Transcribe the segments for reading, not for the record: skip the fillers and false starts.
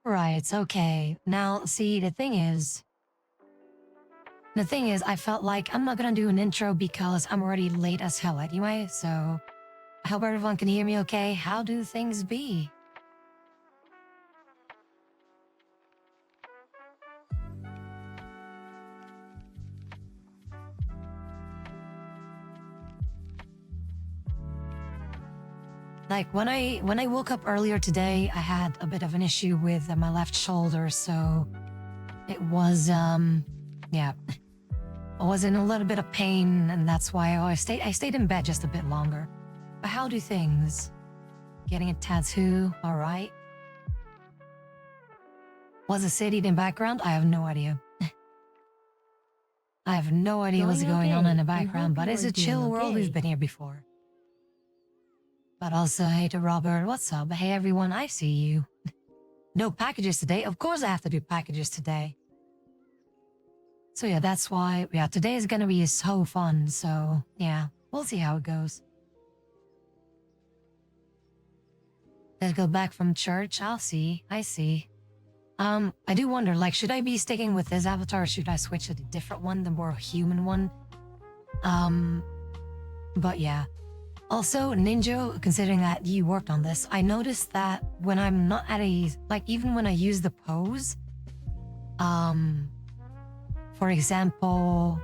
Right, okay. Now, see, the thing is, I felt like I'm not gonna do an intro because I'm already late as hell anyway, so I hope everyone can hear me okay. How do things be? Like when I woke up earlier today, I had a bit of an issue with my left shoulder, so it was yeah, I was in a little bit of pain, and that's why I stayed in bed just a bit longer. But how do things? Getting a tattoo, all right. Was a city in the background? I have no idea. I have no idea what's going on in the background, but it's a chill world. We've been here before. But also, hey to Robert, what's up? Hey everyone, I see you. No packages today. Of course I have to do packages today. So yeah, that's why, yeah, today is gonna be so fun. So yeah, we'll see how it goes. Let's go back from church. I see. I do wonder, like, should I be sticking with this avatar or should I switch to the different one, the more human one? But yeah. Also, Ninja, considering that you worked on this, I noticed that when I'm not at even when I use the pose, for example,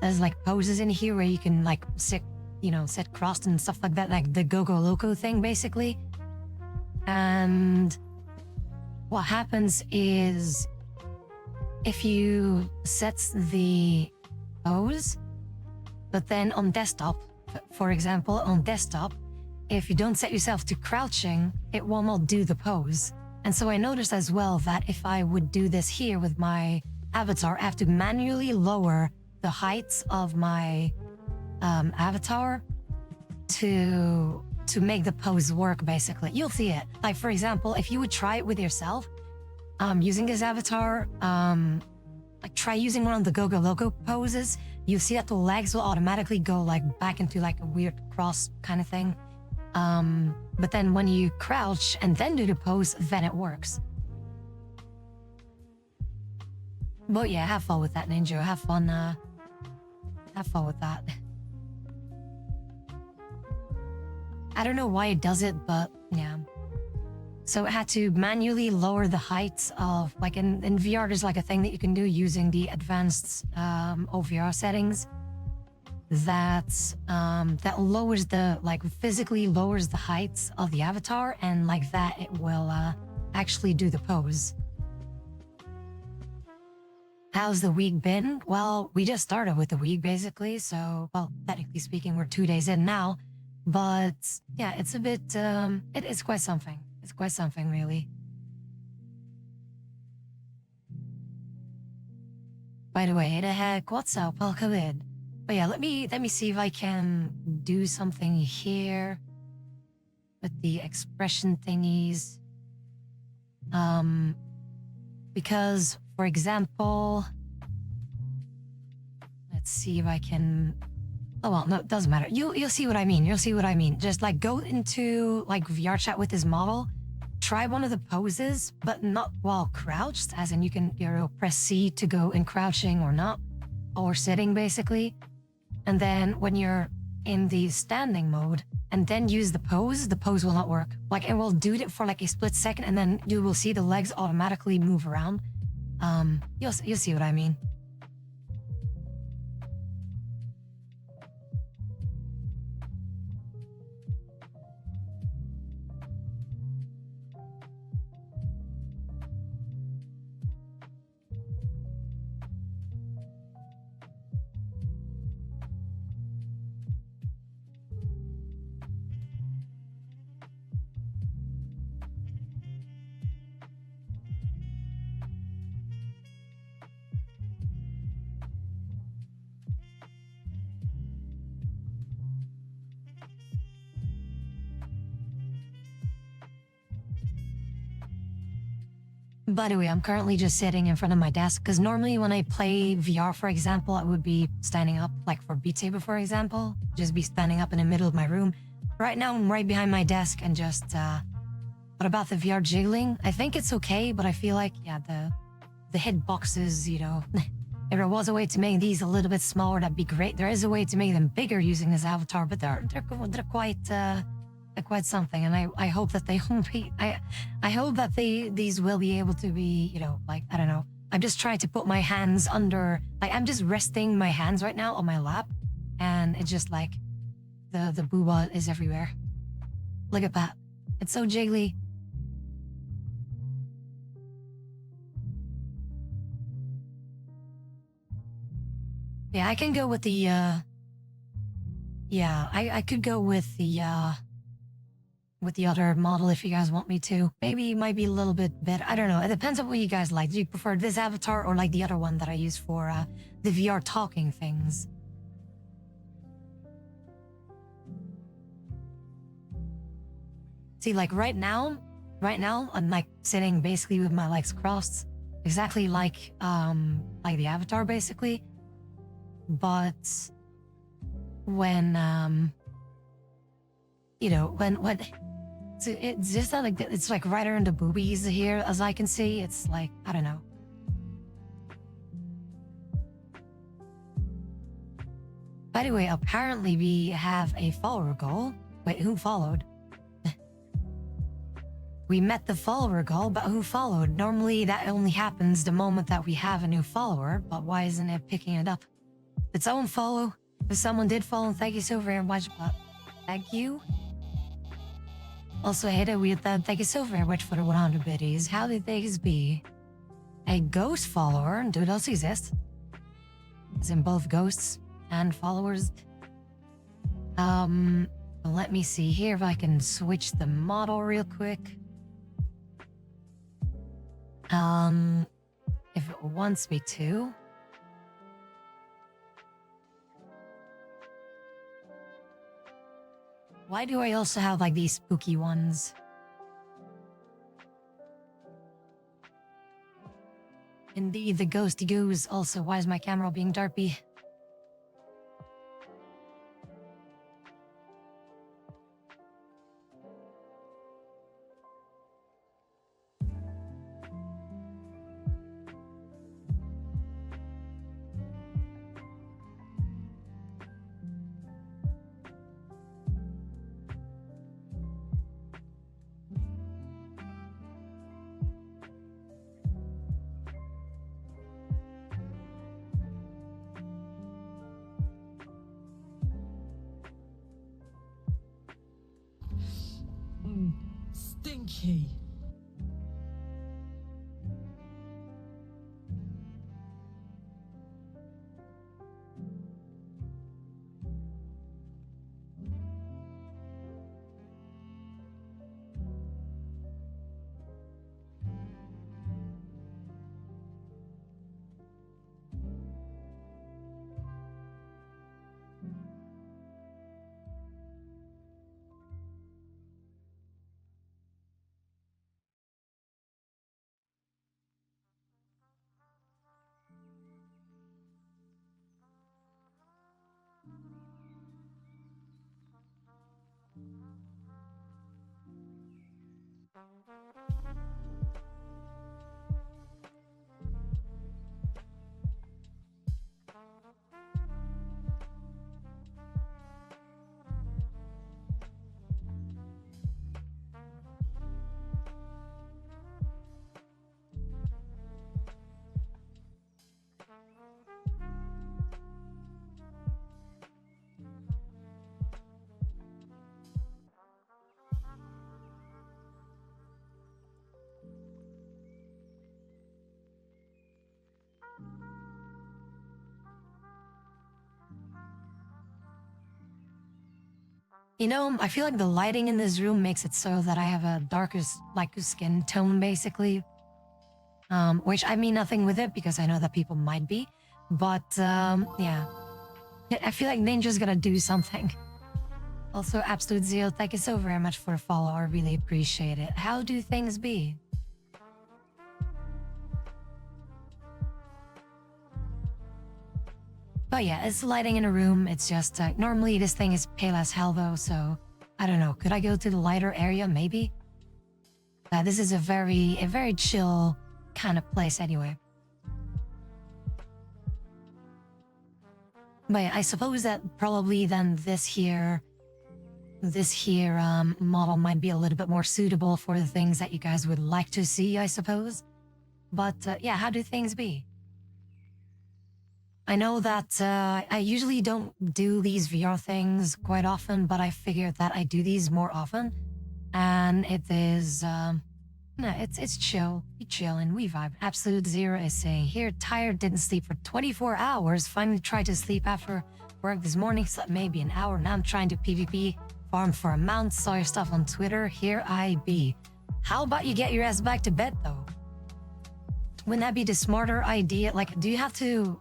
there's like poses in here where you can like sit crossed and stuff like that, like the Go-Go Loco thing, basically. And what happens is if you set the pose, but then on desktop, for example, on desktop, if you don't set yourself to crouching, it will not do the pose. And so I noticed as well that if I would do this here with my avatar, I have to manually lower the heights of my avatar to make the pose work, basically. You'll see it. Like, for example, if you would try it with yourself, using this avatar, like try using one of the Go-Go Loco poses, you see that the legs will automatically go like back into like a weird cross kind of thing. But then when you crouch and then do the pose, then it works. But yeah, have fun with that, Ninja. Have fun with that. I don't know why it does it, but yeah. So it had to manually lower the heights of, like in VR, there's like a thing that you can do using the advanced OVR settings that lowers physically lowers the heights of the avatar, and like that it will actually do the pose. How's the week been? Well, we just started with the week basically, so, well, technically speaking, we're 2 days in now, but yeah, it's a bit, it's quite something. It's quite something, really. By the way, the heck, what's up? Welcome in. But yeah, let me see if I can do something here with the expression thingies. Because, for example, let's see if I can. Oh well, no, it doesn't matter. You'll see what I mean. You'll see what I mean. Just like go into like VR chat with this model, try one of the poses, but not while crouched, as in you can press C to go in crouching or not, or sitting basically. And then when you're in the standing mode and then use the pose will not work. Like it will do it for like a split second, and then you will see the legs automatically move around. You'll see what I mean. By the way, I'm currently just sitting in front of my desk because normally when I play VR, for example, I would be standing up, like for Beat Saber, for example, just be standing up in the middle of my room. Right now, I'm right behind my desk and just What about the VR jiggling? I think it's okay, but I feel like, yeah, the hitboxes, you know, if there was a way to make these a little bit smaller, that'd be great. There is a way to make them bigger using this avatar, but they're quite something. And I hope that they won't be. I hope that these will be able to be, you know, like, I don't know. I'm just trying to put my hands under, like, I'm just resting my hands right now on my lap, and it's just like the booba is everywhere. Look at that. It's so jiggly. Yeah, I can go with the, yeah, I could go with the other model if you guys want me to. Maybe it might be a little bit better. I don't know. It depends on what you guys like. Do you prefer this avatar or like the other one that I use for the VR talking things? See, like right now, I'm like sitting basically with my legs crossed, exactly like the avatar basically. But when you know, when it's just not like it's like right around the boobies here, as I can see. It's like, I don't know. By the way, apparently we have a follower goal. Wait, who followed? We met the follower goal, but who followed? Normally that only happens the moment that we have a new follower, but why isn't it picking it up? Did someone follow? If someone did follow, thank you so very much, but thank you. Also, Ada, thank you so very much for the 100 biddies. How did things be? A ghost follower? Do those exist? As in both ghosts and followers? Let me see here if I can switch the model real quick. If it wants me to. Why do I also have like these spooky ones? Indeed, the ghosty goose. Also, why is my camera being derpy? Stinky. You know, I feel like the lighting in this room makes it so that I have a darkest, like, skin tone, basically. Which I mean nothing with it because I know that people might be. But, yeah. I feel like Ninja's gonna do something. Also, Absolute Zeal, thank you so very much for the follow. I really appreciate it. How do things be? But yeah, it's lighting in a room. It's just, normally this thing is pale as hell though, so I don't know. Could I go to the lighter area, maybe? This is a very chill kind of place anyway. But yeah, I suppose that probably then this here model might be a little bit more suitable for the things that you guys would like to see, I suppose. But yeah, how do things be? I know that I usually don't do these VR things quite often, but I figured that I do these more often. And it is, no, it's chill. We chill and we vibe. Absolute Zero is saying, here, tired, didn't sleep for 24 hours. Finally tried to sleep after work this morning, slept maybe an hour. Now I'm trying to PvP, farm for a mount, saw your stuff on Twitter. Here I be. How about you get your ass back to bed, though? Wouldn't that be the smarter idea? Like, do you have to...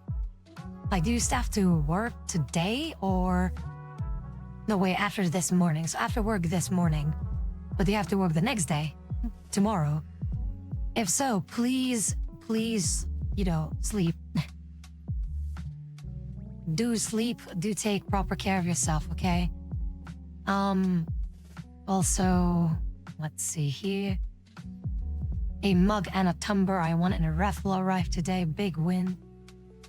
Like, do you still have to work today or... No, wait, after this morning. So after work this morning. But do you have to work the next day? Tomorrow? If so, please, sleep. Do sleep. Do take proper care of yourself, okay? Also, let's see here. A mug and a tumbler I want in a raffle arrived today. Big win.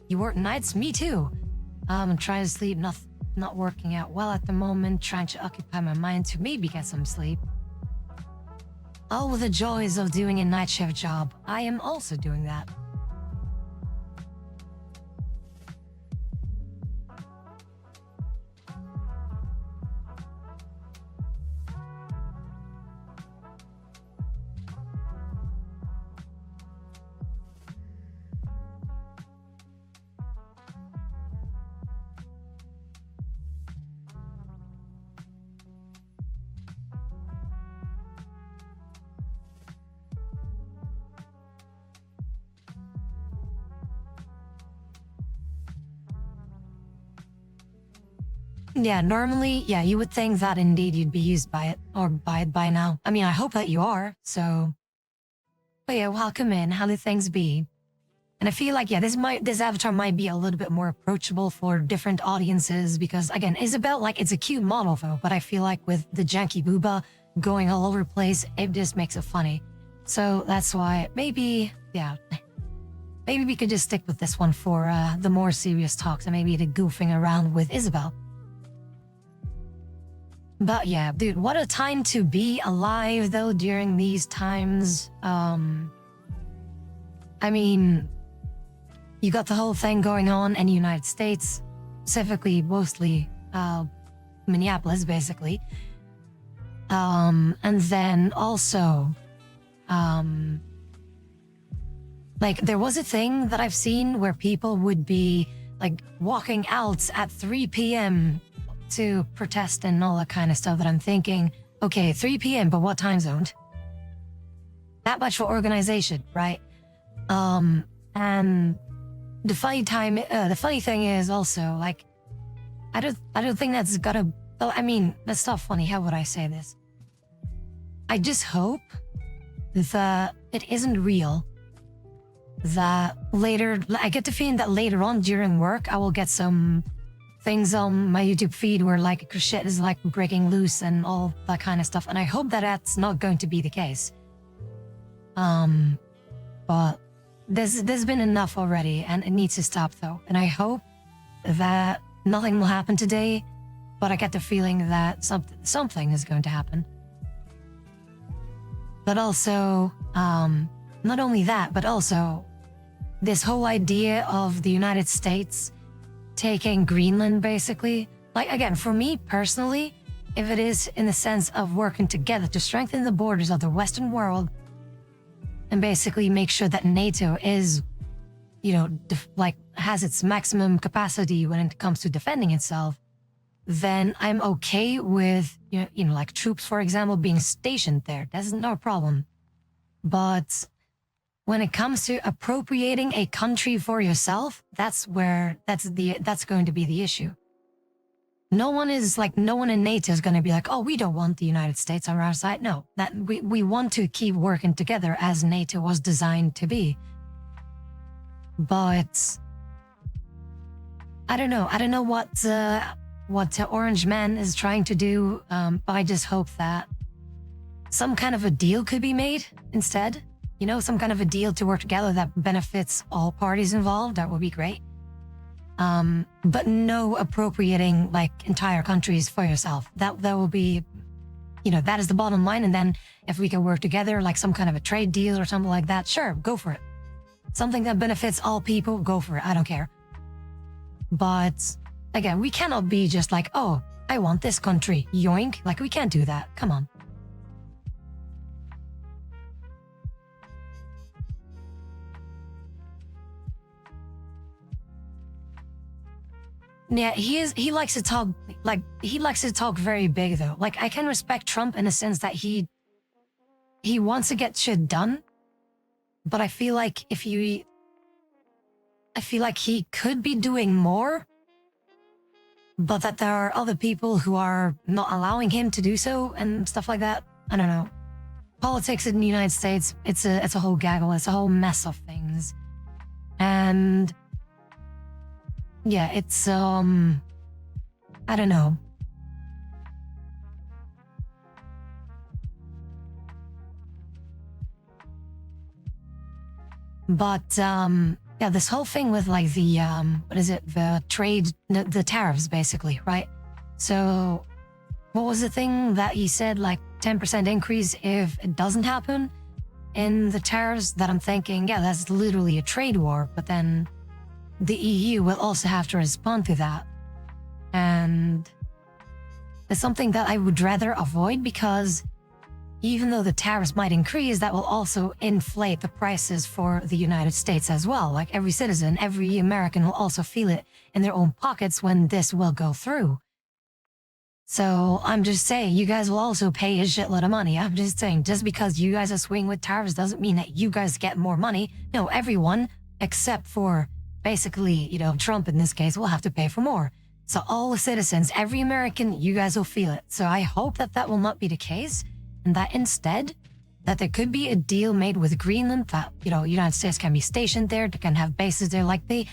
You work nights? Me too. I'm trying to sleep, not working out well at the moment, trying to occupy my mind to maybe get some sleep. Oh, the joys of doing a night shift job. I am also doing that. Yeah, normally, yeah, you would think that indeed you'd be used by it, or by it by now. I mean, I hope that you are, so... But yeah, welcome in, how do things be? And I feel like, yeah, this avatar might be a little bit more approachable for different audiences, because, again, Isabel, like, it's a cute model, though, but I feel like with the janky booba going all over the place, it just makes it funny. So that's why, maybe, yeah... Maybe we could just stick with this one for the more serious talks, and maybe the goofing around with Isabel. But yeah, dude, what a time to be alive, though, during these times. I mean, you got the whole thing going on in the United States, specifically, mostly, Minneapolis, basically. And then also, like, there was a thing that I've seen where people would be, like, walking out at 3 p.m., to protest and all that kind of stuff that I'm thinking, okay, 3 p.m., but what time zone? That much for organization, right? And the funny thing is also, like, I don't think that's gotta, well, I mean, that's not funny, how would I say this? I just hope that it isn't real, that later, I get the feeling that later on during work, I will get some things on my YouTube feed where like shit is like breaking loose and all that kind of stuff. And I hope that that's not going to be the case. But there's been enough already and it needs to stop though. And I hope that nothing will happen today, but I get the feeling that something is going to happen. But also, not only that, but also this whole idea of the United States taking Greenland, basically. Like, again, for me personally, if it is in the sense of working together to strengthen the borders of the Western world and basically make sure that NATO is, you know, has its maximum capacity when it comes to defending itself, then I'm okay with, you know, like troops, for example, being stationed there. That's no problem. But when it comes to appropriating a country for yourself, that's going to be the issue. No one in NATO is going to be like, oh, we don't want the United States on our side. No, that we want to keep working together as NATO was designed to be. But I don't know what Orange Man is trying to do. But I just hope that some kind of a deal could be made instead. You know, some kind of a deal to work together that benefits all parties involved. That would be great. But no appropriating like entire countries for yourself. That will be, you know, that is the bottom line. And then if we can work together, like some kind of a trade deal or something like that, sure, go for it. Something that benefits all people, go for it. I don't care. But again, we cannot be just like, oh, I want this country, yoink. Like, we can't do that. Come on. Yeah, he likes to talk, like, he likes to talk very big though. Like, I can respect Trump in a sense that he wants to get shit done. But I feel like I feel like he could be doing more, but that there are other people who are not allowing him to do so and stuff like that. I don't know. Politics in the United States, it's a whole gaggle, it's a whole mess of things. And yeah, it's I don't know. But yeah, this whole thing with like the what is it? The trade, the tariffs, basically, right? So, what was the thing that he said? Like 10% increase if it doesn't happen in the tariffs. That I'm thinking, yeah, that's literally a trade war. But then the EU will also have to respond to that, and it's something that I would rather avoid because even though the tariffs might increase, that will also inflate the prices for the United States as well. Like every citizen, every American will also feel it in their own pockets when this will go through. So I'm just saying, you guys will also pay a shitload of money. I'm just saying, just because you guys are swinging with tariffs doesn't mean that you guys get more money. No, everyone, except for basically, you know, Trump in this case, will have to pay for more. So all the citizens, every American, you guys will feel it. So I hope that that will not be the case. And that instead, that there could be a deal made with Greenland that, you know, United States can be stationed there, they can have bases there. Like the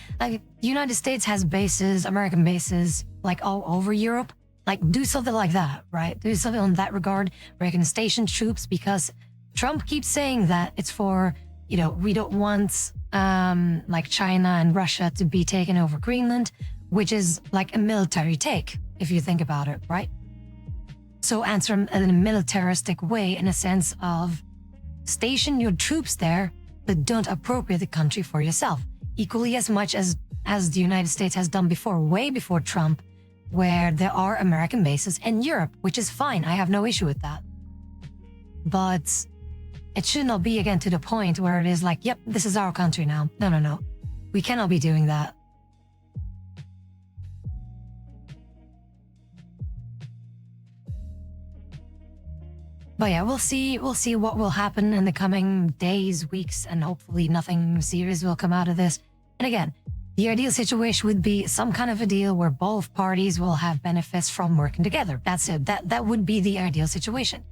United States has bases, American bases, like all over Europe. Like do something like that, right? Do something on that regard where you can station troops, because Trump keeps saying that it's for, you know, we don't want like China and Russia to be taking over Greenland, which is like a military take, if you think about it, right? So answer in a militaristic way, in a sense of station your troops there, but don't appropriate the country for yourself. Equally as much as the United States has done before, way before Trump, where there are American bases in Europe, which is fine. I have no issue with that. But it should not be again to the point where it is like, yep, this is our country now. No, no, no. We cannot be doing that. But yeah, we'll see what will happen in the coming days, weeks, and hopefully nothing serious will come out of this. And again, the ideal situation would be some kind of a deal where both parties will have benefits from working together. That's it. That would be the ideal situation.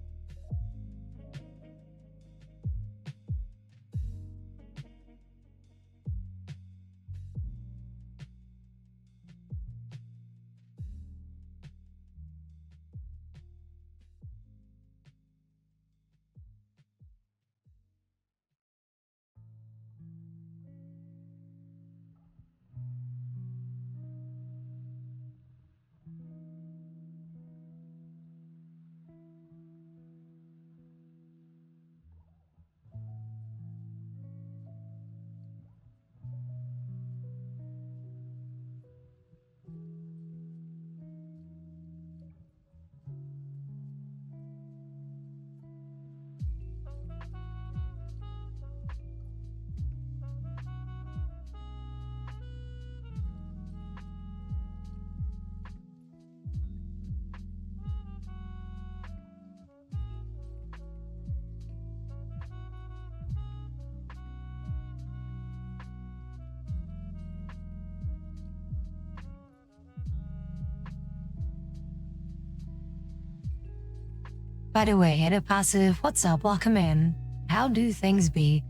By the way, Hit Passive, what's up? Welcome in. How do things be?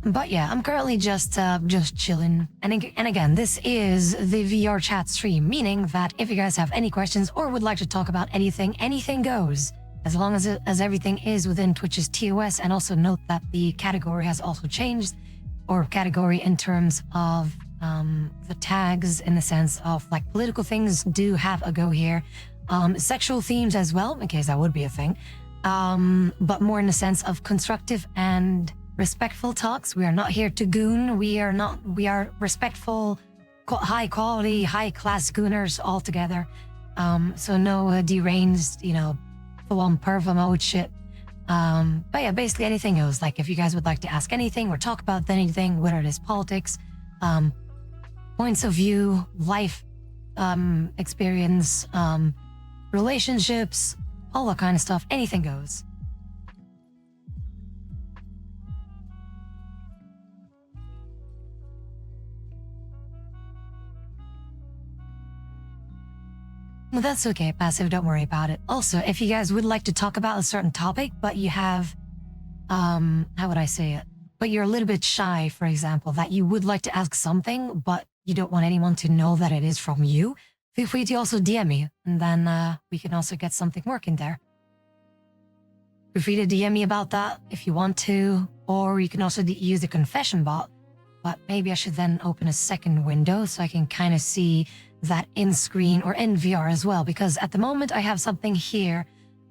But yeah, I'm currently just chilling. And again, this is the VR chat stream, meaning that if you guys have any questions or would like to talk about anything, anything goes. as long as everything is within Twitch's TOS. And also note that the category has also changed, or category in terms of the tags, in the sense of like political things do have a go here. Sexual themes as well, in case that would be a thing. But more in the sense of constructive and respectful talks. We are not here to goon. We are respectful, high quality, high class gooners all together. So no deranged, full on perva mode shit. But yeah, basically anything goes. Like if you guys would like to ask anything or talk about anything, whether it is politics, points of view, life experience, relationships, all that kind of stuff, anything goes. Well, that's okay, Passive, don't worry about it. Also, if you guys would like to talk about a certain topic, but you have, how would I say it? But you're a little bit shy, for example, that you would like to ask something, but you don't want anyone to know that it is from you, feel free to also DM me, and then we can also get something working there. Feel free to DM me about that if you want to, or you can also use the confession bot, but maybe I should then open a second window so I can kind of see that in screen or in VR as well, because at the moment I have something here.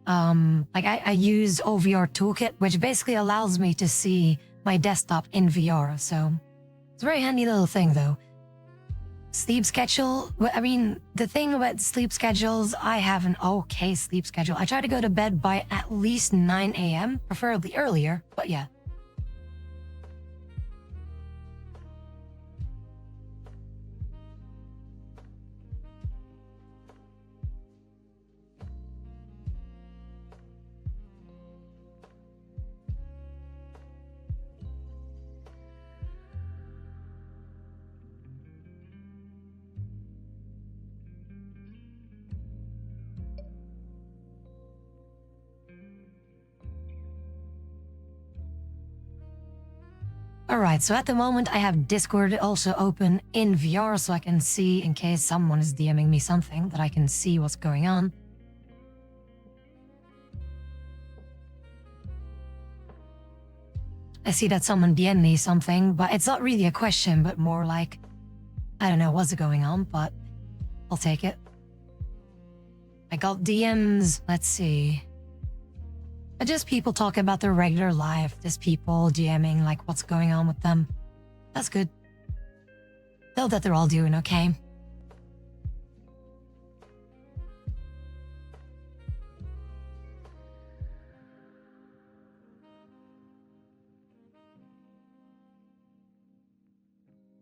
I use OVR Toolkit, which basically allows me to see my desktop in VR. So it's a very handy little thing though. Sleep schedule. I mean, the thing about sleep schedules, I have an okay sleep schedule. I try to go to bed by at least 9 a.m., preferably earlier, but yeah. Alright, so at the moment I have Discord also open in VR so I can see, in case someone is DMing me something, that I can see what's going on. I see that someone DM'd me something, but it's not really a question, but more like, I don't know what's going on, but I'll take it. I got DMs, let's see. Just people talking about their regular life, just people DMing like what's going on with them. That's good. Know that they're all doing okay.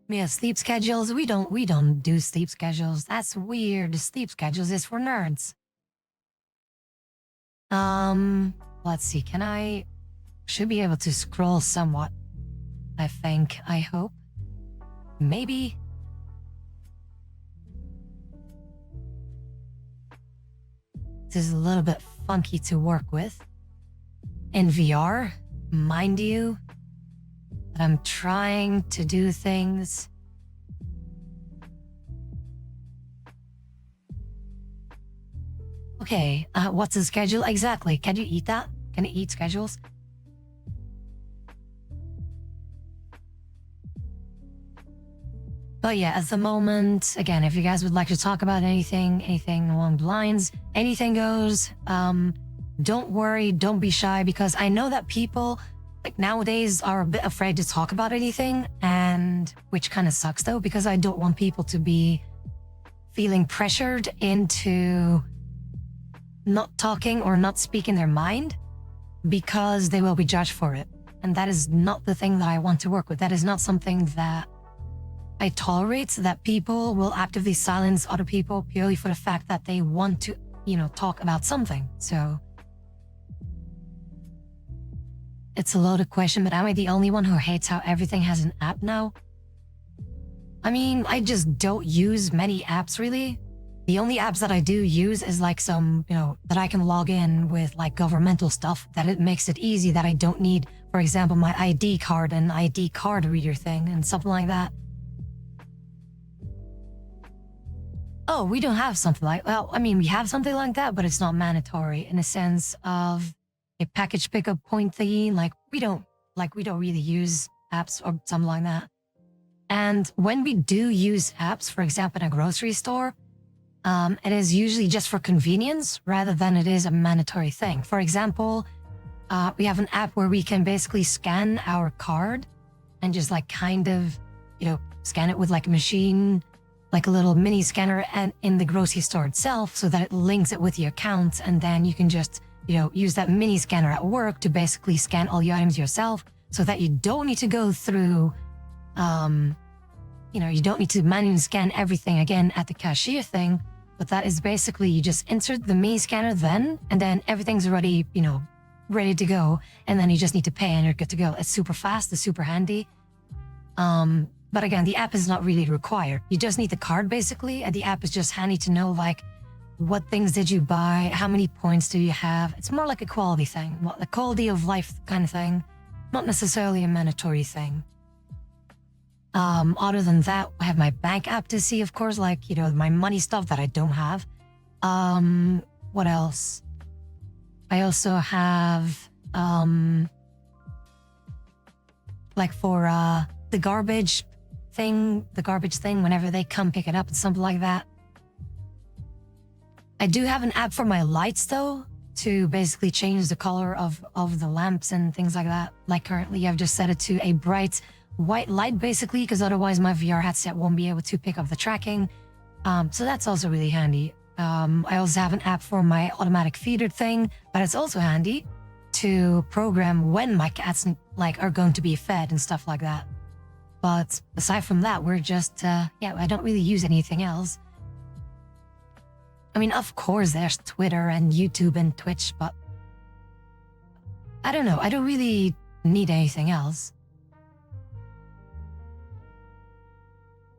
Yeah, sleep schedules. We don't do sleep schedules. That's weird. Sleep schedules is for nerds. Let's see, should be able to scroll somewhat, I think, I hope. Maybe. This is a little bit funky to work with. In VR, mind you, that I'm trying to do things. Okay, what's the schedule exactly? Can you eat that? Can you eat schedules? But yeah, at the moment, again, if you guys would like to talk about anything along the lines, anything goes. Don't worry, don't be shy, because I know that people like nowadays are a bit afraid to talk about anything, and which kind of sucks though, because I don't want people to be feeling pressured into not talking or not speaking their mind because they will be judged for it. And that is not the thing that I want to work with. That is not something that I tolerate, that people will actively silence other people purely for the fact that they want to, talk about something. So it's a loaded question, but am I the only one who hates how everything has an app now? I mean, I just don't use many apps really. The only apps that I do use is like some, that I can log in with like governmental stuff, that it makes it easy, that I don't need, for example, my ID card and ID card reader thing and something like that. oh, we don't have something like, well, I mean, we have something like that, but it's not mandatory in a sense of a package pickup point thingy. We don't really use apps or something like that. And when we do use apps, for example, in a grocery store, it is usually just for convenience rather than it is a mandatory thing. For example, we have an app where we can basically scan our card and just like kind of, scan it with like a machine, like a little mini scanner and in the grocery store itself so that it links it with your account. And then you can just, use that mini scanner at work to basically scan all your items yourself so that you don't need to go through, you don't need to manually scan everything again at the cashier thing. But that is basically you just insert the mini scanner then, and then everything's already, ready to go. And then you just need to pay and you're good to go. It's super fast, it's super handy. But again, the app is not really required. You just need the card basically, and the app is just handy to know like what things did you buy, how many points do you have. It's more like a quality thing, a quality of life kind of thing, not necessarily a mandatory thing. Other than that, I have my bank app to see, of course, like, my money stuff that I don't have. What else? I also have, like for, the garbage thing, whenever they come pick it up and something like that. I do have an app for my lights though, to basically change the color of the lamps and things like that. Like currently I've just set it to a bright white light basically, because otherwise my VR headset won't be able to pick up the tracking. So that's also really handy. I also have an app for my automatic feeder thing, but it's also handy to program when my cats like are going to be fed and stuff like that. But aside from that, we're just, I don't really use anything else. I mean, of course, there's Twitter and YouTube and Twitch, but I don't know. I don't really need anything else.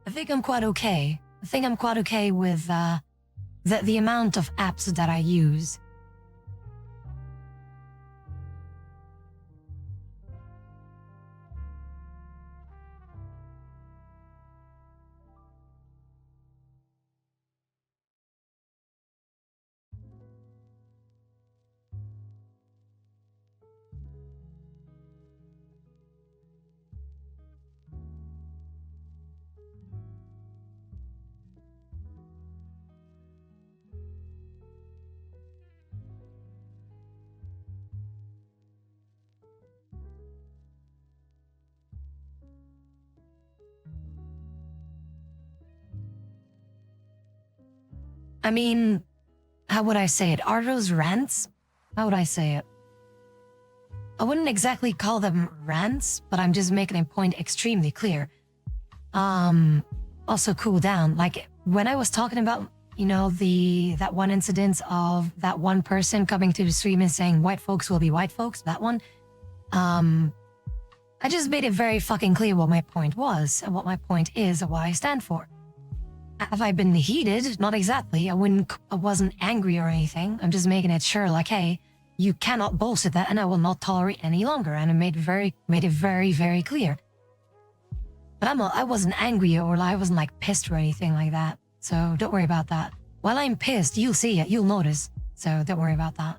I think I'm quite okay. I think I'm quite okay with the amount of apps that I use. I mean, how would I say it? Are those rants? How would I say it? I wouldn't exactly call them rants, but I'm just making a point extremely clear. Also cool down. Like when I was talking about, that one incident of that one person coming to the stream and saying white folks will be white folks, that one. I just made it very fucking clear what my point was and what my point is and what I stand for. Have I been heated? Not exactly. I wasn't angry or anything. I'm just making it sure, like, hey, you cannot bullshit that and I will not tolerate any longer. And I made it very, very clear. But I wasn't angry or I wasn't like pissed or anything like that. So don't worry about that. While I'm pissed, you'll see it, you'll notice. So don't worry about that.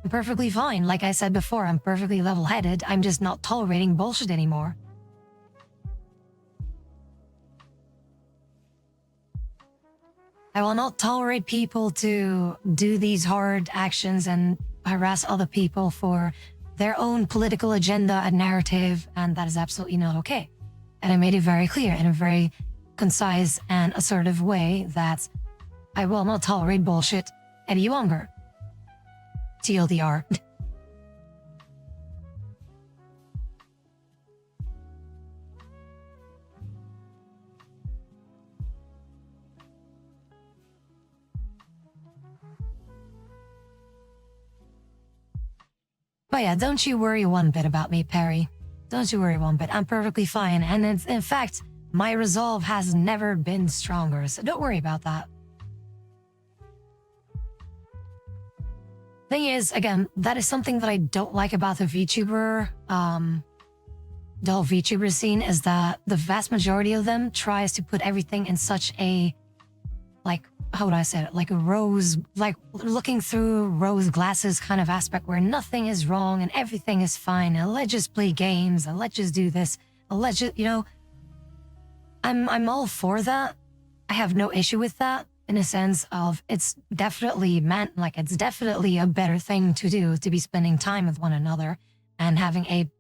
I'm perfectly fine. Like I said before, I'm perfectly level-headed. I'm just not tolerating bullshit anymore. I will not tolerate people to do these hard actions and harass other people for their own political agenda and narrative, and that is absolutely not okay. And I made it very clear in a very concise and assertive way that I will not tolerate bullshit any longer. TLDR. But yeah, don't you worry one bit about me, Perry. Don't you worry one bit. I'm perfectly fine. And in fact, my resolve has never been stronger. So don't worry about that. Thing is, again, that is something that I don't like about the VTuber, the whole VTuber scene, is that the vast majority of them tries to put everything in such a, like, how would I say it? Like a rose, like looking through rose glasses kind of aspect where nothing is wrong and everything is fine. And let's just play games and let's just do this. And let's just, I'm all for that. I have no issue with that in a sense of it's definitely meant, like it's definitely a better thing to do, to be spending time with one another and having a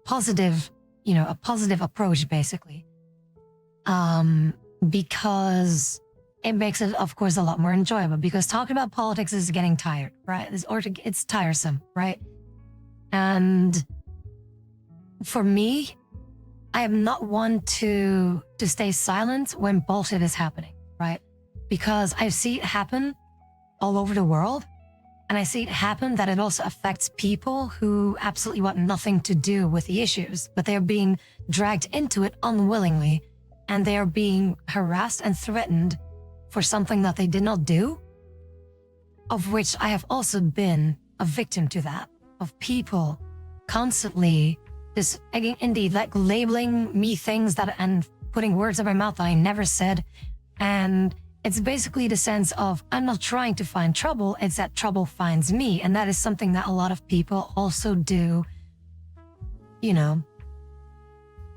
positive, a positive approach basically. Because it makes it, of course, a lot more enjoyable because talking about politics is getting tired, right? It's tiresome, right? And for me, I am not one to stay silent when bullshit is happening, right? Because I see it happen all over the world. And I see it happen that it also affects people who absolutely want nothing to do with the issues, but they're being dragged into it unwillingly. And they are being harassed and threatened for something that they did not do, of which I have also been a victim to that, of people constantly just, indeed, like labeling me things that, and putting words in my mouth that I never said. And it's basically the sense of, I'm not trying to find trouble, it's that trouble finds me. And that is something that a lot of people also do,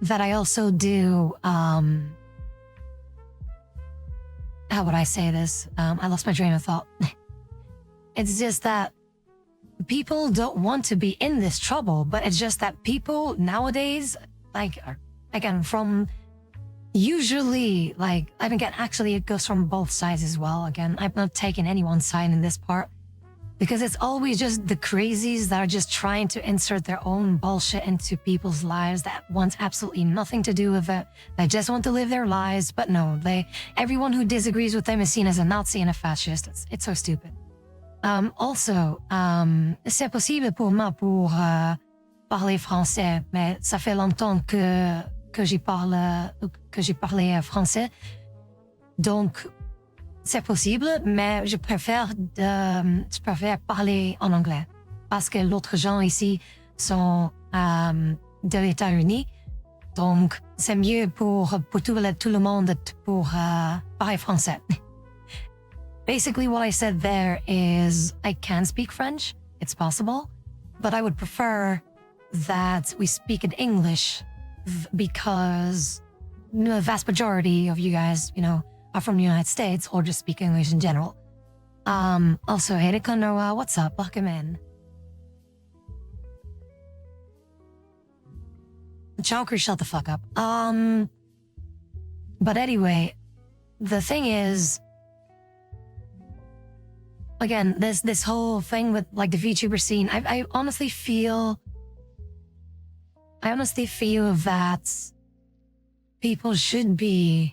that I also do, how would I say this? I lost my train of thought. It's just that people don't want to be in this trouble, but it's just that people nowadays, again, from usually, actually it goes from both sides as well. Again, I'm not taking anyone's side in this part because it's always just the crazies that are just trying to insert their own bullshit into people's lives that wants absolutely nothing to do with it. They just want to live their lives, but no, everyone who disagrees with them is seen as a Nazi and a fascist. It's so stupid. C'est possible pour moi pour parler français, mais ça fait longtemps que j'y parlé français. Donc, c'est possible, mais je préfère parler en anglais parce que l'autre gens ici sont de l'États-Unis. Donc, c'est mieux pour tout le monde pour parler français. Basically, what I said there is I can speak French. It's possible, but I would prefer that we speak in English because the vast majority of you guys, are from the United States or just speak English in general. Also, hey, what's up? Welcome in. Joker, shut the fuck up. But anyway, the thing is, again, there's this whole thing with like the VTuber scene. I honestly feel that people should be,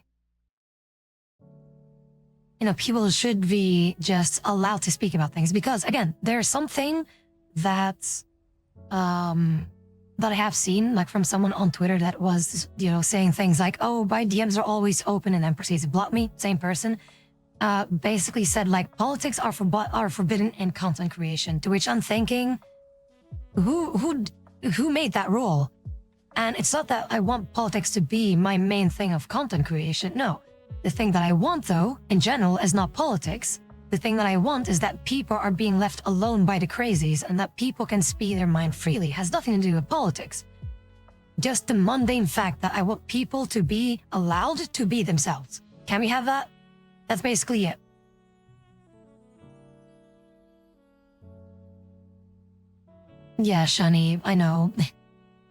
just allowed to speak about things because, again, there's something that I have seen, like from someone on Twitter that was, saying things like, "Oh, my DMs are always open," and then proceeds to block me. Same person. Basically said like politics are forbidden in content creation. To which I'm thinking, who made that rule? And it's not that I want politics to be my main thing of content creation. No, the thing that I want though, in general, is not politics. The thing that I want is that people are being left alone by the crazies and that people can speak their mind freely. It has nothing to do with politics. Just the mundane fact that I want people to be allowed to be themselves. Can we have that? That's basically it. Yeah, Shani, I know.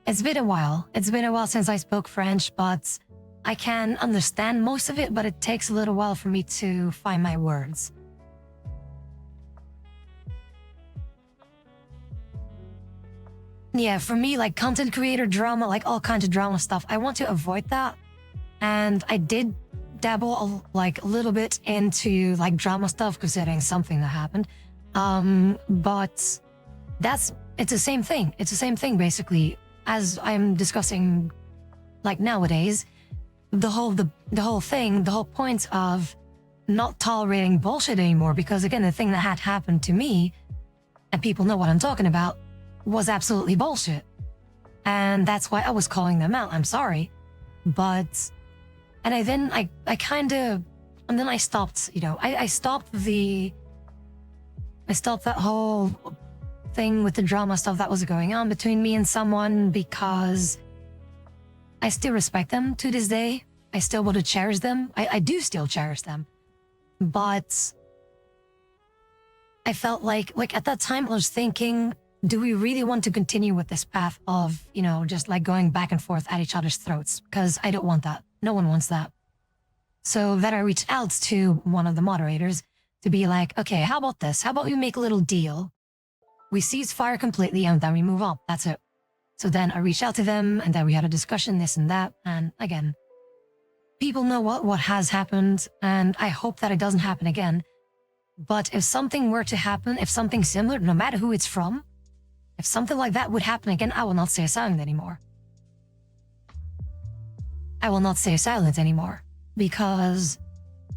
It's been a while. It's been a while since I spoke French, but I can understand most of it, but it takes a little while for me to find my words. Yeah, for me, like content creator drama, like all kinds of drama stuff, I want to avoid that. And I did dabble a little bit into like drama stuff considering something that happened. But it's the same thing. It's the same thing basically as I'm discussing like nowadays. The whole point of not tolerating bullshit anymore, because again, the thing that had happened to me and people know what I'm talking about, was absolutely bullshit. And that's why I was calling them out. I'm sorry. But, and I kind of, and then I stopped, I stopped that whole thing with the drama stuff that was going on between me and someone, because I still respect them to this day. I still want to cherish them. I do still cherish them. But I felt like at that time I was thinking, do we really want to continue with this path of, just like going back and forth at each other's throats? Because I don't want that. No one wants that. So then I reached out to one of the moderators to be like, okay, how about this? How about we make a little deal? We cease fire completely and then we move on. That's it. So then I reached out to them and then we had a discussion, this and that. And again, people know what has happened, and I hope that it doesn't happen again. But if something were to happen, if something similar, no matter who it's from, if something like that would happen again, I will not stay silent anymore. I will not stay silent anymore, because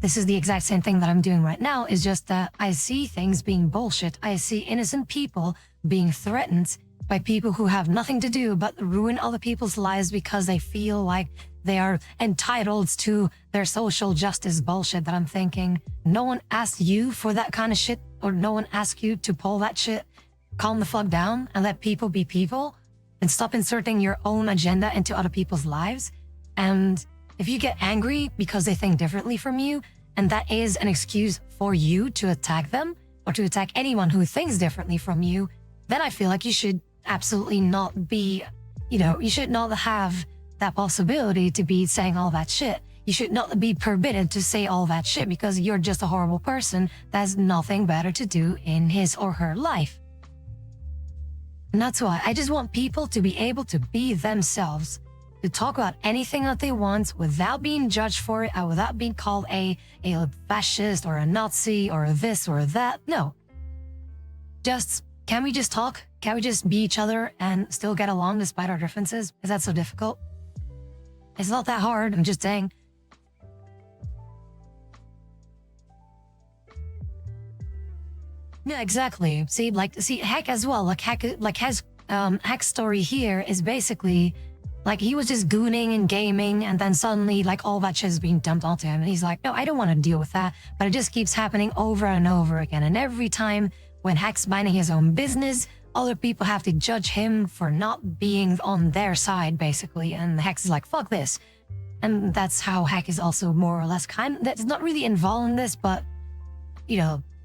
this is the exact same thing that I'm doing right now. Is just that I see things being bullshit. I see innocent people being threatened by people who have nothing to do but ruin other people's lives because they feel like they are entitled to their social justice bullshit. That I'm thinking, no one asked you for that kind of shit, or no one asked you to pull that shit. Calm the fuck down and let people be people, and stop inserting your own agenda into other people's lives. And if you get angry because they think differently from you, and that is an excuse for you to attack them or to attack anyone who thinks differently from you, then I feel like you should absolutely not be, you should not have that possibility to be saying all that shit. You should not be permitted to say all that shit because you're just a horrible person that has nothing better to do in his or her life. And that's why I just want people to be able to be themselves, to talk about anything that they want without being judged for it, or without being called a fascist or a Nazi or a this or that. No. Can we just talk? Can we just be each other and still get along despite our differences? Is that so difficult? It's not that hard, I'm just saying. Yeah, exactly. See, Heck as well. Heck's story here is basically like he was just gooning and gaming, and then suddenly all that shit is being dumped onto him, and he's like, no, I don't want to deal with that. But it just keeps happening over and over again, and every time when Heck's minding his own business, other people have to judge him for not being on their side, basically. And Heck is like, fuck this. And that's how Heck is also more or less that's not really involved in this, but,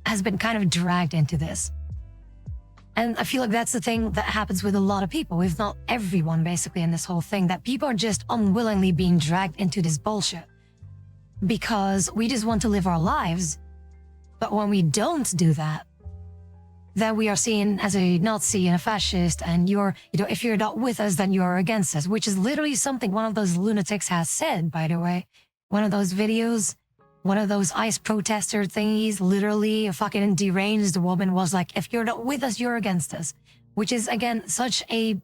has been kind of dragged into this. And I feel like that's the thing that happens with a lot of people, if not everyone, basically, in this whole thing, that people are just unwillingly being dragged into this bullshit. Because we just want to live our lives. But when we don't do that, then we are seen as a Nazi and a fascist, and if you're not with us, then you are against us, which is literally something one of those lunatics has said, by the way. One of those videos, one of those ICE protester thingies, literally a fucking deranged woman was like, if you're not with us, you're against us. Which is, again, such a,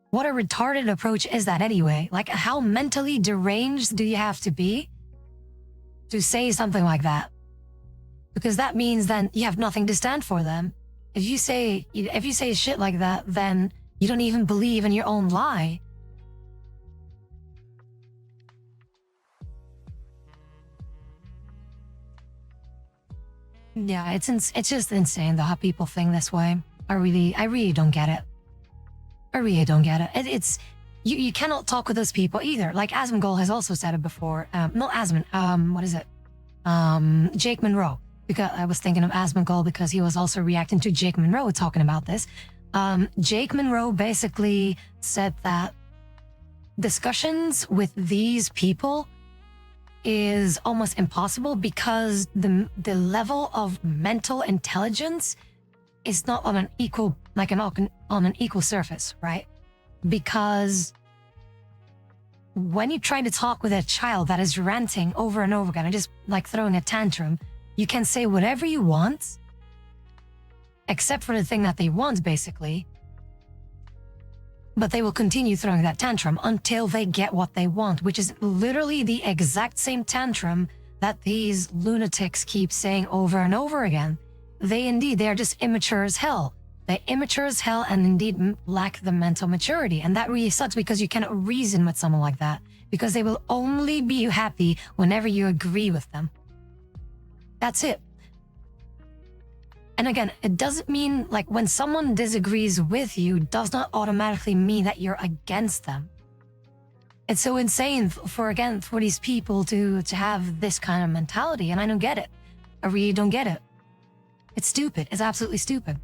what a retarded approach is that anyway? How mentally deranged do you have to be to say something like that? Because that means then you have nothing to stand for them. If you say shit like that, then you don't even believe in your own lie. Yeah, it's just insane though how people think this way. I really don't get it. I really don't get it. It's you cannot talk with those people either. Like Asmongold has also said it before. Not Asmon. What is it? Jake Monroe. Because I was thinking of Asmongold because he was also reacting to Jake Monroe talking about this. Jake Monroe basically said that discussions with these people is almost impossible because the level of mental intelligence is not on an equal on an equal surface, right? Because when you try to talk with a child that is ranting over and over again and just throwing a tantrum, you can say whatever you want, except for the thing that they want, basically. But they will continue throwing that tantrum until they get what they want, which is literally the exact same tantrum that these lunatics keep saying over and over again. they are just immature as hell. They're immature as hell and indeed lack the mental maturity. And that really sucks because you cannot reason with someone like that because they will only be happy whenever you agree with them. That's it. And again, it doesn't mean like when someone disagrees with you does not automatically mean that you're against them. It's so insane for these people to have this kind of mentality, and I don't get it. I really don't get it. It's stupid. It's absolutely stupid.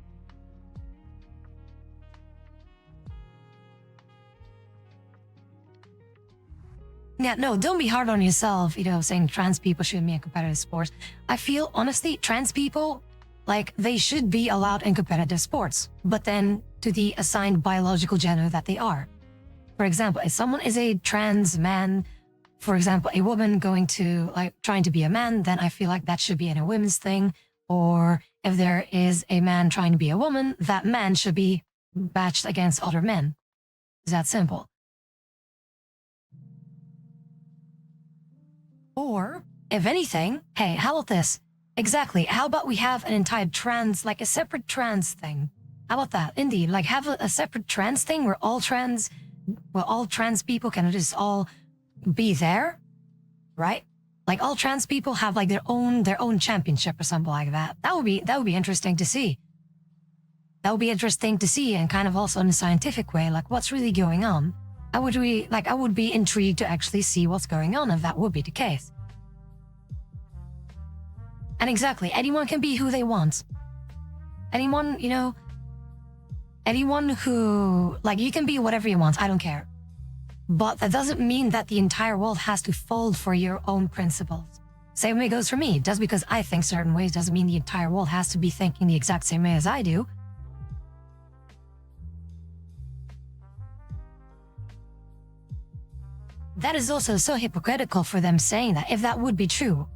Yeah, no, don't be hard on yourself, saying trans people shouldn't be in competitive sports. I feel, honestly, trans people, like, they should be allowed in competitive sports, but then to the assigned biological gender that they are. For example, if someone is a trans man, for example, a woman trying to be a man, then I feel like that should be in a women's thing. Or if there is a man trying to be a woman, that man should be matched against other men. It's that simple. Or, if anything, hey, how about this? Exactly. How about we have an entire trans, like a separate trans thing? How about that? Indeed, like have a separate trans thing where all trans people can just all be there, right? Like all trans people have like their own championship or something like that. That would be interesting to see. That would be interesting to see, and kind of also in a scientific way, like what's really going on. I would be intrigued to actually see what's going on if that would be the case. And exactly, anyone can be who they want. Anyone who, like, you can be whatever you want, I don't care. But that doesn't mean that the entire world has to fold for your own principles. Same way goes for me. Just because I think certain ways doesn't mean the entire world has to be thinking the exact same way as I do. That is also so hypocritical for them saying that, if that would be true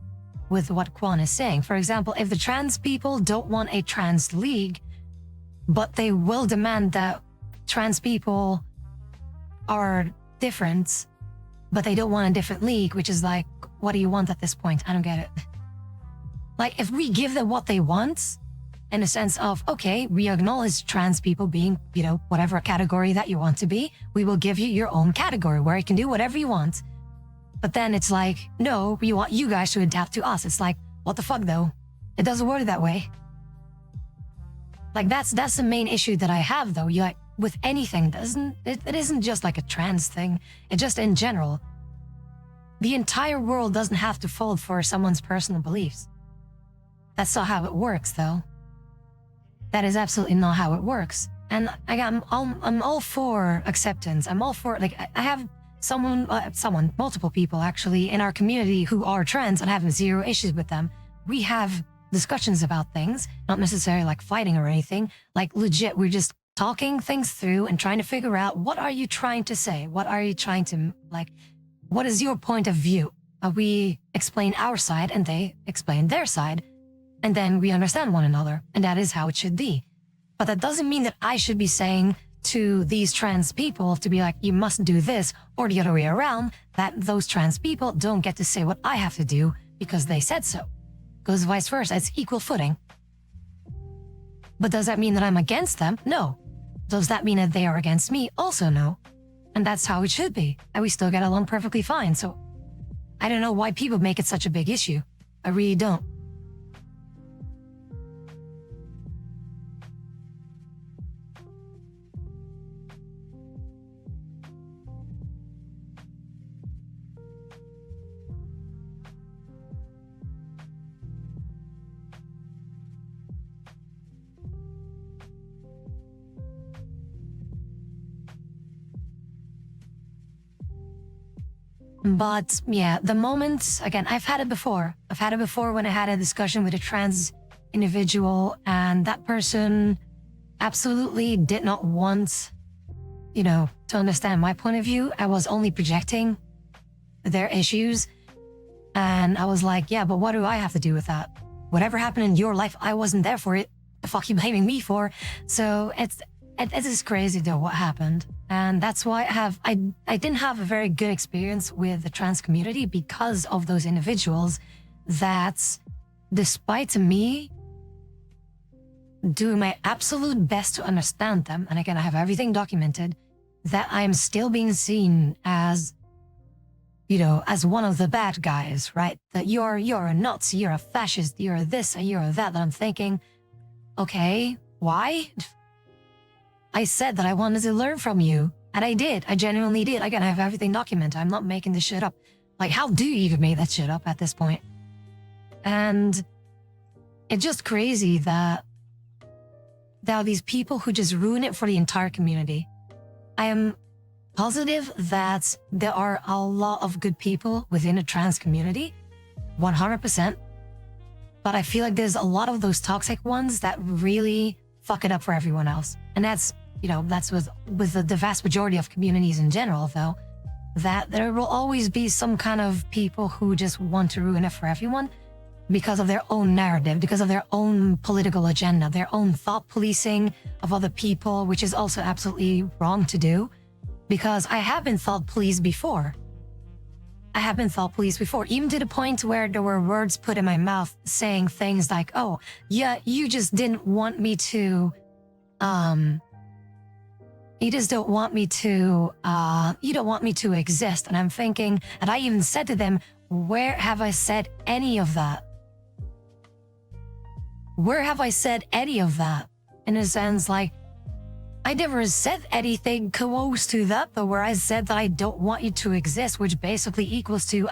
with what Quan is saying. For example, if the trans people don't want a trans league, but they will demand that trans people are different, but they don't want a different league, which is like, what do you want at this point? I don't get it. Like, if we give them what they want, in a sense of, okay, we acknowledge trans people being, whatever category that you want to be, we will give you your own category where you can do whatever you want. But then it's like, no, we want you guys to adapt to us. It's like, what the fuck though? It doesn't work that way. Like that's the main issue that I have though. Like with anything, it isn't just like a trans thing. It's just in general. The entire world doesn't have to fold for someone's personal beliefs. That's not how it works to That is absolutely not how it works. And I'm all for acceptance. I'm all for, like, I have multiple people actually in our community who are trans and have zero issues with them. We have discussions about things, not necessarily like fighting or anything. Like legit, we're just talking things through and trying to figure out, what are you trying to say? What are you trying to, like, what is your point of view? We explain our side and they explain their side. And then we understand one another. And that is how it should be. But that doesn't mean that I should be saying to these trans people to be like, you must do this, or the other way around, that those trans people don't get to say what I have to do because they said so. Goes vice versa. It's equal footing. But does that mean that I'm against them? No. Does that mean that they are against me? Also no. And that's how it should be. And we still get along perfectly fine. So I don't know why people make it such a big issue. I really don't. But yeah, the moment, again, I've had it before. I've had it before when I had a discussion with a trans individual and that person absolutely did not want, to understand my point of view. I was only projecting their issues. And I was like, yeah, but what do I have to do with that? Whatever happened in your life, I wasn't there for it. The fuck you blaming me for? So it's just crazy though what happened. And that's why I didn't have a very good experience with the trans community because of those individuals that, despite me doing my absolute best to understand them, and again, I have everything documented, that I'm still being seen as, as one of the bad guys, right? That you're a Nazi, you're a fascist, you're this, and you're that I'm thinking, okay, why? I said that I wanted to learn from you, and I did. I genuinely did. Again, I have everything documented. I'm not making this shit up. Like, how do you even make that shit up at this point? And it's just crazy that there are these people who just ruin it for the entire community. I am positive that there are a lot of good people within the trans community, 100%. But I feel like there's a lot of those toxic ones that really fuck it up for everyone else. And that's with the vast majority of communities in general, though, that there will always be some kind of people who just want to ruin it for everyone because of their own narrative, because of their own political agenda, their own thought policing of other people, which is also absolutely wrong to do. Because I have been thought policed before. Even to the point where there were words put in my mouth saying things like, oh, yeah, you just didn't want me to, you just don't want me to, you don't want me to exist. And I'm thinking, and I even said to them, where have I said any of that? Where have I said any of that? In a sense, like, I never said anything close to that, though, where I said that I don't want you to exist, which basically equals to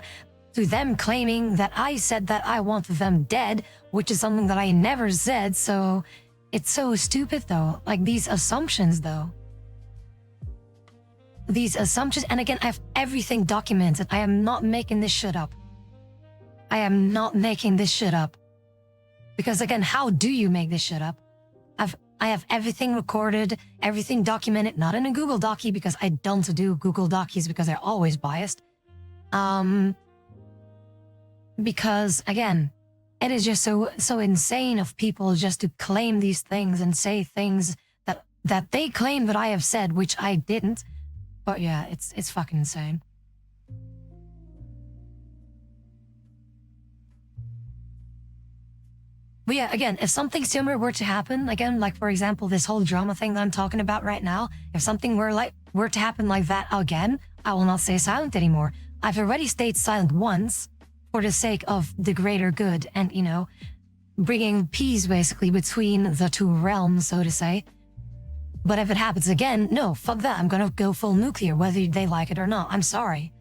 them claiming that I said that I want them dead, which is something that I never said. So it's so stupid, though. Like, these assumptions, though. These assumptions, and again, I have everything documented. I am not making this shit up. I am not making this shit up. Because again, how do you make this shit up? I have everything recorded, everything documented, not in a Google Docie, because I don't do Google Docies because they're always biased. Because again, it is just so insane of people just to claim these things and say things that they claim that I have said, which I didn't. But yeah, it's fucking insane. But yeah, again, if something similar were to happen, again, like for example, this whole drama thing that I'm talking about right now, if something were to happen like that again, I will not stay silent anymore. I've already stayed silent once for the sake of the greater good and, bringing peace basically between the two realms, so to say. But if it happens again, no, fuck that. I'm gonna go full nuclear, whether they like it or not. I'm sorry.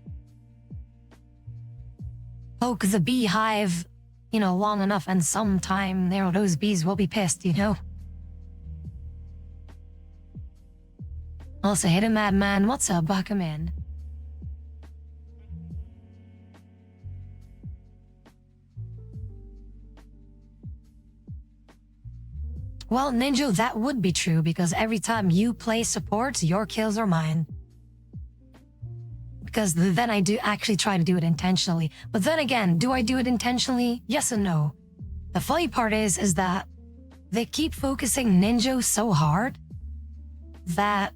Poke the beehive, long enough, and sometime those bees will be pissed, Also, hey, the madman, what's up? Welcome in. Well, Ninja, that would be true, because every time you play support, your kills are mine. Because then I do actually try to do it intentionally. But then again, do I do it intentionally? Yes and no. The funny part is that they keep focusing Ninja so hard that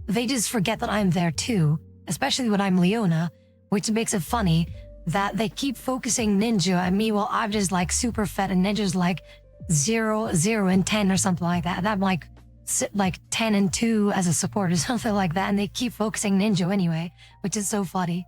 they just forget that I'm there too, especially when I'm Leona, which makes it funny that they keep focusing Ninja and me while I'm just like super fat and Ninja's like 0, 0, and 10 or something like that. And I'm like 10 and 2 as a support or something like that, and they keep focusing Ninja anyway, which is so funny.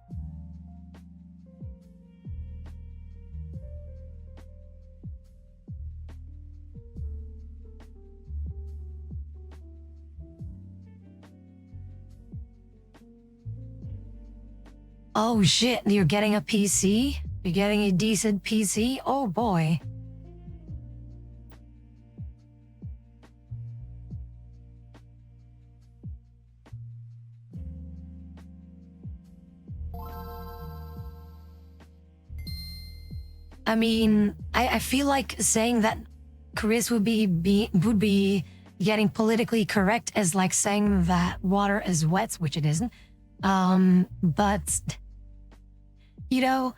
Oh shit, you're getting a PC? You're getting a decent PC? Oh boy. I mean, I feel like saying that Chris would be getting politically correct as like saying that water is wet, which it isn't. But the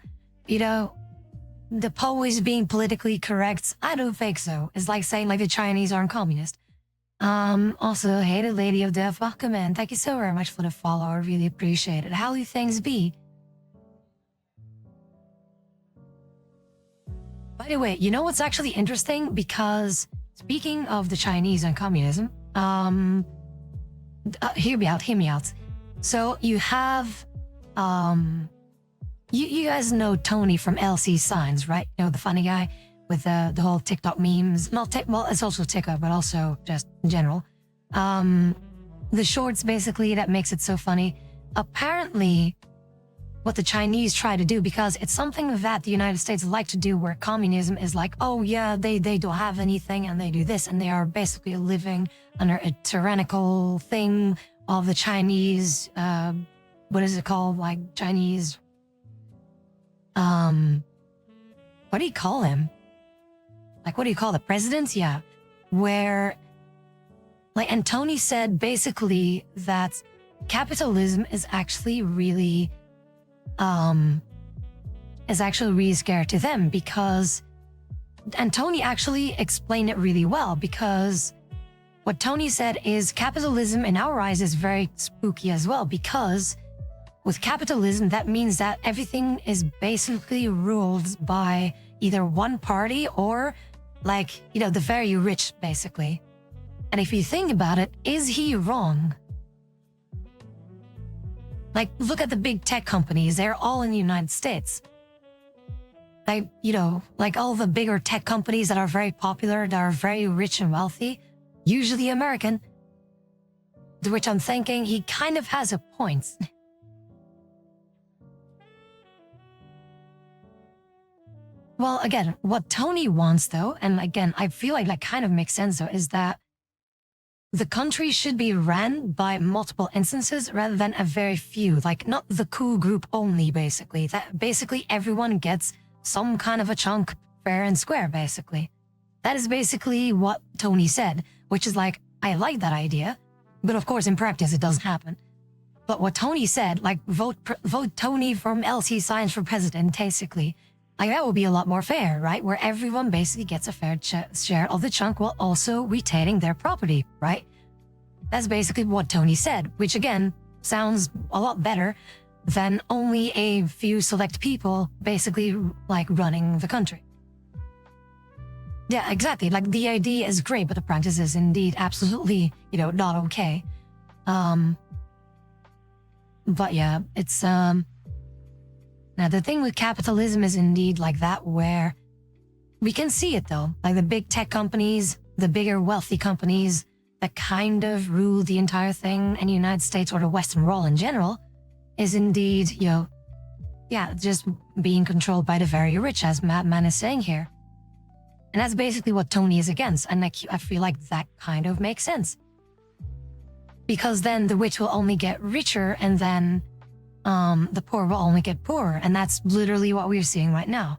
always being politically correct, I don't think so. It's like saying like the Chinese aren't communist. Also, hey, the Lady of Death, welcome in. Thank you so very much for the follow. I really appreciate it. How do things be? By the way, you know what's actually interesting? Because speaking of the Chinese and communism, hear me out. So you have, you guys know Tony from LC Signs, right? You know, the funny guy with the whole TikTok memes. Well, it's also TikTok, but also just in general. The shorts basically that makes it so funny. Apparently, what the Chinese try to do, because it's something that the United States like to do, where communism is like, oh yeah, they don't have anything and they do this, and they are basically living under a tyrannical thing of the Chinese, what is it called? Like Chinese, what do you call him? Like, what do you call the president? Yeah. Where, like, and Tony said basically that capitalism is actually really scared to them, because, and Tony actually explained it really well, because what Tony said is capitalism in our eyes is very spooky as well, because with capitalism, that means that everything is basically ruled by either one party or, like, you know, the very rich, basically. And if you think about it, is he wrong? Like, look at the big tech companies. They're all in the United States. Like, you know, like all the bigger tech companies that are very popular, that are very rich and wealthy, usually American. To which I'm thinking he kind of has a point. Well, again, what Tony wants, though, and again, I feel like that kind of makes sense, though, is that the country should be ran by multiple instances rather than a very few, like not the cool group only, basically. That basically everyone gets some kind of a chunk fair and square, basically. That is basically what Tony said, which is like, I like that idea, but of course in practice it doesn't happen. But what Tony said, like vote Tony from LC Signs for president, basically, like that would be a lot more fair, right? Where everyone basically gets a fair share of the chunk while also retaining their property, right? That's basically what Tony said, which again, sounds a lot better than only a few select people basically like running the country. Yeah, exactly. Like the idea is great, but the practice is indeed absolutely, you know, not okay. But yeah, it's, now, the thing with capitalism is indeed like that, where we can see it though, like the big tech companies, the bigger wealthy companies that kind of rule the entire thing in the United States or the Western world in general is indeed, you know, yeah, just being controlled by the very rich, as Madman is saying here. And that's basically what Tony is against. And like, I feel like that kind of makes sense. Because then the rich will only get richer, and then the poor will only get poorer. And that's literally what we're seeing right now.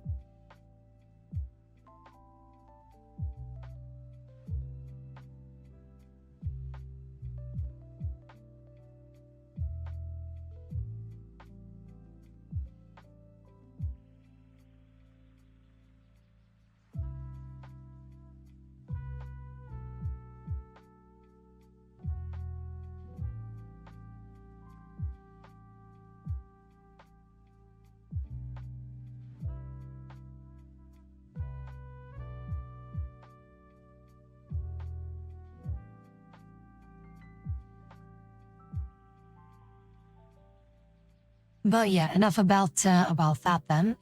But yeah, enough about that then.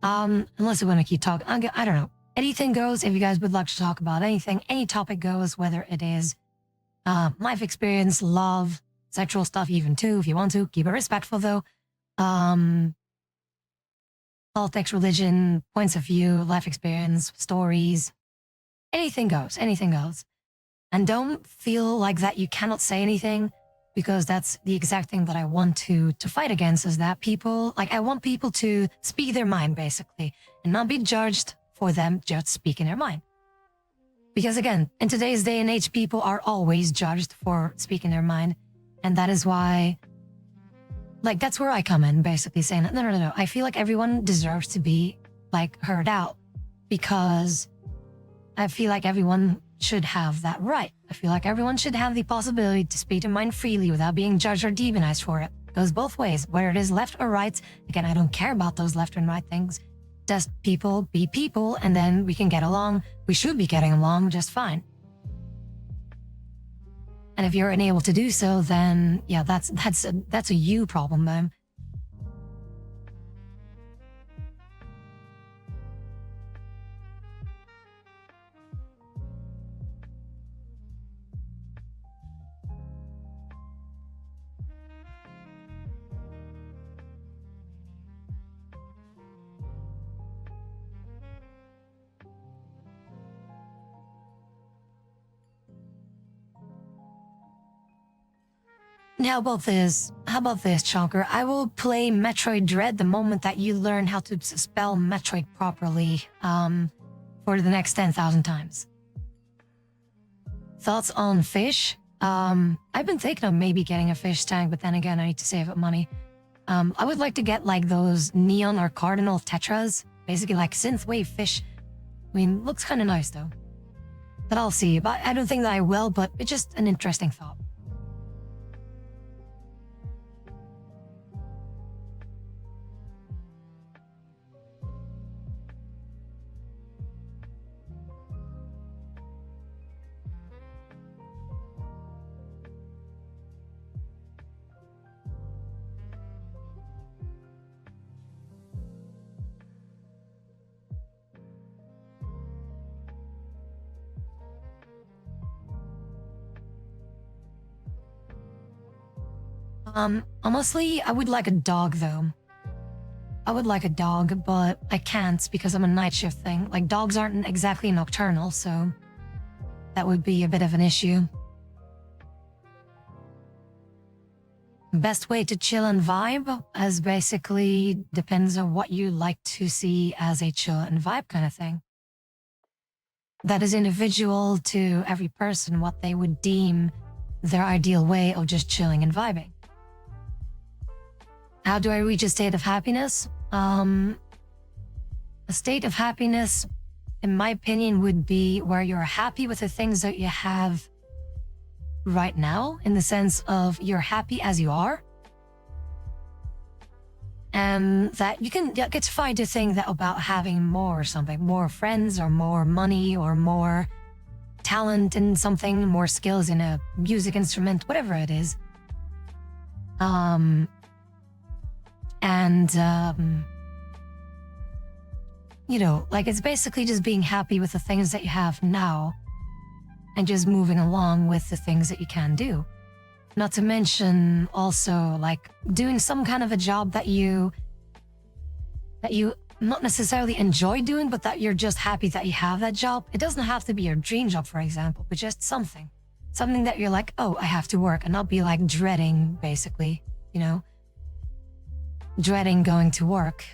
Unless we want to keep talking, I don't know. Anything goes. If you guys would like to talk about anything, any topic goes. Whether it is life experience, love, sexual stuff, even too. If you want to, keep it respectful though. Politics, religion, points of view, life experience, stories. Anything goes. Anything goes. And don't feel like that you cannot say anything, because that's the exact thing that I want to fight against, is that people, like, I want people to speak their mind, basically, and not be judged for them just speaking their mind. Because again, in today's day and age, people are always judged for speaking their mind. And that is why, like, that's where I come in, basically saying, no. I feel like everyone deserves to be, like, heard out, because I feel like everyone should have that right. I feel like everyone should have the possibility to speak their mind freely without being judged or demonized for it. It goes both ways, whether it is left or right. Again, I don't care about those left and right things. just people be people, and then we can get along. We should be getting along just fine. And if you're unable to do so, then yeah, that's a you problem then. How about this? How about this, Chonker? I will play Metroid Dread the moment that you learn how to spell Metroid properly, for the next 10,000 times. Thoughts on fish? I've been thinking of maybe getting a fish tank, but then again, I need to save up money. I would like to get like those neon or cardinal tetras, basically like synthwave fish. I mean, looks kind of nice though. But I'll see. But I don't think that I will, but it's just an interesting thought. Honestly, I would like a dog though. I would like a dog, but I can't because I'm a night shift thing. Like dogs aren't exactly nocturnal, so that would be a bit of an issue. Best way to chill and vibe as basically depends on what you like to see as a chill and vibe kind of thing. That is individual to every person what they would deem their ideal way of just chilling and vibing. How do I reach a state of happiness? A state of happiness, in my opinion, would be where you're happy with the things that you have right now, in the sense of you're happy as you are. And that you can get to find a thing that about having more or something, more friends or more money or more talent in something, more skills in a music instrument, whatever it is. You know, like it's basically just being happy with the things that you have now and just moving along with the things that you can do. Not to mention also like doing some kind of a job that you not necessarily enjoy doing, but that you're just happy that you have that job. It doesn't have to be your dream job, for example, but just something that you're like, oh, I have to work, and not be like dreading, basically, you know, dreading going to work.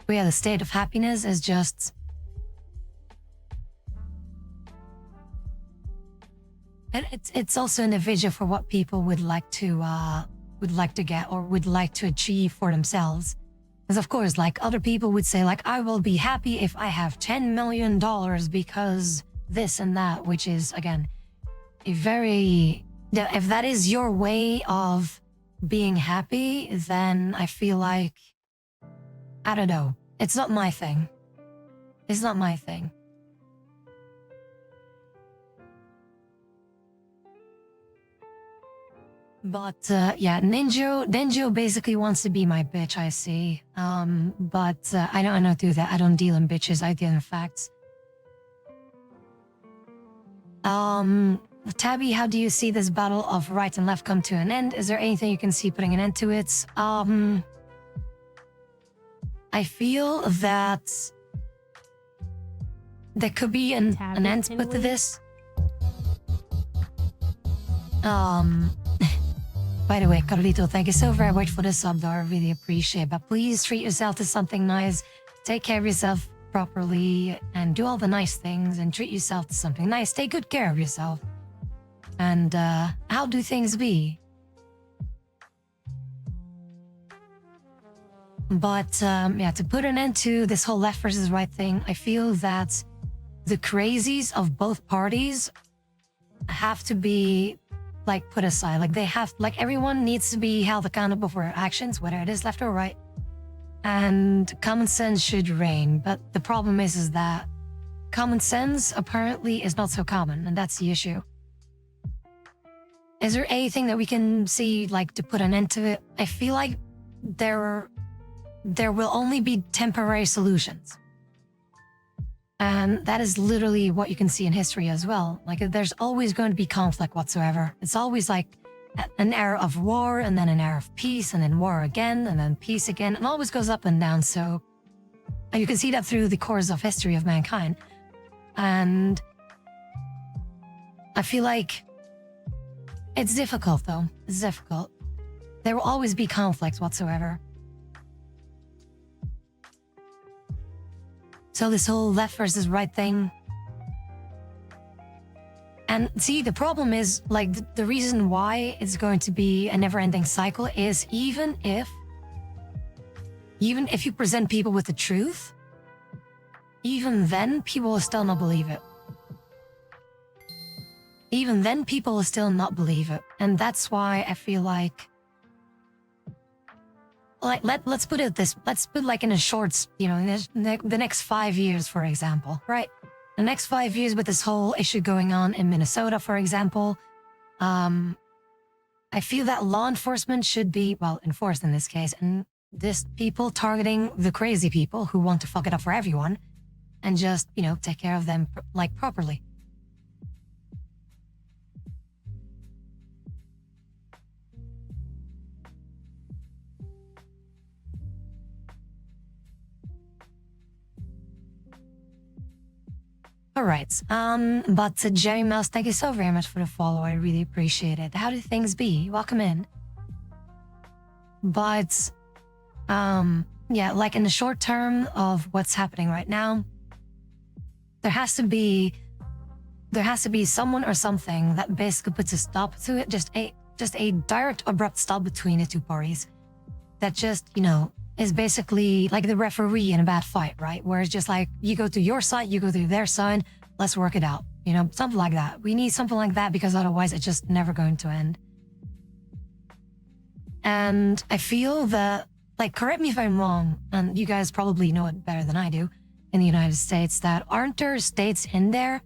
But yeah, the state of happiness is just, and it's also an vision for what people would like to get or would like to achieve for themselves. Because of course, like other people would say, like, I will be happy if I have $10 million because this and that, which is again a very, if that is your way of being happy, then I feel like, I don't know. It's not my thing. It's not my thing. But yeah, Ninjo basically wants to be my bitch, I see. But I don't do that. I don't deal in bitches. I deal in facts. Tabi, how do you see this battle of right and left come to an end? Is there anything you can see putting an end to it? I feel that there could be an end put to this. By the way, Carlito, thank you so very much for the sub, though. I really appreciate it. But please treat yourself to something nice. Take care of yourself properly and do all the nice things and treat yourself to something nice. Take good care of yourself. And how do things be? But yeah, to put an end to this whole left versus right thing, I feel that the crazies of both parties have to be like put aside. Like they have, like everyone needs to be held accountable for their actions, whether it is left or right. and common sense should reign. But the problem is that common sense apparently is not so common, and that's the issue. Is there anything that we can see, like, to put an end to it? I feel like there will only be temporary solutions. And that is literally what you can see in history as well. Like, there's always going to be conflict whatsoever. It's always like an era of war, and then an era of peace, and then war again, and then peace again. It always goes up and down. So you can see that through the course of history of mankind. And I feel like it's difficult, though. It's difficult. There will always be conflict whatsoever. So this whole left versus right thing. And see, the problem is, like, the reason why it's going to be a never-ending cycle is even if you present people with the truth, even then people will still not believe it. Even then people will still not believe it. And that's why I feel like let's put it this, let's put like in a short, in the next 5 years, for example, right? The next 5 years with this whole issue going on in Minnesota, for example, I feel that law enforcement should be, well, enforced in this case, and this people targeting the crazy people who want to fuck it up for everyone and just, take care of them like properly. All right. But Jerry Mouse, thank you so very much for the follow. I really appreciate it. How do things be? Welcome in. But, yeah, like in the short term of what's happening right now, there has to be someone or something that basically puts a stop to it. Just a direct, abrupt stop between the two parties. That just, is basically like the referee in a bad fight, right? Where it's just like, you go to your side, you go to their side, let's work it out. Something like that. We need something like that because otherwise it's just never going to end. And I feel that, like, correct me if I'm wrong, and you guys probably know it better than I do, in the United States, that aren't there states in there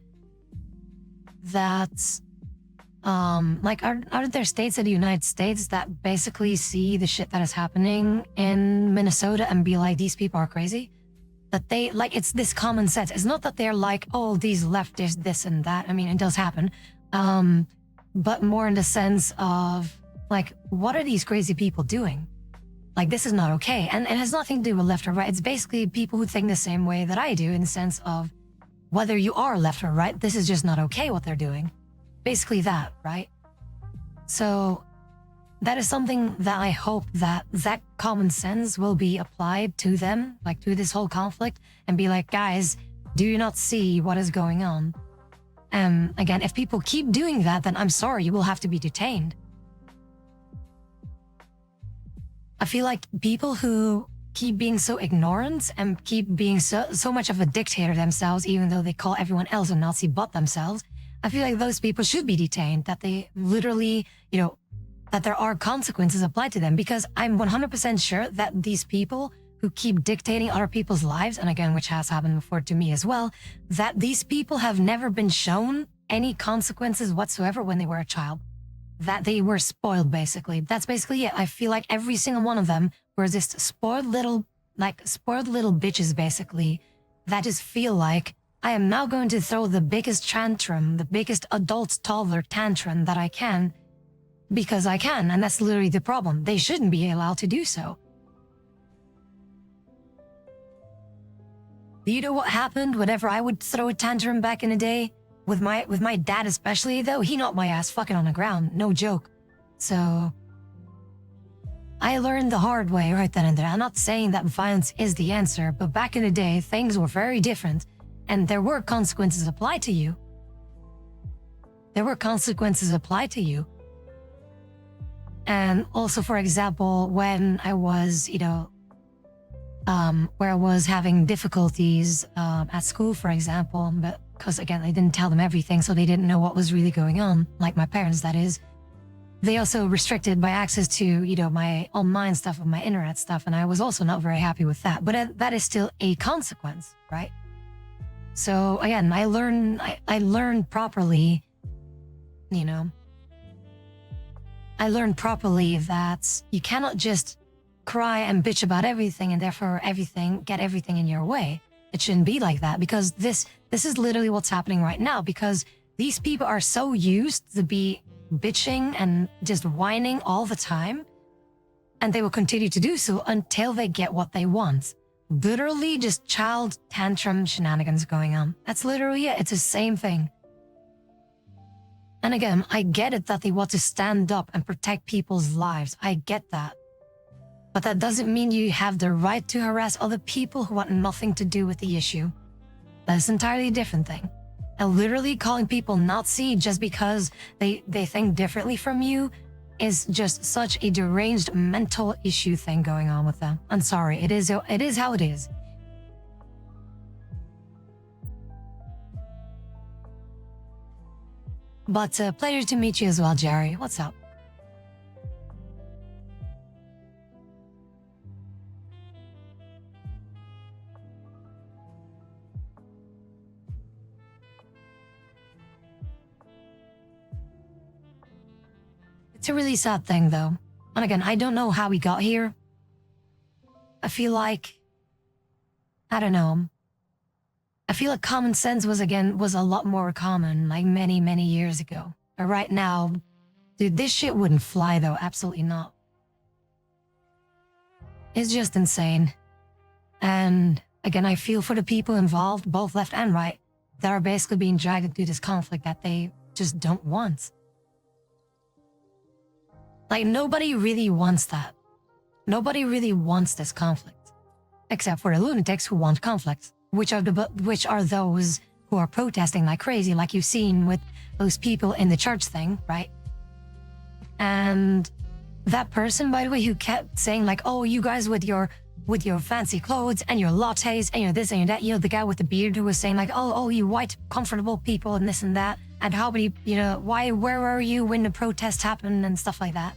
that are there states in the United States that basically see the shit that is happening in Minnesota and be like, these people are crazy? That they, like, it's this common sense. It's not that they're like, oh, these leftists, this and that. I mean, it does happen. But more in the sense of, like, what are these crazy people doing? Like, this is not okay. And it has nothing to do with left or right. It's basically people who think the same way that I do, in the sense of whether you are left or right, this is just not okay what they're doing. Basically that, right? So that is something that I hope that common sense will be applied to them, like to this whole conflict, and be like, guys, do you not see what is going on? Again, if people keep doing that, then I'm sorry, you will have to be detained. I feel like people who keep being so ignorant and keep being so much of a dictator themselves, even though they call everyone else a Nazi but themselves, I feel like those people should be detained, that they literally, that there are consequences applied to them, because I'm 100% sure that these people who keep dictating other people's lives, and again, which has happened before to me as well, that these people have never been shown any consequences whatsoever when they were a child. That they were spoiled, basically. That's basically it. I feel like every single one of them were just spoiled little bitches, basically, that just feel like, I am now going to throw the biggest tantrum, the biggest adult toddler tantrum that I can, because I can, and that's literally the problem. They shouldn't be allowed to do so. Do you know what happened whenever I would throw a tantrum back in the day? With my dad especially, though, he knocked my ass fucking on the ground, no joke. So I learned the hard way right then and there. I'm not saying that violence is the answer, but back in the day, things were very different. And there were consequences applied to you. There were consequences applied to you. And also, for example, when I was, where I was having difficulties at school, for example, but because, again, I didn't tell them everything, so they didn't know what was really going on, like my parents, that is. they also restricted my access to, my online stuff and my internet stuff. And I was also not very happy with that. But that is still a consequence, right? So again, I learned properly, I learned properly that you cannot just cry and bitch about everything and therefore get everything in your way. It shouldn't be like that, because this is literally what's happening right now, because these people are so used to be bitching and just whining all the time, and they will continue to do so until they get what they want. Literally just child tantrum shenanigans going on. That's literally it. It's the same thing. And again, I get it that they want to stand up and protect people's lives. I get that. But that doesn't mean you have the right to harass other people who want nothing to do with the issue. That's an entirely different thing. And literally calling people Nazi just because they think differently from you is just such a deranged mental issue thing going on with them. I'm sorry, it is how it is. But pleasure to meet you as well, Jerry. What's up? It's a really sad thing, though. And again, I don't know how we got here. I feel like, I don't know. I feel like common sense was a lot more common like many, many years ago. But right now, dude, this shit wouldn't fly though. Absolutely not. It's just insane. And again, I feel for the people involved, both left and right, that are basically being dragged into this conflict that they just don't want. Like, nobody really wants that. Nobody really wants this conflict. Except for the lunatics who want conflict. Which are those who are protesting like crazy, like you've seen with those people in the church thing, right? And that person, by the way, who kept saying like, "Oh, you guys with your fancy clothes and your lattes and your this and your that," the guy with the beard who was saying like, "Oh, you white comfortable people and this and that, and how many, where were you when the protest happened and stuff like that."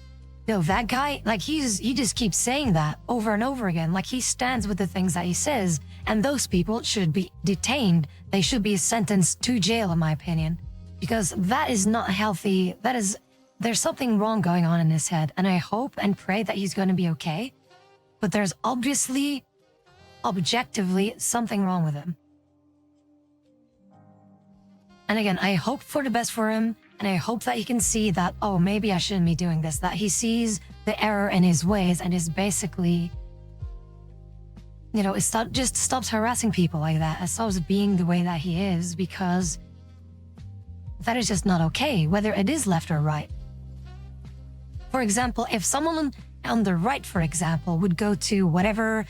That guy, like he just keeps saying that over and over again. Like he stands with the things that he says, and those people should be detained. They should be sentenced to jail, in my opinion, because that is not healthy. There's something wrong going on in his head, and I hope and pray that he's going to be okay. But there's obviously, objectively, something wrong with him. And again, I hope for the best for him. And I hope that he can see that, oh, maybe I shouldn't be doing this, that he sees the error in his ways and is basically, just stops harassing people like that and stops being the way that he is, because that is just not okay, whether it is left or right. For example, if someone on the right, for example, would go to whatever,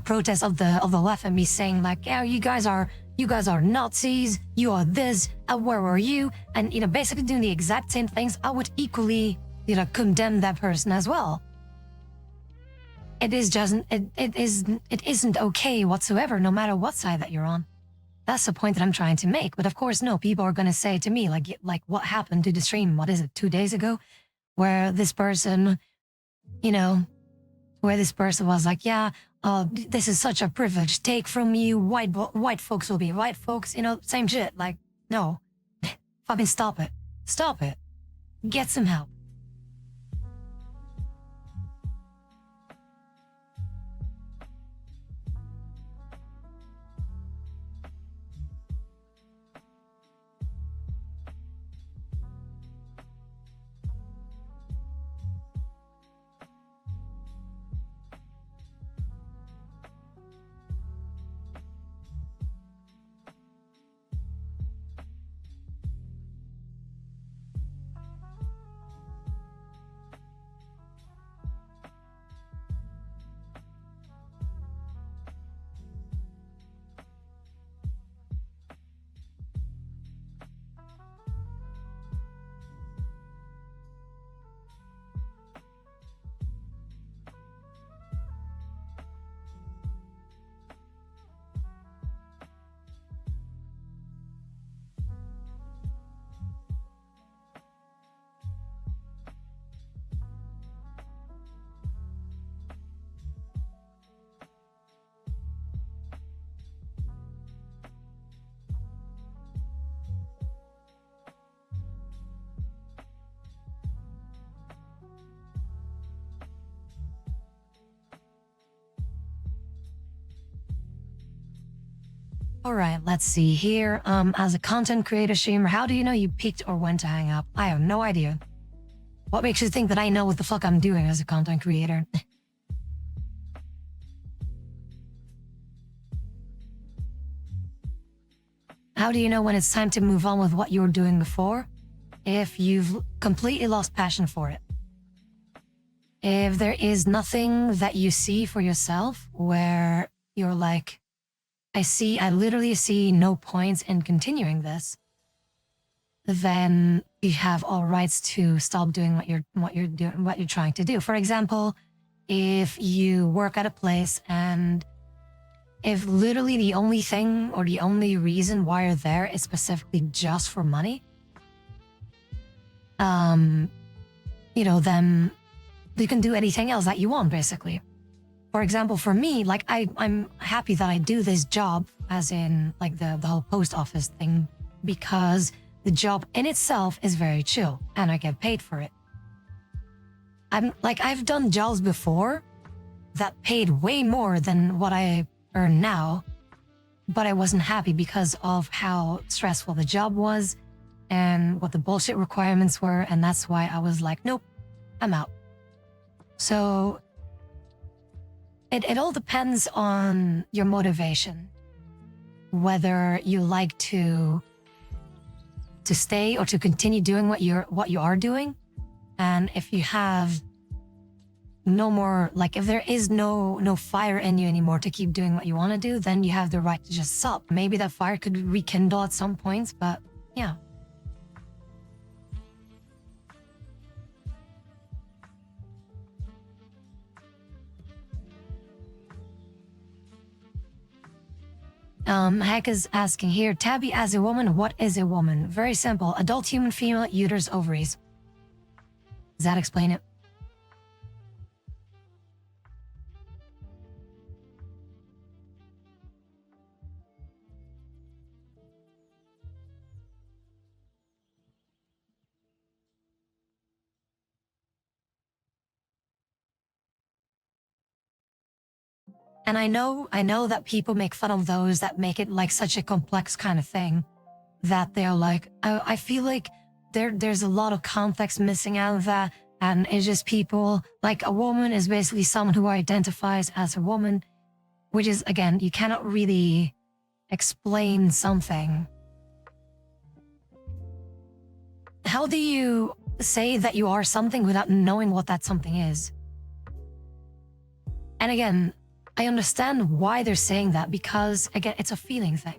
protest of the left and be saying like, "Yeah, you guys are Nazis, you are this, and where were you?" And, basically doing the exact same things, I would equally, condemn that person as well. It isn't okay whatsoever, no matter what side that you're on. That's the point that I'm trying to make. But of course, no, people are going to say to me, like what happened to the stream, what is it, 2 days ago, where this person, was like, "Yeah, this is such a privilege take from you. White folks will be white folks." Same shit. Like, no, fucking stop it. Stop it. Get some help. All right, let's see here. As a content creator streamer, how do you know you peaked or when to hang up? I have no idea. What makes you think that I know what the fuck I'm doing as a content creator? How do you know when it's time to move on with what you were doing before? If you've completely lost passion for it. If there is nothing that you see for yourself where you're like, I literally see no points in continuing this, then you have all rights to stop doing what you're trying to do. For example, if you work at a place and if literally the only thing or the only reason why you're there is specifically just for money, then you can do anything else that you want, basically. For example, for me, like I'm happy that I do this job, as in like the whole post office thing, because the job in itself is very chill and I get paid for it. I've done jobs before that paid way more than what I earn now, but I wasn't happy because of how stressful the job was and what the bullshit requirements were, and that's why I was like, nope, I'm out. So it all depends on your motivation, whether you like to stay or to continue doing what you are doing. And if you have no more, like if there is no fire in you anymore to keep doing what you want to do, then you have the right to just stop. Maybe that fire could rekindle at some points, but yeah. Heck is asking here, Tabi, as a woman, what is a woman? Very simple. Adult human female, uterus, ovaries. Does that explain it? And I know that people make fun of those that make it like such a complex kind of thing, that they're like, I feel like there's a lot of context missing out of that. And it's just people, like a woman is basically someone who identifies as a woman, which is, again, you cannot really explain something. How do you say that you are something without knowing what that something is? And again, I understand why they're saying that, because again, it's a feeling thing.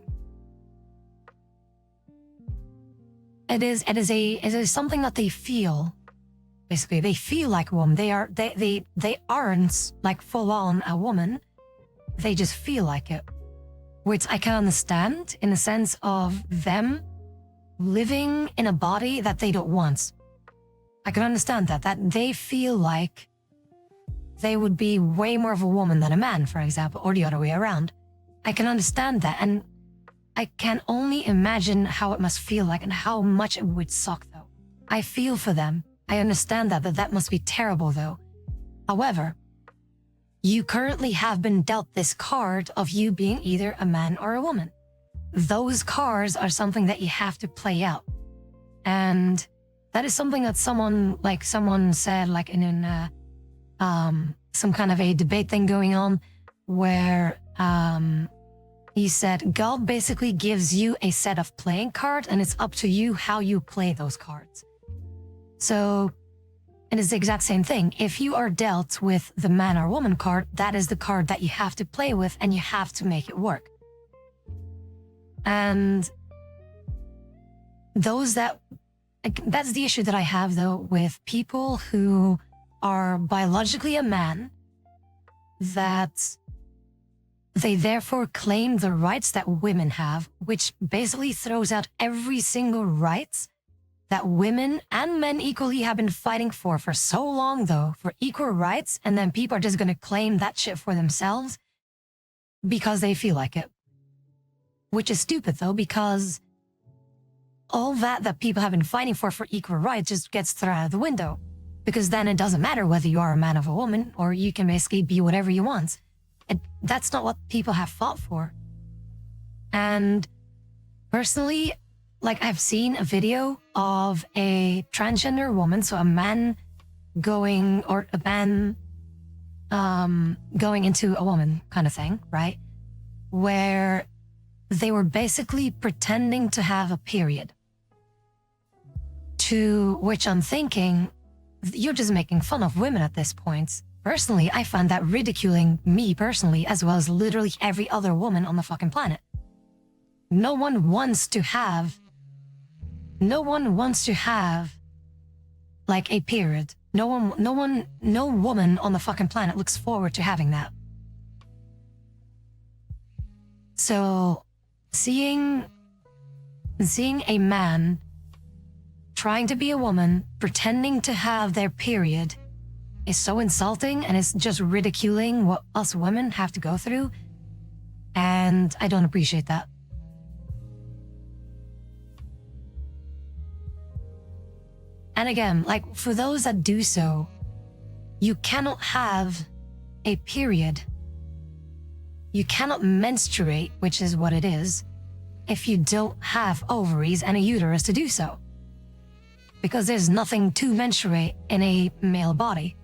It is something that they feel. Basically, they feel like a woman. They aren't like full on a woman. They just feel like it, which I can understand in the sense of them living in a body that they don't want. I can understand that they feel like they would be way more of a woman than a man, for example, or the other way around. I can understand that, and I can only imagine how it must feel like and how much it would suck, though. I feel for them. I understand that must be terrible, though. However, you currently have been dealt this card of you being either a man or a woman. Those cards are something that you have to play out. And that is something that someone said, like in some kind of a debate thing going on, where he said, God basically gives you a set of playing cards and it's up to you how you play those cards. So it is the exact same thing. If you are dealt with the man or woman card, that is the card that you have to play with and you have to make it work. And that's the issue that I have, though, with people who are biologically a man, that they therefore claim the rights that women have, which basically throws out every single right that women and men equally have been fighting for so long, though, for equal rights. And then people are just going to claim that shit for themselves because they feel like it. Which is stupid, though, because all that people have been fighting for equal rights just gets thrown out of the window. Because then it doesn't matter whether you are a man or a woman, or you can basically be whatever you want. That's not what people have fought for. And personally, like I've seen a video of a transgender woman, so a man going into a woman kind of thing, right? Where they were basically pretending to have a period. To which I'm thinking, you're just making fun of women at this point. Personally, I find that ridiculing me personally, as well as literally every other woman on the fucking planet. No one wants to have like a period. No woman on the fucking planet looks forward to having that. So seeing a man trying to be a woman, pretending to have their period, is so insulting, and it's just ridiculing what us women have to go through. And I don't appreciate that. And again, like for those that do so, you cannot have a period. You cannot menstruate, which is what it is, if you don't have ovaries and a uterus to do so. Because there's nothing to menstruate in a male body.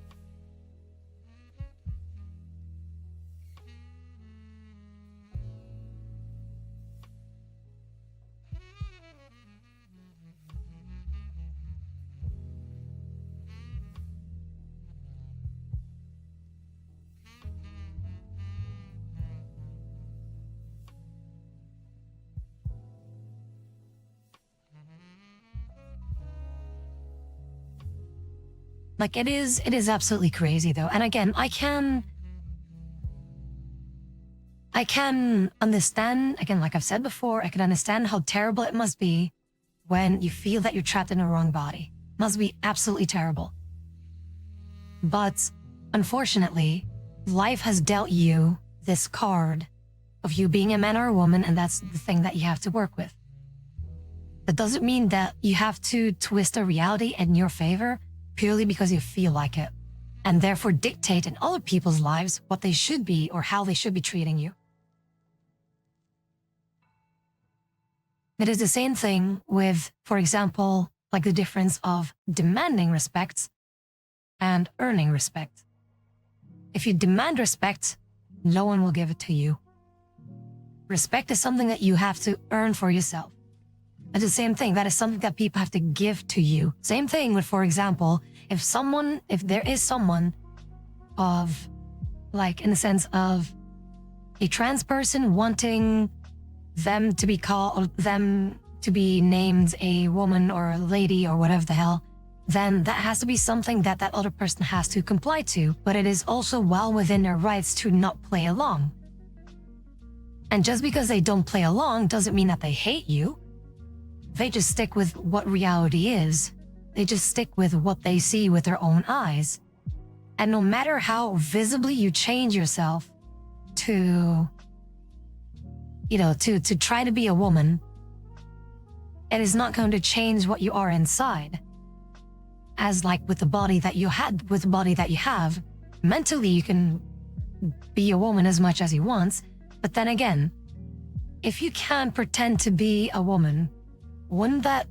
Like it is absolutely crazy though. And again, I can understand, again, like I've said before, I can understand how terrible it must be when you feel that you're trapped in a wrong body. It must be absolutely terrible. But unfortunately, life has dealt you this card of you being a man or a woman, and that's the thing that you have to work with. That doesn't mean that you have to twist a reality in your favor purely because you feel like it, and therefore dictate in other people's lives what they should be or how they should be treating you. It is the same thing with, for example, like the difference of demanding respect and earning respect. If you demand respect, no one will give it to you. Respect is something that you have to earn for yourself. It's the same thing. That is something that people have to give to you. Same thing with, for example, if there is someone of, like, in the sense of a trans person wanting them to be named a woman or a lady or whatever the hell, then that has to be something that other person has to comply to. But it is also well within their rights to not play along. And just because they don't play along doesn't mean that they hate you. They just stick with what reality is. They just stick with what they see with their own eyes. And no matter how visibly you change yourself to try to be a woman, it is not going to change what you are inside. As like with the body that you have, mentally you can be a woman as much as you want. But then again, if you can pretend to be a woman, wouldn't that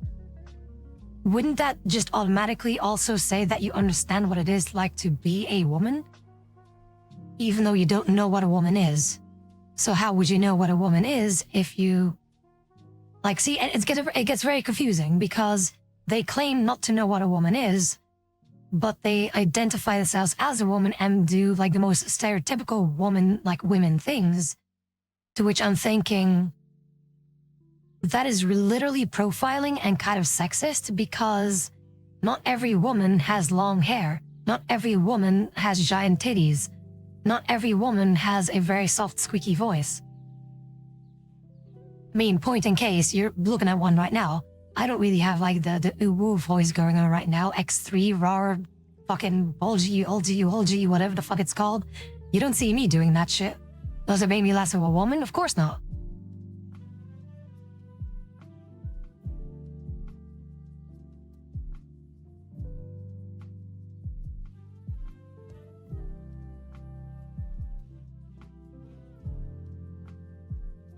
just automatically also say that you understand what it is like to be a woman? Even though you don't know what a woman is. So how would you know what a woman is if you... Like, see, it gets very confusing because they claim not to know what a woman is, but they identify themselves as a woman and do like the most stereotypical women things, to which I'm thinking... That is literally profiling and kind of sexist because not every woman has long hair. Not every woman has giant titties. Not every woman has a very soft, squeaky voice. I mean, point in case, you're looking at one right now. I don't really have like the ooh-woo voice going on right now. X3, raw, fucking bulgy, whatever the fuck it's called. You don't see me doing that shit. Does it make me less of a woman? Of course not.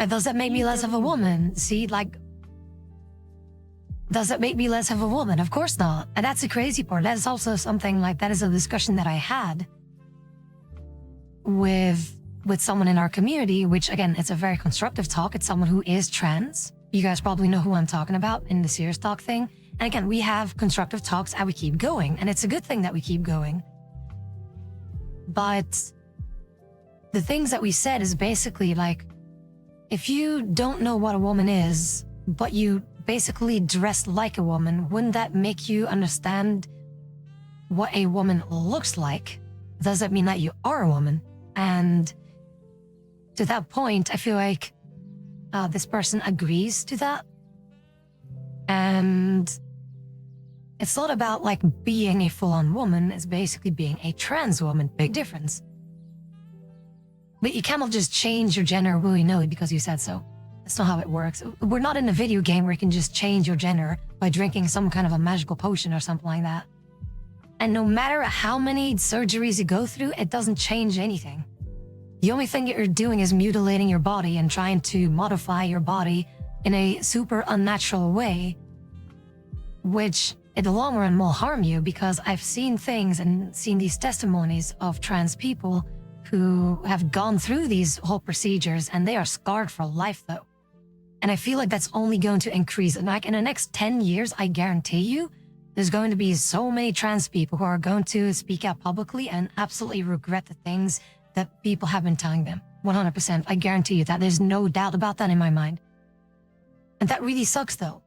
Does that make me less of a woman? See, like, does that make me less of a woman? Of course not. And that's the crazy part. That's also something like, that is a discussion that I had with someone in our community, which again, it's a very constructive talk. It's someone who is trans. You guys probably know who I'm talking about in the serious talk thing. And again, we have constructive talks and we keep going. And it's a good thing that we keep going. But the things that we said is basically like, if you don't know what a woman is, but you basically dress like a woman, wouldn't that make you understand what a woman looks like? Does that mean that you are a woman? And to that point, I feel like this person agrees to that. And it's not about like being a full-on woman, it's basically being a trans woman. Big difference. But you cannot just change your gender willy-nilly because you said so. That's not how it works. We're not in a video game where you can just change your gender by drinking some kind of a magical potion or something like that. And no matter how many surgeries you go through, it doesn't change anything. The only thing that you're doing is mutilating your body and trying to modify your body in a super unnatural way, which in the long run will harm you, because I've seen things and seen these testimonies of trans people who have gone through these whole procedures and they are scarred for life though. And I feel like that's only going to increase. And like in the next 10 years, I guarantee you, there's going to be so many trans people who are going to speak out publicly and absolutely regret the things that people have been telling them. 100%. I guarantee you that. There's no doubt about that in my mind. And that really sucks though.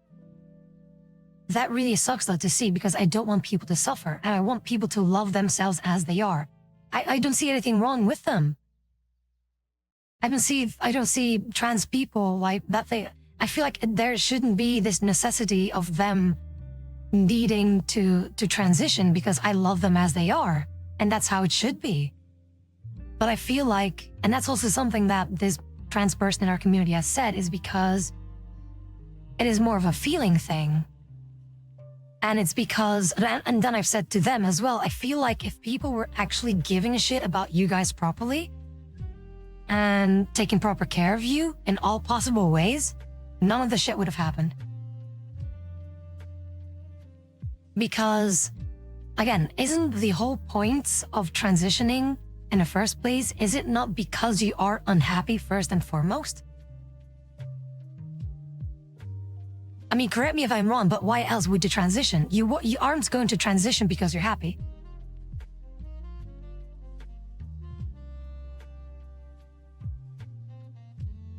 That really sucks though to see, because I don't want people to suffer and I want people to love themselves as they are. I don't see anything wrong with them. I don't see trans people like that. I feel like there shouldn't be this necessity of them needing to transition, because I love them as they are. And that's how it should be. But I feel like, and that's also something that this trans person in our community has said, is because it is more of a feeling thing. And it's because, and then I've said to them as well, I feel like if people were actually giving a shit about you guys properly and taking proper care of you in all possible ways, none of the shit would have happened. Because, again, isn't the whole point of transitioning in the first place, is it not because you are unhappy first and foremost? I mean, correct me if I'm wrong, but why else would you transition? You aren't going to transition because you're happy.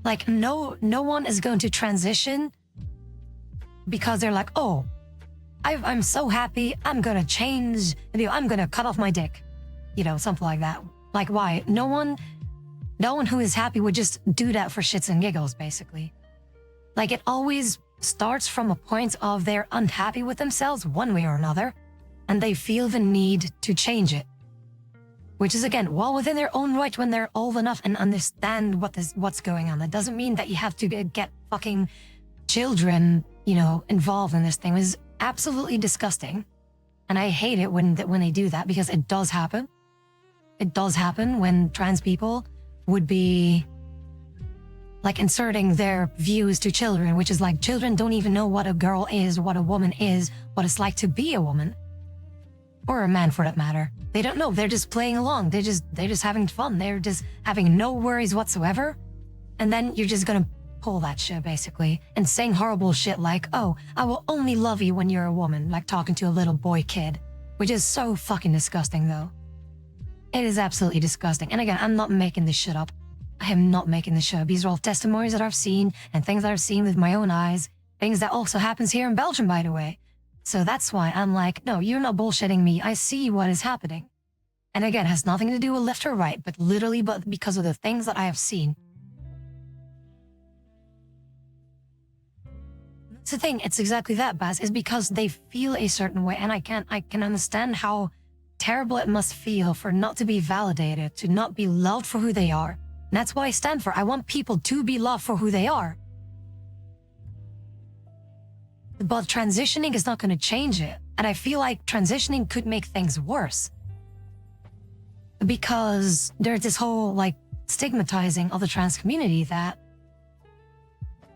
Like, no one is going to transition because they're like, oh, I'm so happy, I'm gonna change, I'm gonna cut off my dick. Something like that. Like, why? No one who is happy would just do that for shits and giggles, basically. Like, it always starts from a point of they're unhappy with themselves one way or another, and they feel the need to change it. Which is, again, well within their own right when they're old enough and understand what's going on. That doesn't mean that you have to get fucking children, involved in this thing. It's absolutely disgusting. And I hate it when they do that, because it does happen. It does happen when trans people would be like inserting their views to children, which is like, children don't even know what a girl is, what a woman is, what it's like to be a woman. Or a man for that matter. They don't know. They're just playing along. They're just having fun. They're just having no worries whatsoever. And then you're just gonna pull that shit basically and saying horrible shit like, oh, I will only love you when you're a woman, like talking to a little boy kid, which is so fucking disgusting though. It is absolutely disgusting. And again, I'm not making this shit up. I am not making this shit up. These are all testimonies that I've seen and things that I've seen with my own eyes. Things that also happens here in Belgium, by the way. So that's why I'm like, no, you're not bullshitting me. I see what is happening. And again, it has nothing to do with left or right, but literally because of the things that I have seen. That's the thing. It's exactly that, Baz. It's because they feel a certain way. And I can understand how terrible it must feel for not to be validated, to not be loved for who they are. And that's what I stand for. I want people to be loved for who they are. But transitioning is not going to change it. And I feel like transitioning could make things worse. Because there's this whole like stigmatizing of the trans community that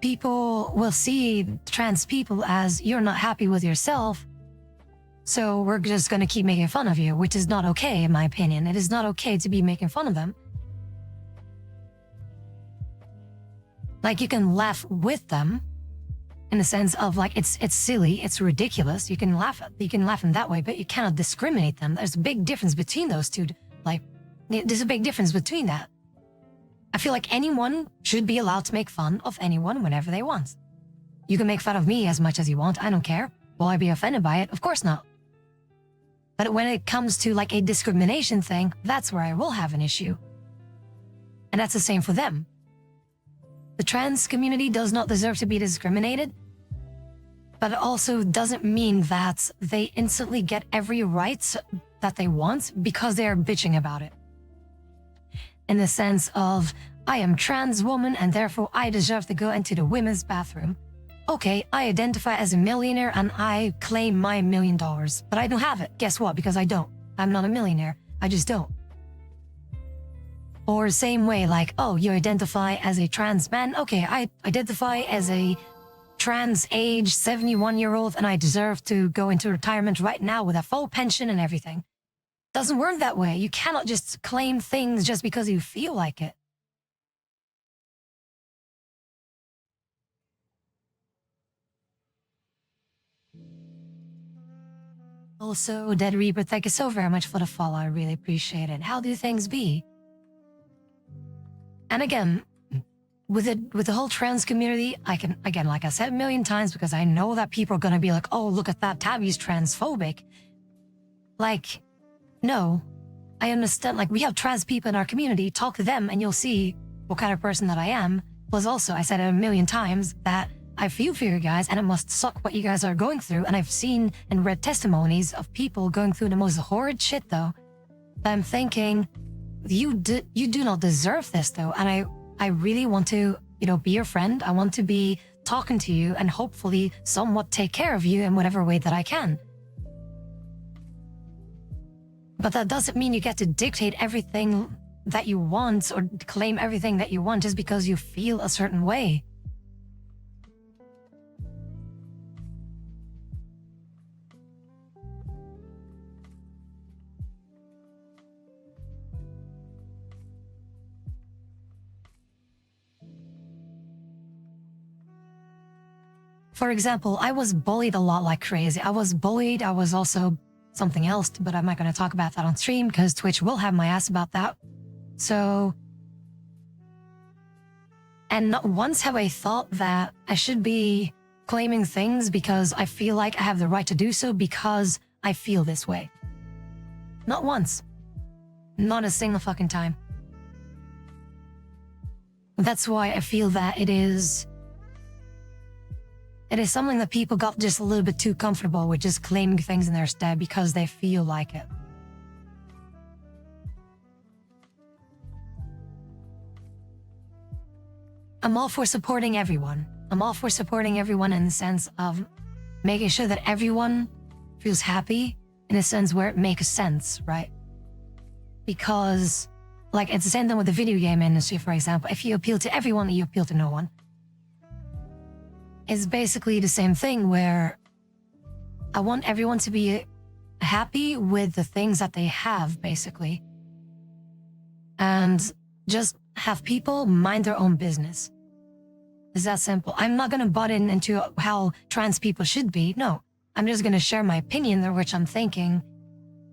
people will see trans people as you're not happy with yourself, so we're just going to keep making fun of you, which is not okay, in my opinion. It is not okay to be making fun of them. Like, you can laugh with them in the sense of like, it's silly, it's ridiculous. You can laugh in that way, but you cannot discriminate them. There's a big difference between those two. Like, there's a big difference between that. I feel like anyone should be allowed to make fun of anyone whenever they want. You can make fun of me as much as you want. I don't care. Will I be offended by it? Of course not. But when it comes to like a discrimination thing, that's where I will have an issue. And that's the same for them. The trans community does not deserve to be discriminated, but it also doesn't mean that they instantly get every right that they want because they are bitching about it. In the sense of, I am trans woman and therefore I deserve to go into the women's bathroom. Okay, I identify as a millionaire and I claim my $1 million, but I don't have it. Guess what? Because I don't. I'm not a millionaire. I just don't. Or same way, like, oh, you identify as a trans man. Okay, I identify as a trans age 71-year-old and I deserve to go into retirement right now with a full pension and everything. Doesn't work that way. You cannot just claim things just because you feel like it. Also, Dead Reaper, thank you so very much for the follow. I really appreciate it. How do things be? And again, with the whole trans community, I can, again, like I said a million times, because I know that people are going to be like, oh, look at that, Tabi's transphobic. Like, no. I understand, like, we have trans people in our community, talk to them and you'll see what kind of person that I am. Plus also, I said it a million times that I feel for you guys and it must suck what you guys are going through. And I've seen and read testimonies of people going through the most horrid shit though. That I'm thinking, you do not deserve this though. And I really want to, be your friend. I want to be talking to you and hopefully somewhat take care of you in whatever way that I can. But that doesn't mean you get to dictate everything that you want or claim everything that you want just because you feel a certain way. For example, I was bullied a lot like crazy. I was bullied. I was also something else, but I'm not going to talk about that on stream because Twitch will have my ass about that. So, and not once have I thought that I should be claiming things because I feel like I have the right to do so because I feel this way. Not once. Not a single fucking time. That's why I feel that it is something that people got just a little bit too comfortable with, just claiming things in their stead because they feel like it. I'm all for supporting everyone. I'm all for supporting everyone in the sense of making sure that everyone feels happy in a sense where it makes sense, right? Because, like, it's the same thing with the video game industry, for example. If you appeal to everyone, you appeal to no one. It's basically the same thing where I want everyone to be happy with the things that they have, basically. And just have people mind their own business. It's that simple. I'm not going to butt into how trans people should be. No, I'm just going to share my opinion, which I'm thinking,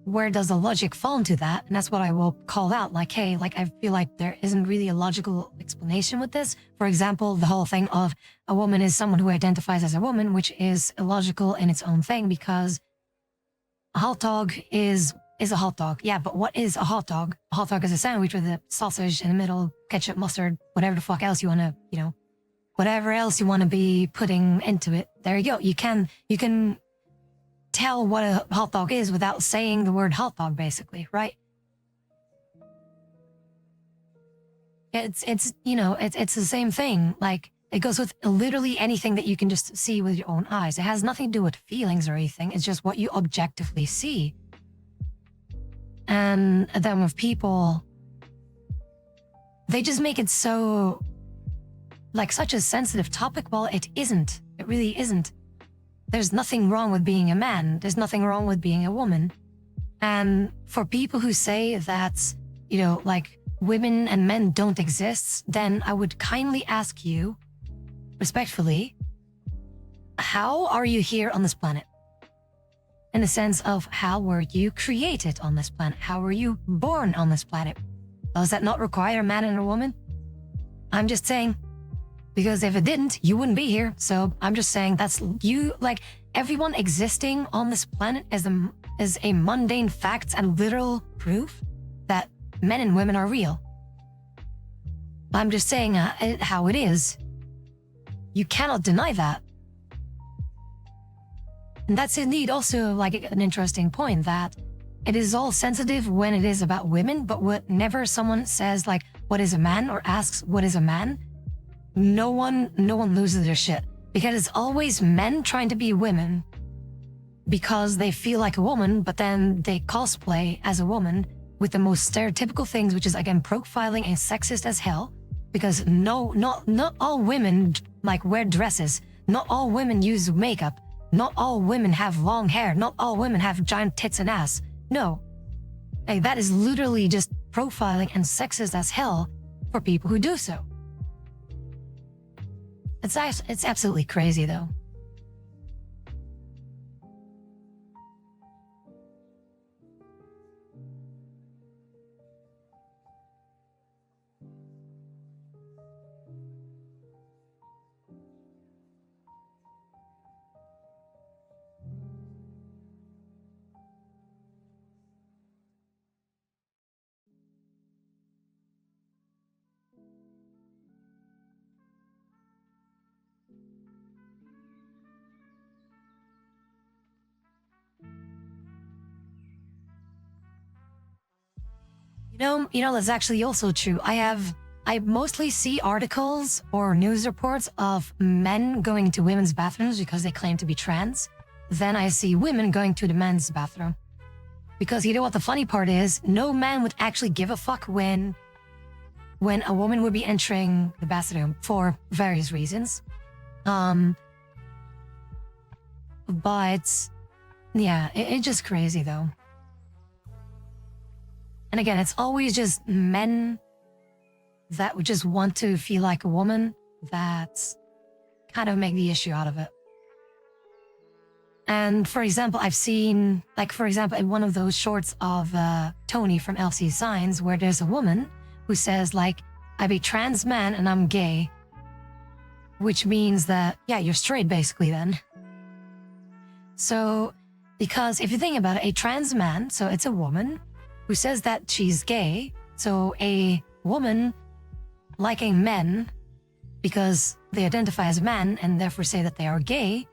where does the logic fall into that? And that's what I will call out. Like, hey, like, I feel like there isn't really a logical explanation with this. For example, the whole thing of a woman is someone who identifies as a woman, which is illogical in its own thing because a hot dog is a hot dog. Yeah, but what is a hot dog? A hot dog is a sandwich with a sausage in the middle, ketchup, mustard, whatever the fuck else you want to, whatever else you want to be putting into it. There you go. You can tell what a hot dog is without saying the word hot dog, basically, right? It's the same thing. Like, it goes with literally anything that you can just see with your own eyes. It has nothing to do with feelings or anything. It's just what you objectively see. And then with people, they just make it so, like such a sensitive topic. Well, it isn't. It really isn't. There's nothing wrong with being a man. There's nothing wrong with being a woman. And for people who say that, like women and men don't exist, then I would kindly ask you, respectfully, how are you here on this planet? In the sense of, how were you created on this planet? How were you born on this planet? Does that not require a man and a woman? I'm just saying, because if it didn't, you wouldn't be here. So I'm just saying that's you, like everyone existing on this planet is a mundane fact and literal proof that men and women are real. I'm just saying how it is. You cannot deny that. And that's indeed also like an interesting point, that it is all sensitive when it is about women, but whenever someone says like, what is a man, or asks what is a man, no one loses their shit, because it's always men trying to be women because they feel like a woman, but then they cosplay as a woman with the most stereotypical things, which is again profiling and sexist as hell. Because not all women like wear dresses, not all women use makeup, not all women have long hair, not all women have giant tits and ass. No, like, that is literally just profiling and sexist as hell for people who do so. It's absolutely crazy though. That's actually also true. I mostly see articles or news reports of men going to women's bathrooms because they claim to be trans. Then I see women going to the men's bathroom. Because you know what the funny part is? No man would actually give a fuck when a woman would be entering the bathroom for various reasons. But yeah, it's just crazy though. And again, it's always just men that would just want to feel like a woman that kind of make the issue out of it. And for example, I've seen, in one of those shorts of Tony from LC Signs, where there's a woman who says like, I'm a trans man and I'm gay, which means that, yeah, you're straight basically then. So, because if you think about it, a trans man, so it's a woman who says that she's gay. So a woman liking men because they identify as a man and therefore say that they are gay,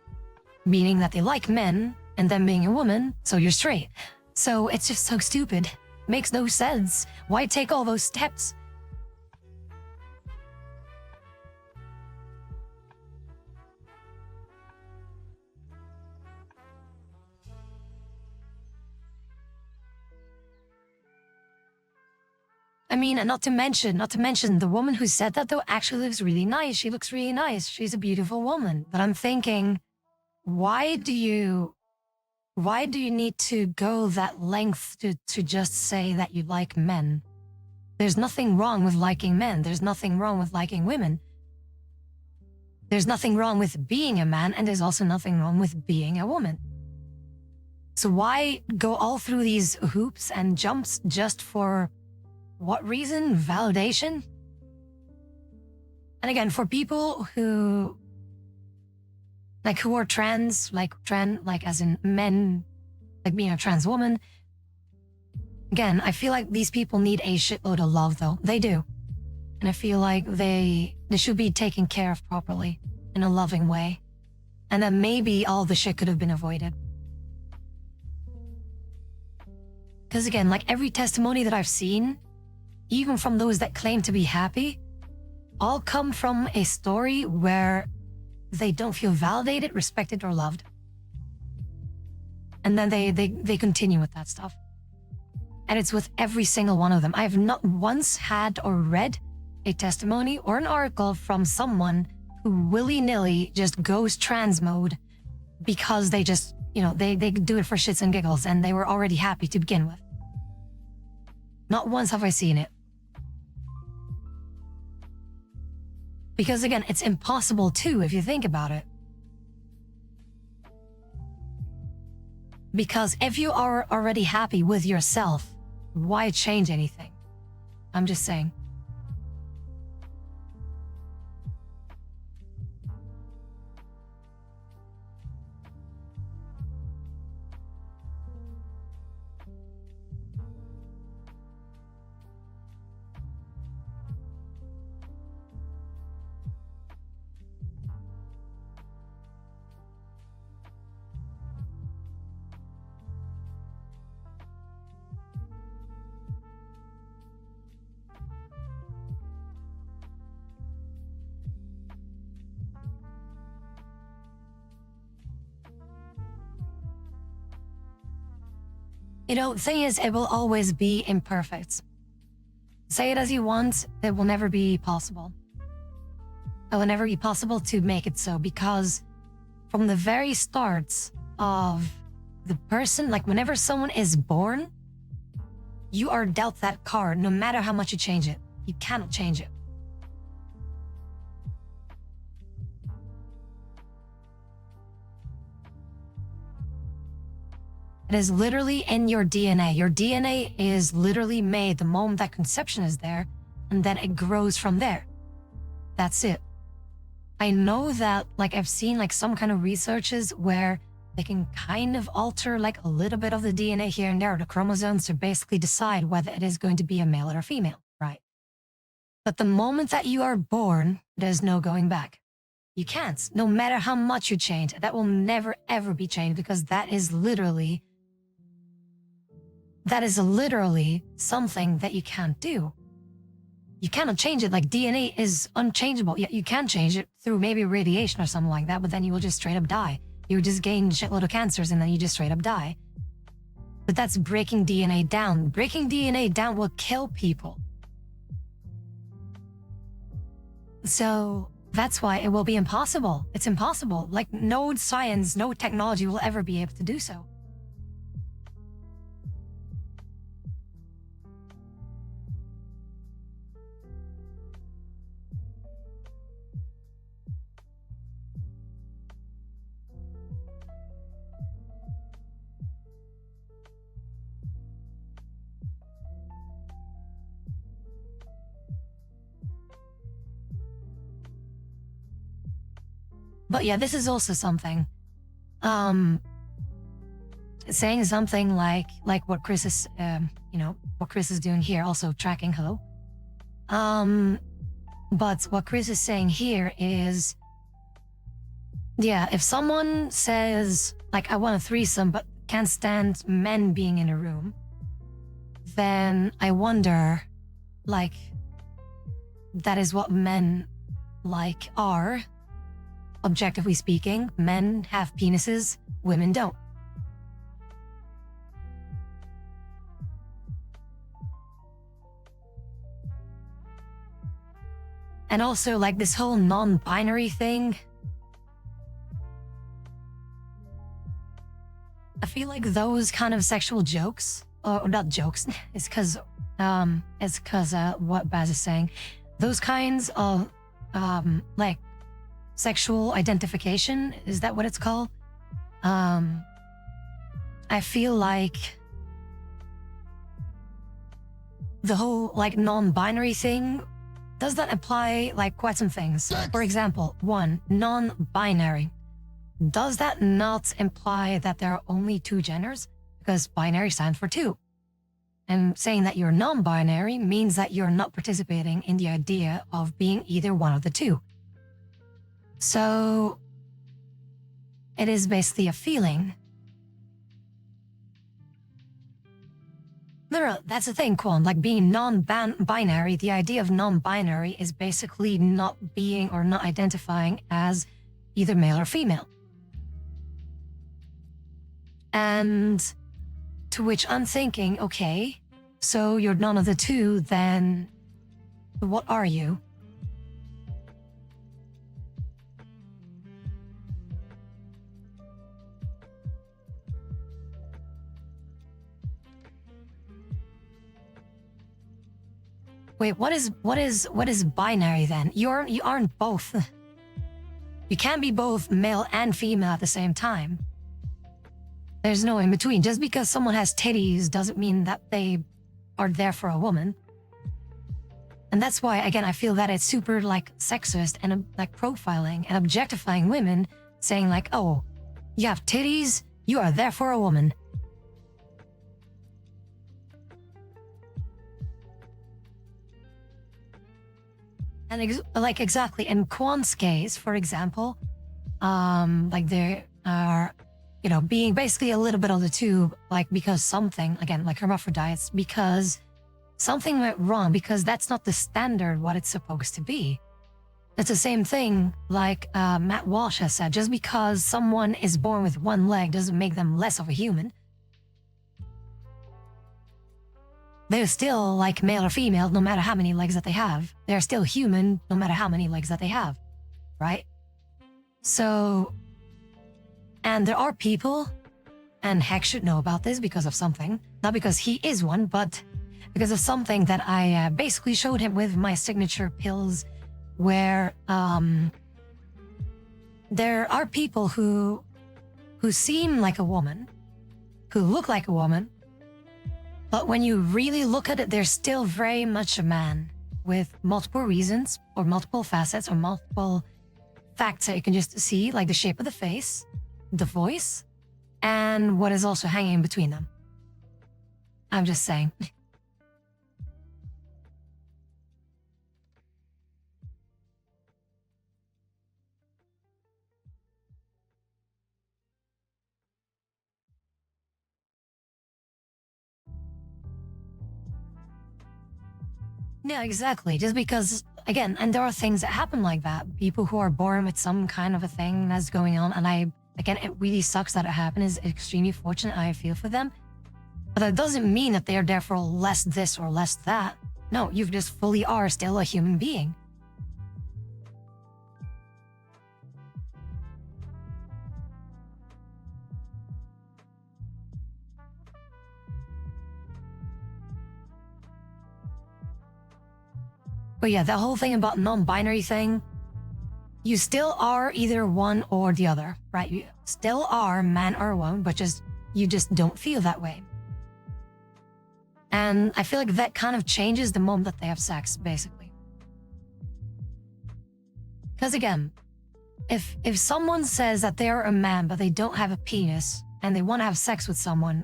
meaning that they like men, and then being a woman, so you're straight. So it's just so stupid. Makes no sense. Why take all those steps? I mean, and not to mention, the woman who said that though actually looks really nice. She looks really nice. She's a beautiful woman. But I'm thinking, why do you need to go that length to just say that you like men? There's nothing wrong with liking men. There's nothing wrong with liking women. There's nothing wrong with being a man, and there's also nothing wrong with being a woman. So why go all through these hoops and jumps just for what reason? Validation? And again, for people who are trans, as in men, like being a trans woman, again, I feel like these people need a shitload of love though. They do. And I feel like they should be taken care of properly in a loving way. And then maybe all the shit could have been avoided. Because again, like every testimony that I've seen, even from those that claim to be happy, all come from a story where they don't feel validated, respected, or loved. And then they continue with that stuff. And it's with every single one of them. I have not once had or read a testimony or an article from someone who willy-nilly just goes trans mode because they just, they do it for shits and giggles and they were already happy to begin with. Not once have I seen it. Because again, it's impossible too if you think about it. Because if you are already happy with yourself, why change anything? I'm just saying. The thing is, it will always be imperfect. Say it as you want, it will never be possible. It will never be possible to make it so, because from the very start of the person, like whenever someone is born, you are dealt that card no matter how much you change it. You cannot change it. It is literally in your DNA. Your DNA is literally made the moment that conception is there, and then it grows from there. That's it. I know that, I've seen some kind of researches where they can kind of alter a little bit of the DNA here and there, the chromosomes, to basically decide whether it is going to be a male or a female, right? But the moment that you are born, there's no going back. You can't. No matter how much you change, that will never ever be changed, because that is literally something that you can't do. You cannot change it. DNA is unchangeable. Yeah, you can change it through maybe radiation or something like that, but then you will just straight up die. You just gain a shitload of cancers and then you just straight up die. But that's breaking DNA down. Breaking DNA down will kill people. So that's why it will be impossible. It's impossible. No science, no technology will ever be able to do so. But yeah, this is also something. Saying something like what Chris is, what Chris is doing here, also tracking hello. But what Chris is saying here is, yeah, if someone says I want a threesome but can't stand men being in a room, then I wonder, that is what men are. Objectively speaking, men have penises, women don't. And also, this whole non-binary thing. I feel like those kind of sexual jokes, or not jokes, it's because what Baz is saying. Those kinds of, sexual identification, is that what it's called? I feel like the whole non-binary thing, does that apply quite some things? For example, one, non-binary. Does that not imply that there are only two genders? Because binary stands for two. And saying that you're non-binary means that you're not participating in the idea of being either one of the two. So it is basically a feeling. No, that's the thing, Quan. Being non-binary, the idea of non-binary is basically not being or not identifying as either male or female. And to which I'm thinking, okay, so you're none of the two, then What are you? Wait, what is binary then? You aren't both. You can't be both male and female at the same time. There's no in between. Just because someone has titties doesn't mean that they are there for a woman. And that's why, again, I feel that it's super like sexist and like profiling and objectifying women, saying like, oh, you have titties, you are there for a woman. And like exactly in Kwan's case, for example, like there are, being basically a little bit on the tube, like because something, again, like hermaphrodites, because something went wrong, because that's not the standard what it's supposed to be. It's the same thing like Matt Walsh has said, just because someone is born with one leg doesn't make them less of a human. They're still like male or female, no matter how many legs that they have. They're still human, no matter how many legs that they have, right? So, and there are people, and Heck should know about this because of something, not because he is one, but because of something that I basically showed him with my signature pills, where there are people who seem like a woman, who look like a woman, but when you really look at it, they're still very much a man with multiple reasons or multiple facets or multiple facts that you can just see, like the shape of the face, the voice, and what is also hanging between them. I'm just saying. Yeah, exactly. Just because, again, and there are things that happen like that. People who are born with some kind of a thing that's going on. And again, it really sucks that it happened. It's extremely fortunate. I feel for them. But that doesn't mean that they are therefore less this or less that. No, you just fully are still a human being. But yeah, the whole thing about non-binary thing, you still are either one or the other, right? You still are man or woman, but you just don't feel that way. And I feel like that kind of changes the moment that they have sex, basically. Because again, if someone says that they're a man but they don't have a penis and they want to have sex with someone,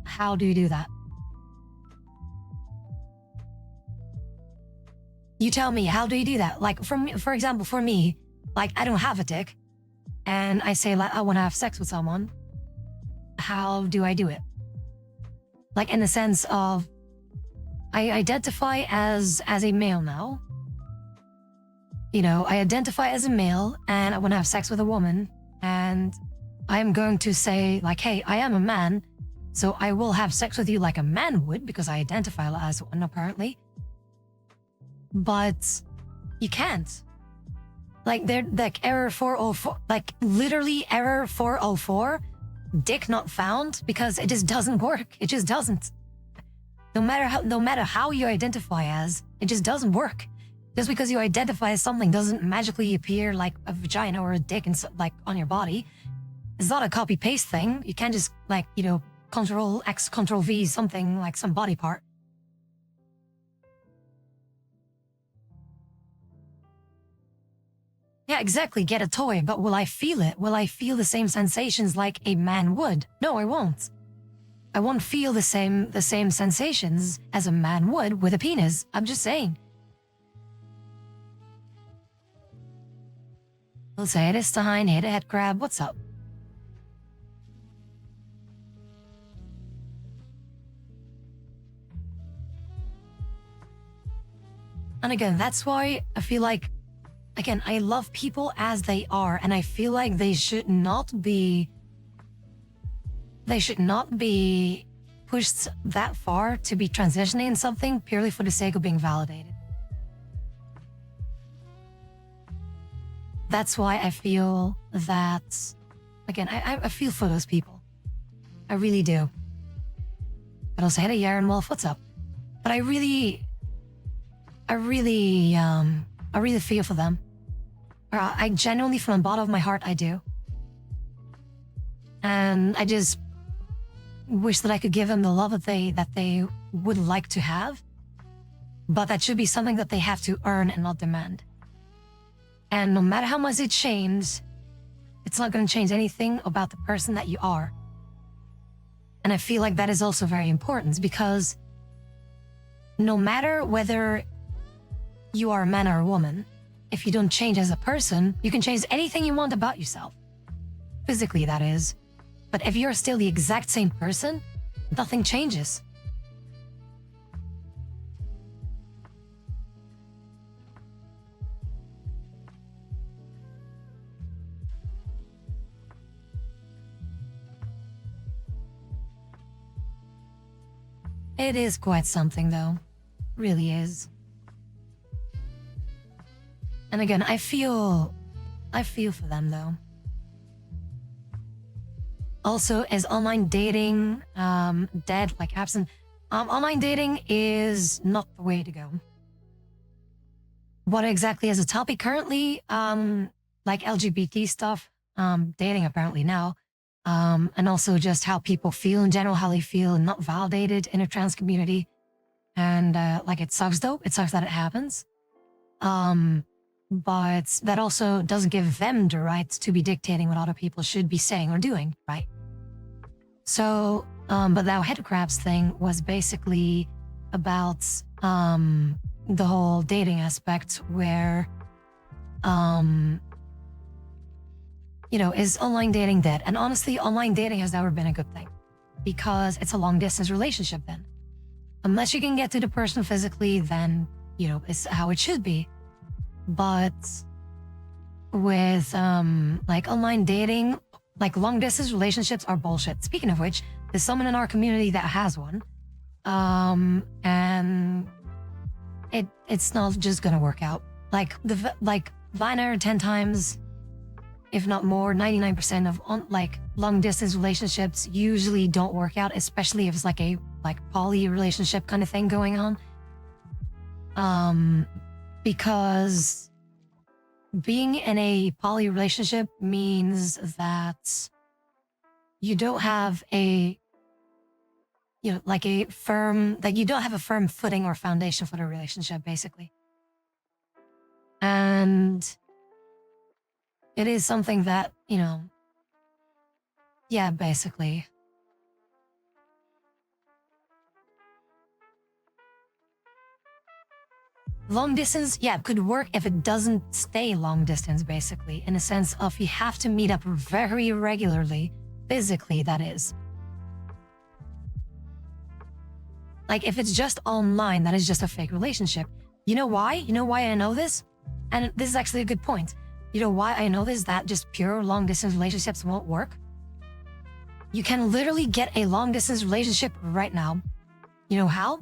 how do you do that? You tell me, how do you do that? Like, for example, for me, like, I don't have a dick, and I say, like, I want to have sex with someone. How do I do it? Like, in the sense of, I identify as a male now. I identify as a male, and I want to have sex with a woman, and I am going to say, like, hey, I am a man, so I will have sex with you like a man would, because I identify as one, apparently. But you can't. Like, they're like error 404, like literally error 404, dick not found, because it just doesn't work. It just doesn't. No matter how you identify as, it just doesn't work. Just because you identify as something doesn't magically appear like a vagina or a dick like on your body. It's not a copy paste thing. You can't just like, Control X, Control V, something like some body part. Yeah, exactly. Get a toy, but will I feel it? Will I feel the same sensations like a man would? No, I won't. I won't feel the same sensations as a man would with a penis. I'm just saying. We'll say it is Stein, hit a head crab. What's up? And again, that's why I feel like, again, I love people as they are, and I feel like they should not be pushed that far to be transitioning in something purely for the sake of being validated. that's why I feel that, again, I feel for those people. I really do. But I'll say to Yaron Wolf, what's up? But I really feel for them. I genuinely, from the bottom of my heart, I do. And I just wish that I could give them the love that they would like to have. But that should be something that they have to earn and not demand. And no matter how much it changes, it's not going to change anything about the person that you are. And I feel like that is also very important, because no matter whether you are a man or a woman, if you don't change as a person, you can change anything you want about yourself. Physically, that is. But if you're still the exact same person, nothing changes. It is quite something, though. Really is. And again, I feel for them, though. Also, is online dating dead, like absent? Online dating is not the way to go. What exactly is a topic currently? Like LGBT stuff, dating apparently now. And also just how people feel in general, how they feel not validated in a trans community. And like, it sucks though. It sucks that it happens. But that also doesn't give them the right to be dictating what other people should be saying or doing, right? So, but that heterocrabs thing was basically about the whole dating aspect where, is online dating dead? And honestly, online dating has never been a good thing, because it's a long distance relationship then. Unless you can get to the person physically, then, it's how it should be. But with like online dating, like long distance relationships are bullshit. Speaking of which, there's someone in our community that has one. And it's not just gonna work out. Like 9 out of 10 times, if not more, 99% of long distance relationships usually don't work out, especially if it's like a poly relationship kind of thing going on. Because being in a poly relationship means that you don't have you don't have a firm footing or foundation for the relationship, basically. And it is something that, yeah, basically. Long distance, yeah, could work if it doesn't stay long distance, basically, in a sense of you have to meet up very regularly, physically, that is. Like, if it's just online, that is just a fake relationship. You know why? You know why I know this? And this is actually a good point. You know why I know this? That just pure long distance relationships won't work? You can literally get a long distance relationship right now. You know how?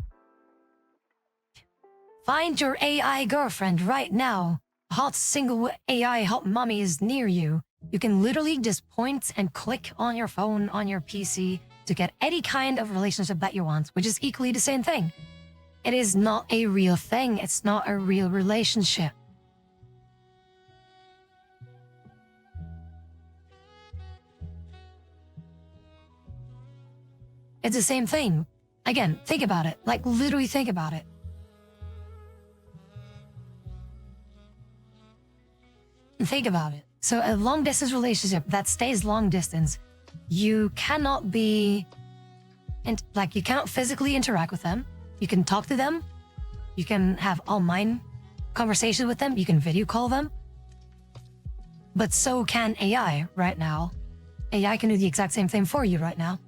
Find your AI girlfriend right now. Hot single AI hot mommy is near you. You can literally just point and click on your phone, on your PC to get any kind of relationship that you want, which is equally the same thing. It is not a real thing. It's not a real relationship. It's the same thing. Again, think about it. Like, literally think about it. Think about it. So a long distance relationship that stays long distance, you cannot be, and you cannot physically interact with them. You can talk to them. You can have online conversations with them. You can video call them. But so can AI right now. AI can do the exact same thing for you right now.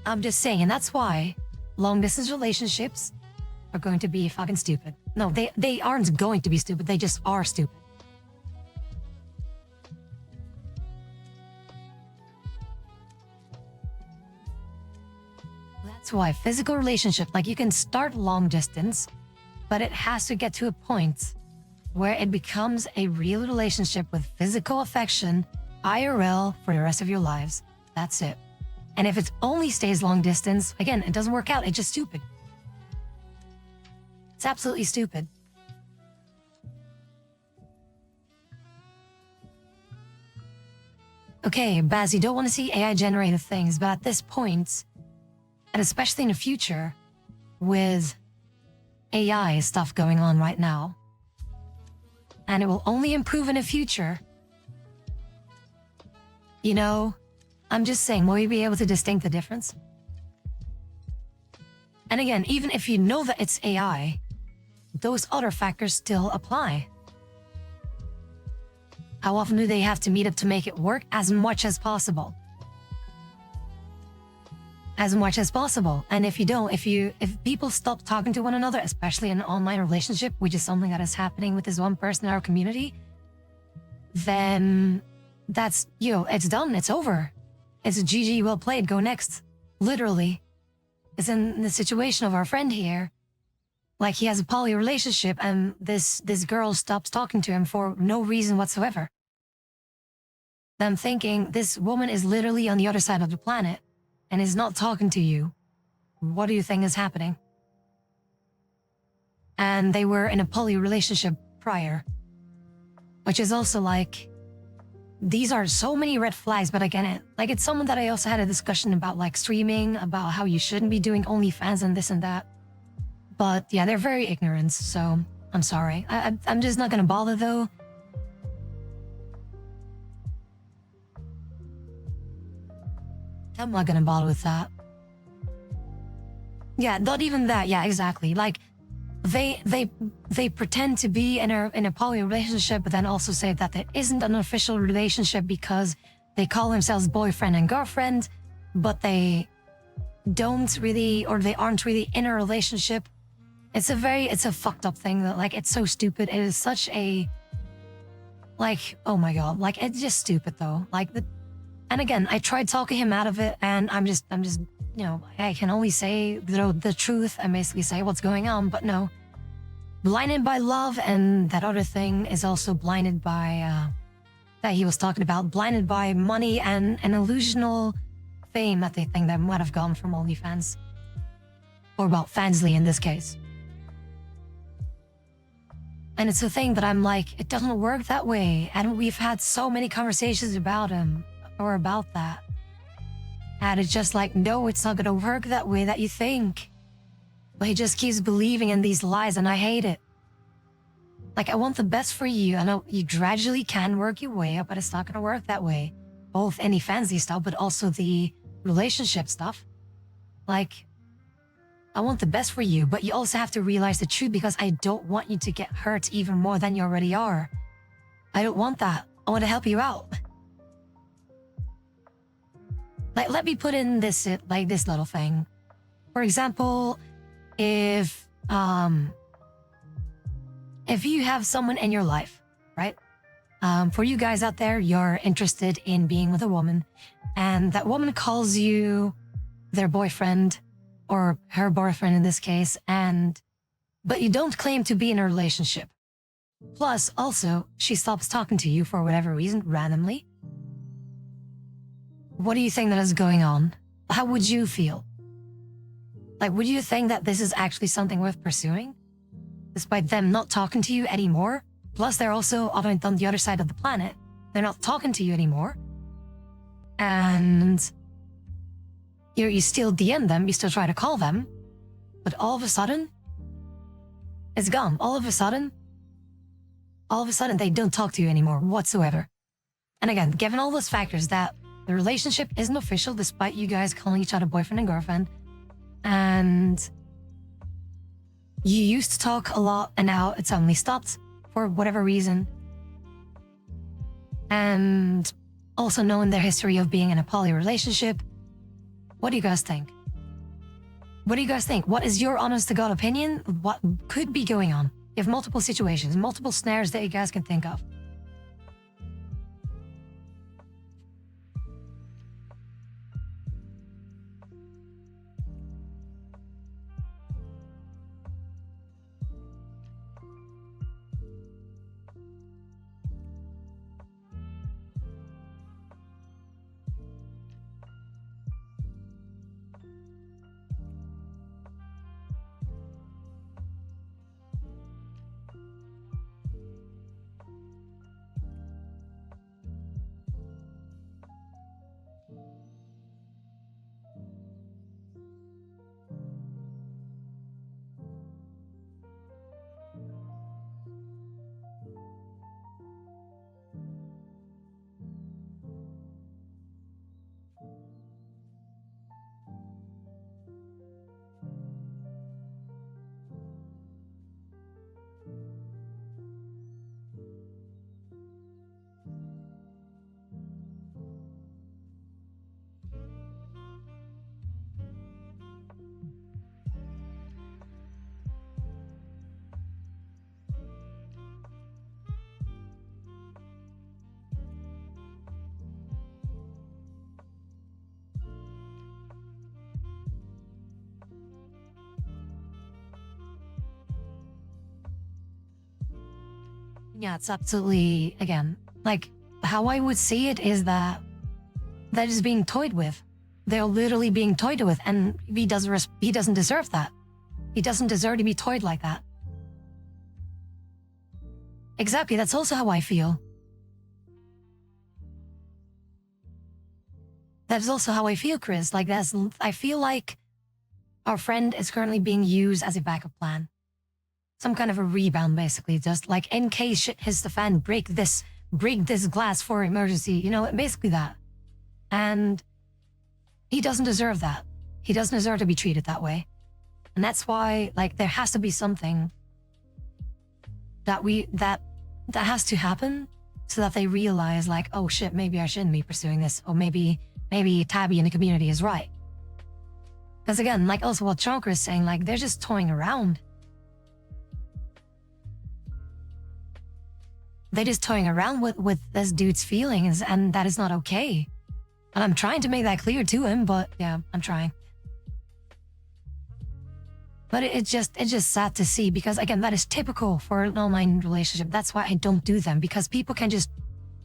I'm just saying, and that's why long distance relationships are going to be fucking stupid. No, they aren't going to be stupid. They just are stupid. That's why physical relationship, you can start long distance, but it has to get to a point where it becomes a real relationship with physical affection, IRL, for the rest of your lives. That's it. And if it only stays long distance, again, it doesn't work out. It's just stupid. It's absolutely stupid. Okay, Baz, you don't want to see AI generated things, but at this point, and especially in the future, with AI stuff going on right now, and it will only improve in the future, you know, I'm just saying, will you be able to distinct the difference? And again, even if you know that it's AI, those other factors still apply. How often do they have to meet up to make it work? As much as possible. As much as possible. And if you don't, if people stop talking to one another, especially in an online relationship, which is something that is happening with this one person in our community, then that's, it's done. It's over. It's a GG, well played, go next. Literally. It's in the situation of our friend here. Like, he has a poly relationship and this girl stops talking to him for no reason whatsoever. I'm thinking, this woman is literally on the other side of the planet and is not talking to you. What do you think is happening? And they were in a poly relationship prior. Which is also like, these are so many red flags, but again, like, it's someone that I also had a discussion about, like, streaming, about how you shouldn't be doing OnlyFans and this and that. But yeah, they're very ignorant, so I'm sorry. I'm just not gonna bother though. I'm not gonna bother with that. Yeah, not even that. Yeah, exactly. Like, they pretend to be in a poly relationship, but then also say that it isn't an official relationship because they call themselves boyfriend and girlfriend, but they don't really, or they aren't really in a relationship. It's a fucked up thing that, like, it's so stupid. It is such a, like, oh my God, like, it's just stupid though. Like, and again, I tried talking him out of it, and I'm just, I can only say the truth and basically say what's going on, but no. Blinded by love, and that other thing is also blinded by, that he was talking about, blinded by money and an illusional fame that they think that might have gone from OnlyFans. Or, well, Fansly in this case. And it's a thing that I'm like, it doesn't work that way. And we've had so many conversations about him, or about that. And it's just like, no, it's not gonna work that way that you think. But he just keeps believing in these lies, and I hate it. Like, I want the best for you. I know you gradually can work your way up, but it's not gonna work that way. Both any fancy stuff, but also the relationship stuff. Like, I want the best for you, but you also have to realize the truth, because I don't want you to get hurt even more than you already are. I don't want that. I want to help you out. Like, let me put in this, like, this little thing. For example, if you have someone in your life, right? For you guys out there, you're interested in being with a woman, and that woman calls you their boyfriend, or her boyfriend in this case, but you don't claim to be in a relationship. Plus, also, she stops talking to you for whatever reason, randomly. What do you think that is going on? How would you feel? Like, would you think that this is actually something worth pursuing? Despite them not talking to you anymore? Plus, they're also on the other side of the planet. They're not talking to you anymore. And you still DM them, you still try to call them, but all of a sudden, it's gone. All of a sudden, they don't talk to you anymore whatsoever. And again, given all those factors, that the relationship isn't official despite you guys calling each other boyfriend and girlfriend, and you used to talk a lot and now it suddenly stopped for whatever reason, and also knowing their history of being in a poly relationship, what do you guys think? What do you guys think? What is your honest to God opinion? What could be going on? You have multiple situations, multiple snares that you guys can think of. Yeah, it's absolutely, again, like how I would see it is that that is being toyed with. They're literally being toyed with, and he doesn't deserve that. He doesn't deserve to be toyed like that. Exactly, that's also how I feel. That's also how I feel, Chris. Like I feel like our friend is currently being used as a backup plan. Some kind of a rebound, basically, just like in case shit hits the fan, break this glass for emergency, basically that. And he doesn't deserve that. He doesn't deserve to be treated that way. And that's why, like, there has to be something that has to happen so that they realize, like, oh shit, maybe I shouldn't be pursuing this, or maybe Tabi in the community is right. Because again, like also what Chonker is saying, like they're just toying around. They're just toying around with this dude's feelings, and that is not okay. And I'm trying to make that clear to him, but yeah, I'm trying. But it's just sad to see, because again, that is typical for an online relationship. That's why I don't do them, because people can just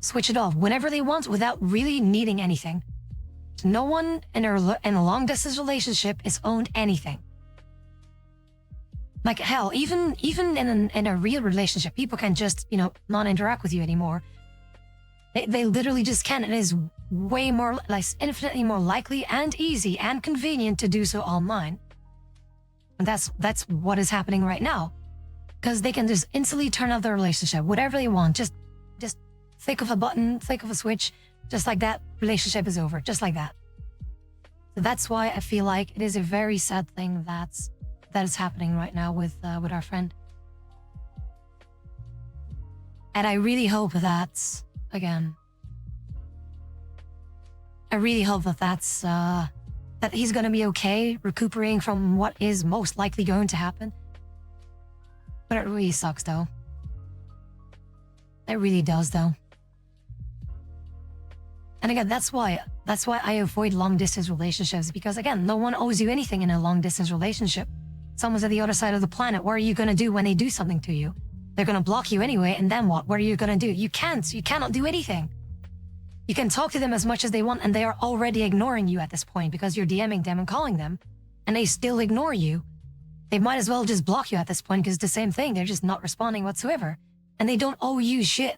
switch it off whenever they want without really needing anything. No one in a long distance relationship is owned anything. Like hell, even in a real relationship, people can just, not interact with you anymore. They literally just can. It is way more, like infinitely more likely and easy and convenient to do so online. And that's what is happening right now. Because they can just instantly turn off their relationship, whatever they want. Just click of a button, click of a switch, just like that, relationship is over, just like that. So that's why I feel like it is a very sad thing that is happening right now with our friend. And I really hope that, again, I really hope that he's gonna be okay, recuperating from what is most likely going to happen. But it really sucks, though. It really does, though. And again, that's why I avoid long distance relationships, because again, no one owes you anything in a long distance relationship. Someone's at the other side of the planet. What are you gonna do when they do something to you? They're gonna block you anyway, and then what? What are you gonna do? You cannot do anything. You can talk to them as much as they want, and they are already ignoring you at this point because you're DMing them and calling them, and they still ignore you. They might as well just block you at this point, because it's the same thing. They're just not responding whatsoever. And they don't owe you shit.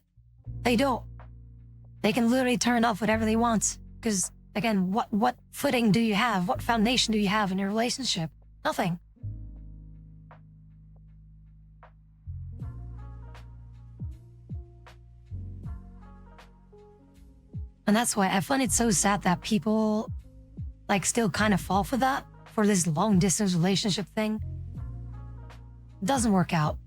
They don't. They can literally turn off whatever they want. Because, again, what footing do you have? What foundation do you have in your relationship? Nothing. And that's why I find it so sad that people, like, still kind of fall for that, for this long distance relationship thing. It doesn't work out.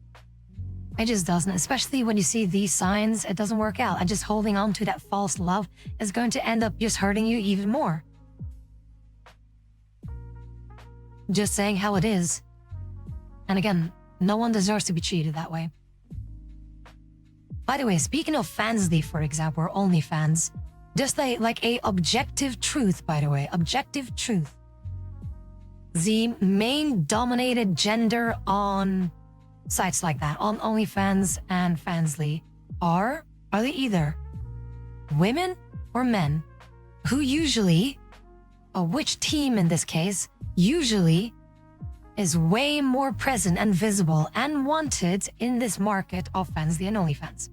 It just doesn't, especially when you see these signs, it doesn't work out. And just holding on to that false love is going to end up just hurting you even more. Just saying how it is. And again, no one deserves to be treated that way. By the way, speaking of Fansly, for example, or OnlyFans, just like a objective truth, by the way, objective truth. The main dominated gender on sites like that, on OnlyFans and Fansly, are they either women or men, who usually, or which team in this case, usually is way more present and visible and wanted in this market of Fansly and OnlyFans.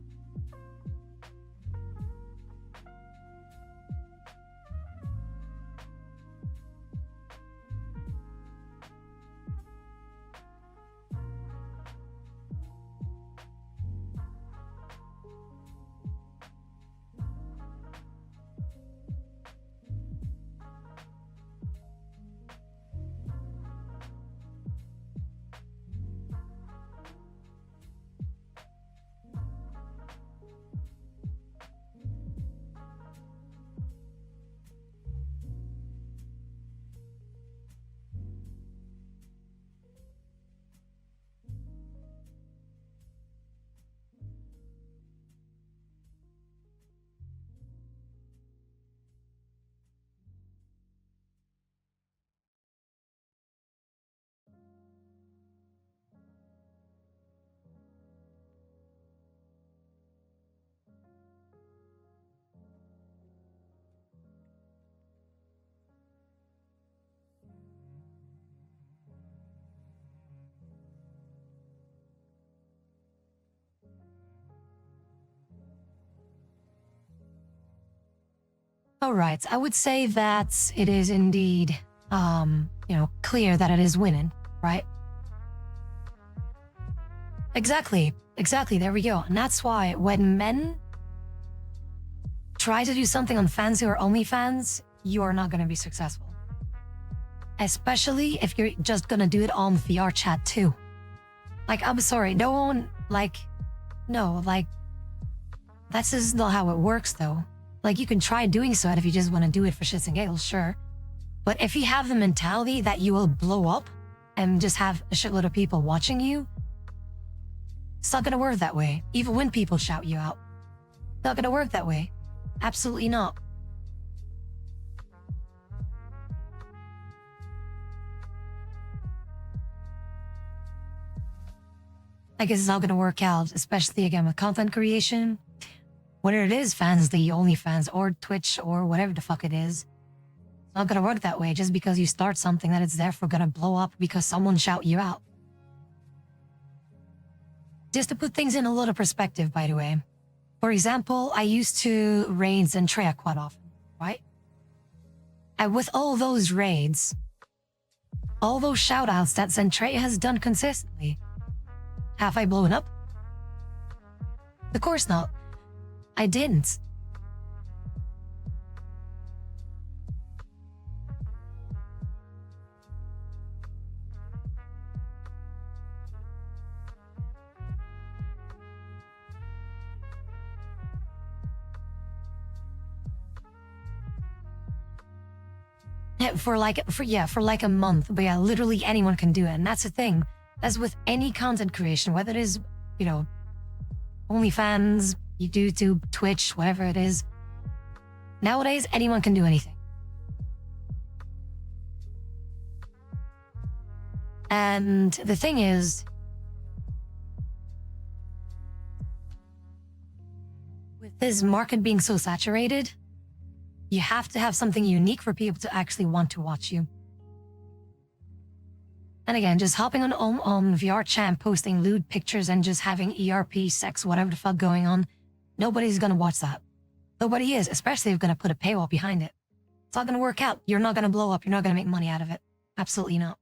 All right, I would say that it is indeed, clear that it is winning, right? Exactly, exactly. There we go. And that's why when men try to do something on fans who are OnlyFans, you are not going to be successful. Especially if you're just going to do it on VR chat too. Like, I'm sorry, no one, like, no, like, that's just not how it works though. Like, you can try doing so if you just want to do it for shits and giggles, sure. But if you have the mentality that you will blow up and just have a shitload of people watching you, it's not gonna work that way. Even when people shout you out, it's not gonna work that way. Absolutely not. I guess it's not gonna work out, especially again with content creation. Whether it is fans, the OnlyFans, or Twitch, or whatever the fuck it is, it's not gonna work that way just because you start something that it's therefore gonna blow up because someone shout you out. Just to put things in a little perspective, by the way. For example, I used to raid Zentrea quite often, right? And with all those raids, all those shoutouts that Zentrea has done consistently, have I blown up? Of course not. I didn't. For like a month. But yeah, literally anyone can do it. And that's the thing. That's with any content creation, whether it is, OnlyFans, YouTube, Twitch, whatever it is. Nowadays, anyone can do anything. And the thing is, with this market being so saturated, you have to have something unique for people to actually want to watch you. And again, just hopping on VR chat, posting lewd pictures and just having ERP, sex, whatever the fuck going on, nobody's gonna watch that. Nobody is, especially if you're gonna put a paywall behind it. It's not gonna work out. You're not gonna blow up. You're not gonna make money out of it. Absolutely not.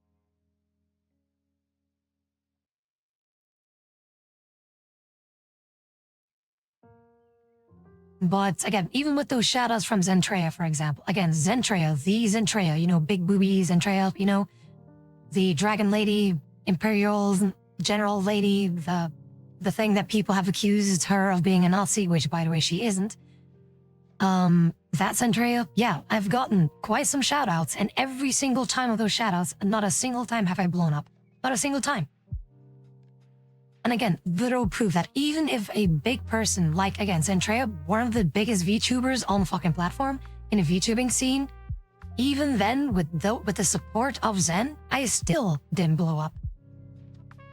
But again, even with those shoutouts from Zentrea, for example, again, Zentrea, the Zentrea, big booby Zentrea, the Dragon Lady, Imperial General Lady, the thing that people have accused her of being a Nazi, which by the way she isn't. That Zentrea, yeah, I've gotten quite some shoutouts, and every single time of those shoutouts, not a single time have I blown up. Not a single time. And again, literal proof that even if a big person like, again, Zentrea, one of the biggest VTubers on the fucking platform in the VTubing scene, even then, with the support of Zen, I still didn't blow up.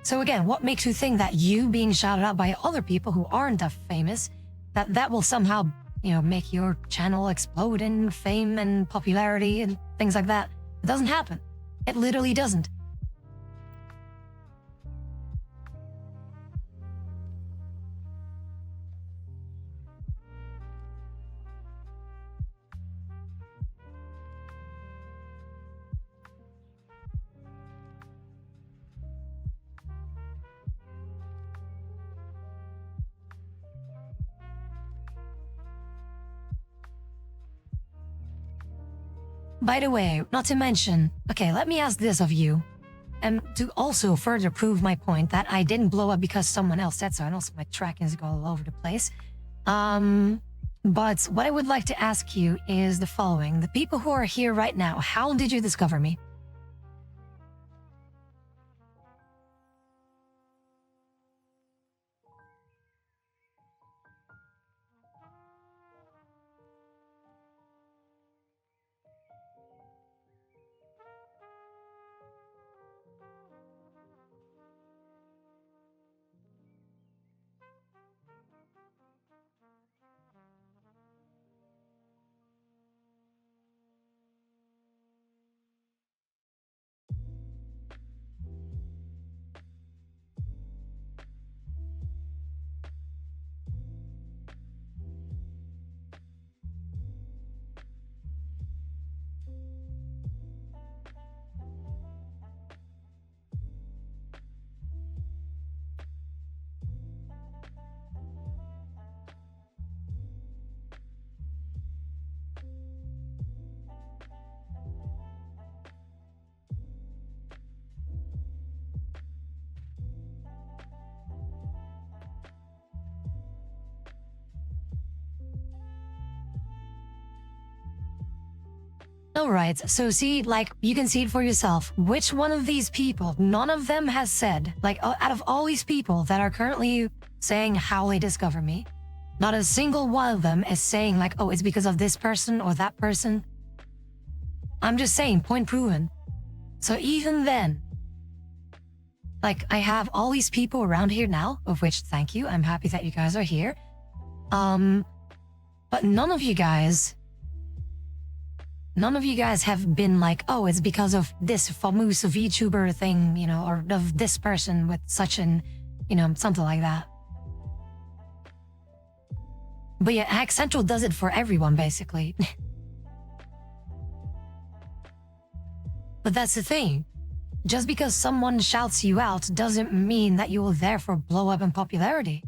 So again, what makes you think that you being shouted out by other people who aren't that famous, that will somehow, make your channel explode in fame and popularity and things like that? It doesn't happen. It literally doesn't. By the way, not to mention, okay, let me ask this of you. And to also further prove my point that I didn't blow up because someone else said so, and also my trackings go all over the place. But what I would like to ask you is the following. The people who are here right now, how did you discover me? All right, so see, like, you can see it for yourself. Which one of these people, none of them has said, like, out of all these people that are currently saying how they discover me, not a single one of them is saying, like, oh, it's because of this person or that person. I'm just saying, point proven. So even then, like, I have all these people around here now, of which, thank you, I'm happy that you guys are here. But none of you guys have been like, oh, it's because of this famous VTuber thing, you know, or of this person with such an, you know, something like that. But yeah, Hack Central does it for everyone, basically. But that's the thing. Just because someone shouts you out doesn't mean that you will therefore blow up in popularity.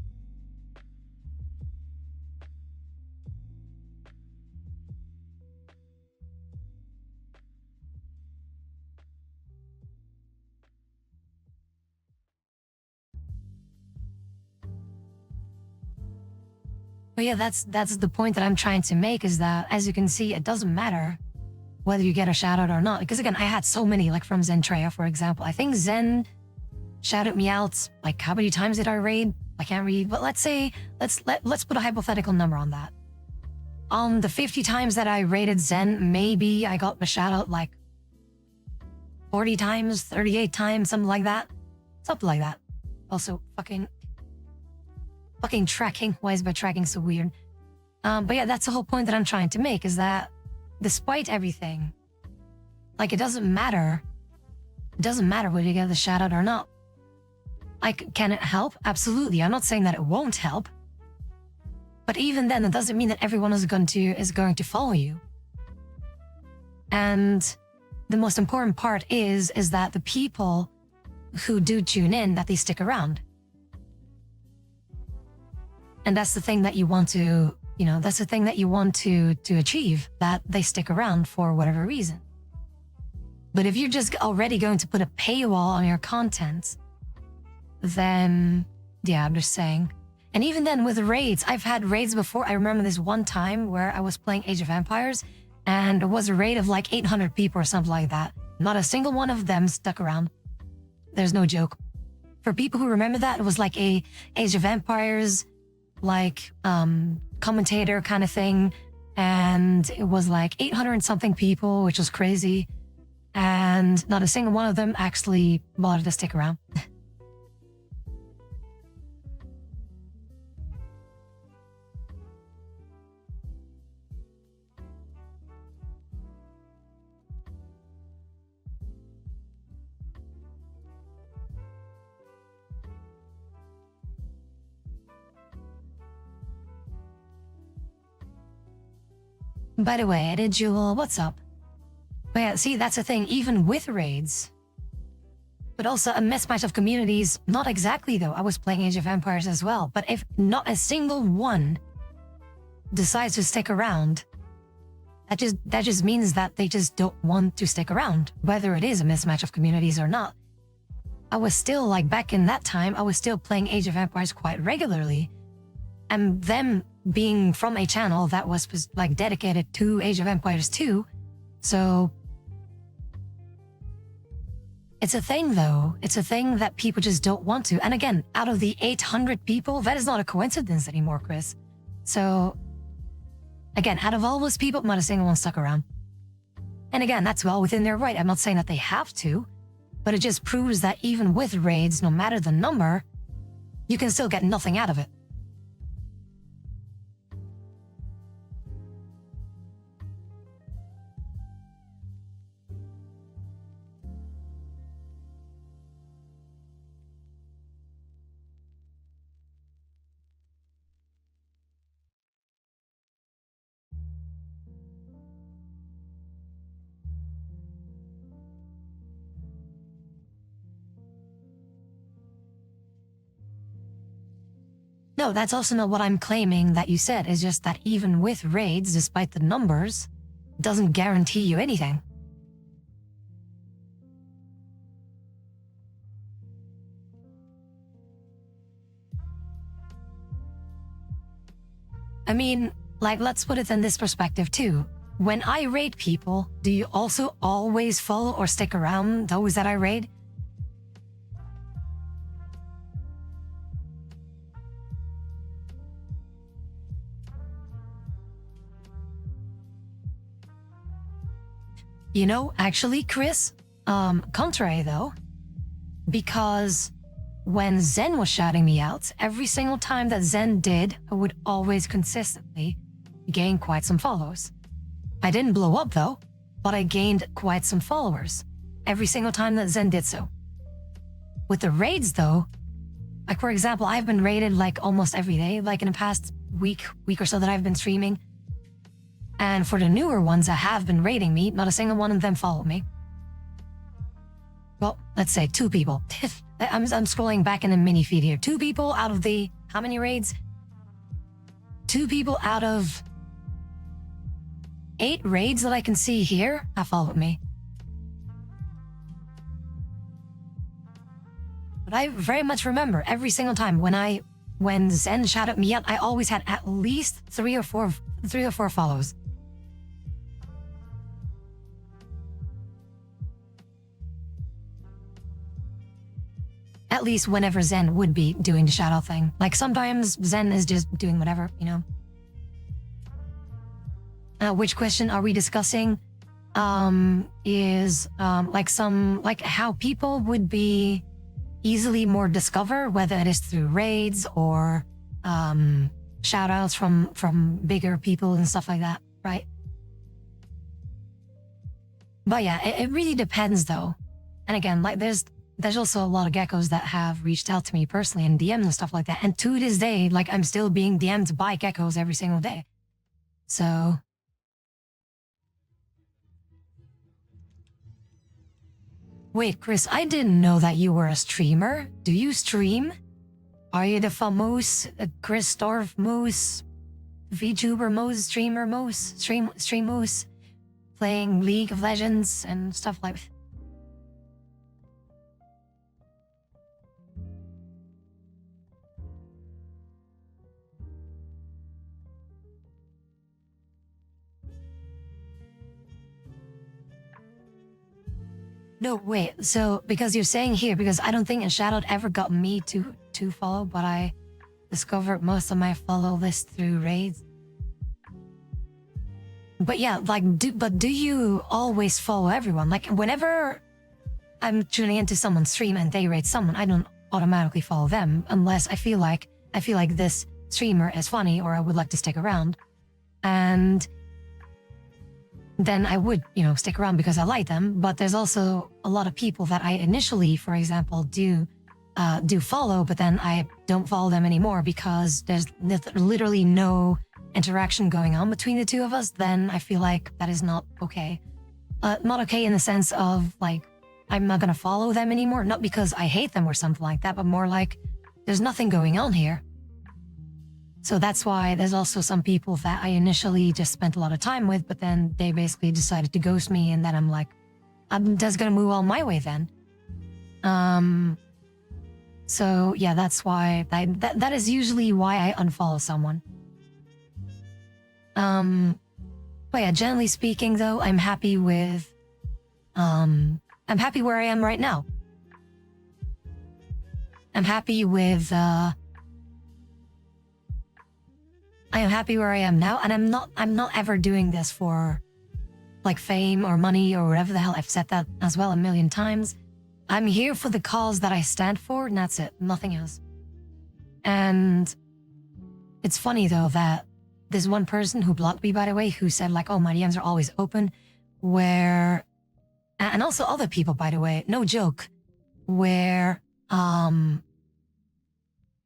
But yeah, that's the point that I'm trying to make, is that, as you can see, it doesn't matter whether you get a shout out or not. Because again, I had so many, like from Zentrea, for example. I think Zen shouted me out, like, how many times did I raid? I can't read, but let's put a hypothetical number on that. The 50 times that I raided Zen, maybe I got a shout out like 40 times, 38 times, something like that. Something like that. Also, fucking tracking. Why is my tracking so weird? But yeah, that's the whole point that I'm trying to make, is that despite everything, like, it doesn't matter. It doesn't matter whether you get the shout out or not. Like, can it help? Absolutely. I'm not saying that it won't help. But even then, it doesn't mean that everyone is going to follow you. And the most important part is that the people who do tune in, that they stick around. And that's the thing that you want to, you know, that's the thing that you want to achieve, that they stick around for whatever reason. But if you're just already going to put a paywall on your content, then, yeah, I'm just saying. And even then with raids, I've had raids before. I remember this one time where I was playing Age of Empires, and it was a raid of like 800 people or something like that. Not a single one of them stuck around. There's no joke. For people who remember that, it was like a Age of Empires, like, commentator kind of thing. And it was like 800 and something people, which was crazy. And not a single one of them actually bothered to stick around. By the way, Edit Jewel, what's up? But yeah, see, that's the thing, even with raids, but also a mismatch of communities, not exactly though. I was playing Age of Empires as well, but if not a single one decides to stick around, that just means that they just don't want to stick around, whether it is a mismatch of communities or not. I was still, like, back in that time, I was still playing Age of Empires quite regularly, and them being from a channel that was, like, dedicated to Age of Empires 2, so it's a thing though. It's a thing that people just don't want to. And again, out of the 800 people, that is not a coincidence anymore, Chris. So again, out of all those people, not a single one stuck around. And again, that's well within their right. I'm not saying that they have to, but it just proves that even with raids, no matter the number, you can still get nothing out of it. No, that's also not what I'm claiming that you said. It's just that even with raids, despite the numbers, doesn't guarantee you anything. I mean, like, let's put it in this perspective too. when I raid people, do you also always follow or stick around those that I raid? You know, actually, Chris, contrary though, because when Zen was shouting me out, every single time that Zen did, I would always consistently gain quite some follows. I didn't blow up though, but I gained quite some followers every single time that Zen did so. With the raids though, like for example, I've been raided like almost every day, like in the past week or so that I've been streaming. And for the newer ones that have been raiding me, not a single one of them followed me. Well, let's say 2 people. I'm scrolling back in the mini feed here. 2 people out of the, how many raids? 2 people out of 8 raids that I can see here have followed me. But I very much remember every single time when Zen shouted me out, I always had at least 3 or 4 follows. At least whenever Zen would be doing the shadow thing. Like sometimes Zen is just doing whatever, you know. Which question are we discussing? Is like how people would be easily more discovered, whether it is through raids or shout outs from bigger people and stuff like that, right? But yeah, it really depends though. And again, like there's also a lot of geckos that have reached out to me personally and DMs and stuff like that. And to this day, like I'm still being DM'd by geckos every single day. So. Wait, Chris, I didn't know that you were a streamer. Do you stream? Are you the famous Chris Dorf Moose, VTuber Moose, streamer Moose, stream Moose, playing League of Legends and stuff like that? No, wait. So because you're saying here, because I don't think a shout out ever got me to follow, but I discovered most of my follow list through raids. But yeah, like, do you always follow everyone? Like, whenever I'm tuning into someone's stream and they raid someone, I don't automatically follow them unless I feel like this streamer is funny or I would like to stick around, and then I would, you know, stick around because I like them. But there's also a lot of people that I initially, for example, do follow, but then I don't follow them anymore because there's literally no interaction going on between the two of us. Then I feel like that is not okay. Not okay in the sense of like, I'm not gonna follow them anymore. Not because I hate them or something like that, but more like there's nothing going on here. So that's why there's also some people that I initially just spent a lot of time with, but then they basically decided to ghost me, and then I'm like, I'm just gonna move on my way then. So yeah, that's why that is usually why I unfollow someone. But yeah, generally speaking though, I'm happy where I am right now. I'm happy with I am happy where I am now, and I'm not ever doing this for like fame or money or whatever the hell. I've said that as well a million times. I'm here for the cause that I stand for, and that's it, nothing else. And it's funny though that this one person who blocked me, by the way, who said like, oh, my DMs are always open, and also other people, by the way, no joke, where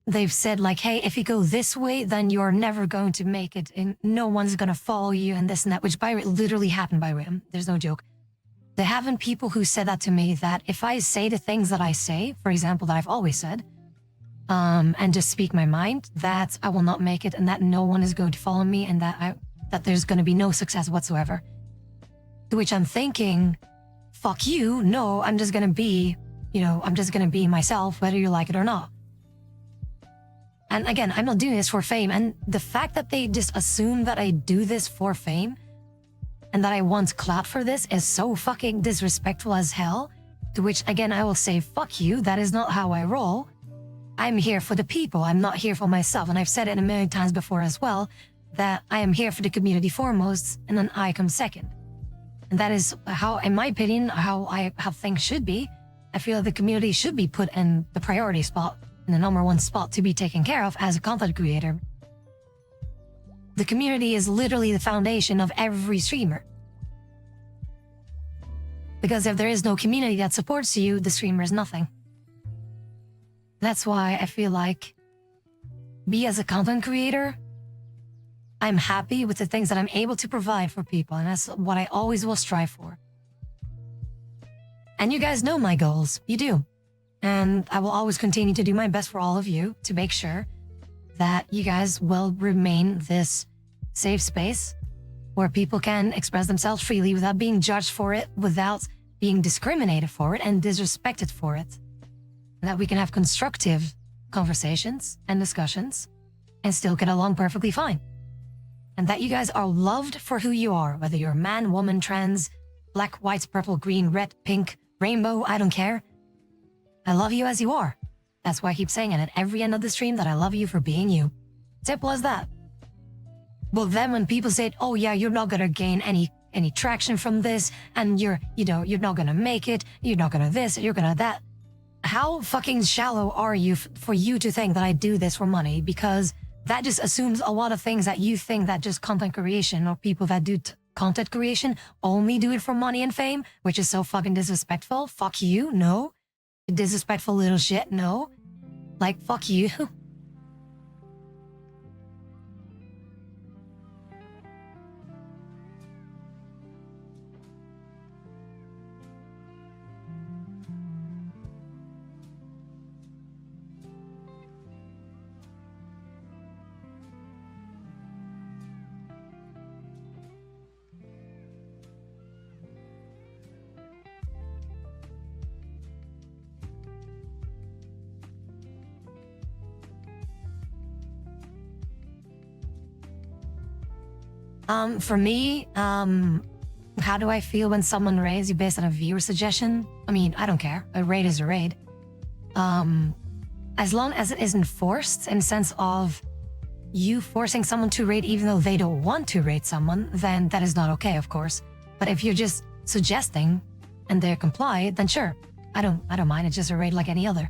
they've said like, hey, if you go this way, then you're never going to make it and no one's going to follow you and this and that, which by the way, literally happened, by the way. There's no joke. There have been people who said that to me, that if I say the things that I say, for example, that I've always said, and just speak my mind, that I will not make it and that no one is going to follow me and that there's going to be no success whatsoever. To which I'm thinking, fuck you. No, I'm just going to be, I'm just going to be myself, whether you like it or not. And again, I'm not doing this for fame. And the fact that they just assume that I do this for fame, and that I want clout for this is so fucking disrespectful as hell. To which, again, I will say, fuck you, that is not how I roll. I'm here for the people, I'm not here for myself. And I've said it a million times before as well, that I am here for the community foremost, and then I come second. And that is how, in my opinion, how things should be. I feel the community should be put in the priority spot, in the number one spot to be taken care of as a content creator. The community is literally the foundation of every streamer. Because if there is no community that supports you, the streamer is nothing. That's why I feel like, me as a content creator, I'm happy with the things that I'm able to provide for people, and that's what I always will strive for. And you guys know my goals, you do. And I will always continue to do my best for all of you to make sure that you guys will remain this safe space where people can express themselves freely without being judged for it, without being discriminated for it and disrespected for it. And that we can have constructive conversations and discussions and still get along perfectly fine. And that you guys are loved for who you are, whether you're man, woman, trans, black, white, purple, green, red, pink, rainbow, I don't care. I love you as you are. That's why I keep saying it at every end of the stream, that I love you for being you. Simple as that. Well, then when people say, oh yeah, you're not gonna gain any traction from this, and you're not gonna make it, you're not gonna this, you're gonna that. How fucking shallow are you for you to think that I do this for money? Because that just assumes a lot of things, that you think that just content creation or people that do content creation only do it for money and fame, which is so fucking disrespectful. Fuck you, no. Disrespectful little shit, no. Like, fuck you. For me, how do I feel when someone raids you based on a viewer suggestion? I mean, I don't care. A raid is a raid. As long as it isn't forced, in the sense of you forcing someone to raid even though they don't want to raid someone, then that is not okay, of course. But if you're just suggesting and they comply, then sure. I don't mind. It's just a raid like any other.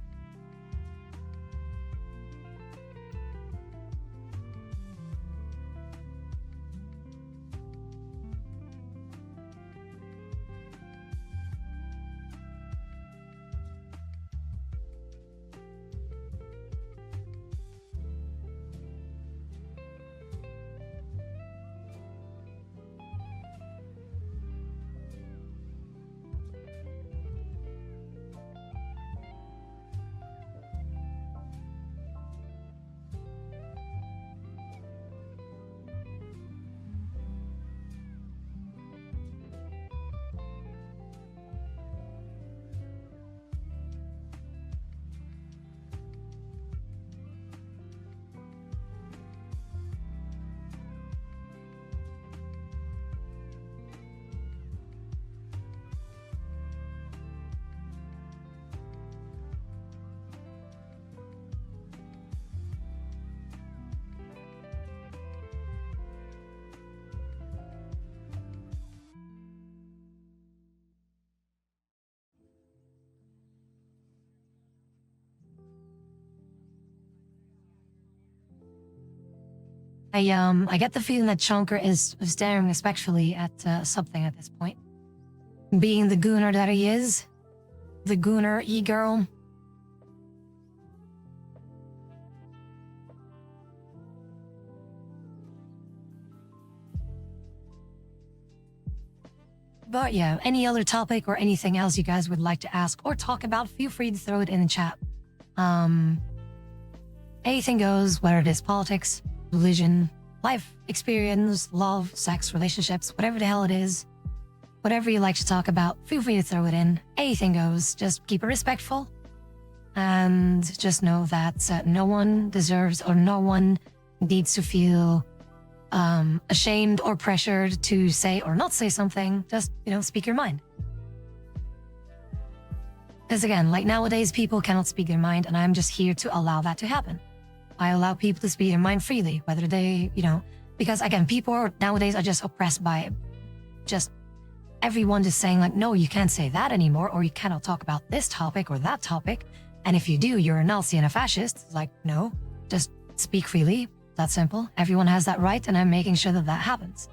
I get the feeling that Chonker is staring respectfully at something at this point. Being the gooner that he is, the gooner e-girl. But yeah, any other topic or anything else you guys would like to ask or talk about, feel free to throw it in the chat. Anything goes, whether it is politics, religion, life experience, love, sex, relationships, whatever the hell it is, whatever you like to talk about, feel free to throw it in. Anything goes. Just keep it respectful. And just know that no one deserves or no one needs to feel ashamed or pressured to say or not say something, just, speak your mind. Because again, like nowadays, people cannot speak their mind, and I'm just here to allow that to happen. I allow people to speak their mind freely, whether they, because again, people nowadays are just oppressed by just everyone just saying like, no, you can't say that anymore, or you cannot talk about this topic or that topic. And if you do, you're a Nazi and a fascist. It's like, no, just speak freely. That's simple. Everyone has that right, and I'm making sure that that happens.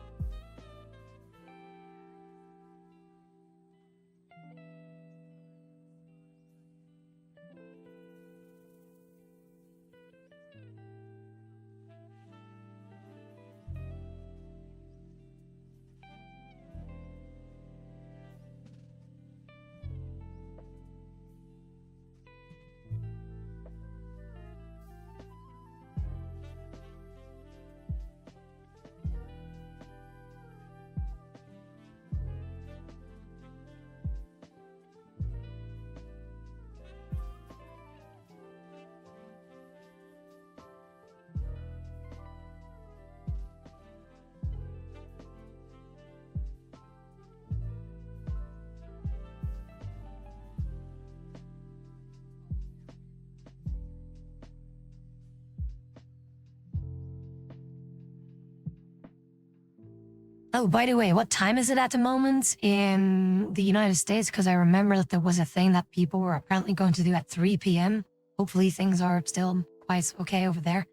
Oh, by the way, what time is it at the moment in the United States? Because I remember that there was a thing that people were apparently going to do at 3 p.m. Hopefully things are still quite okay over there.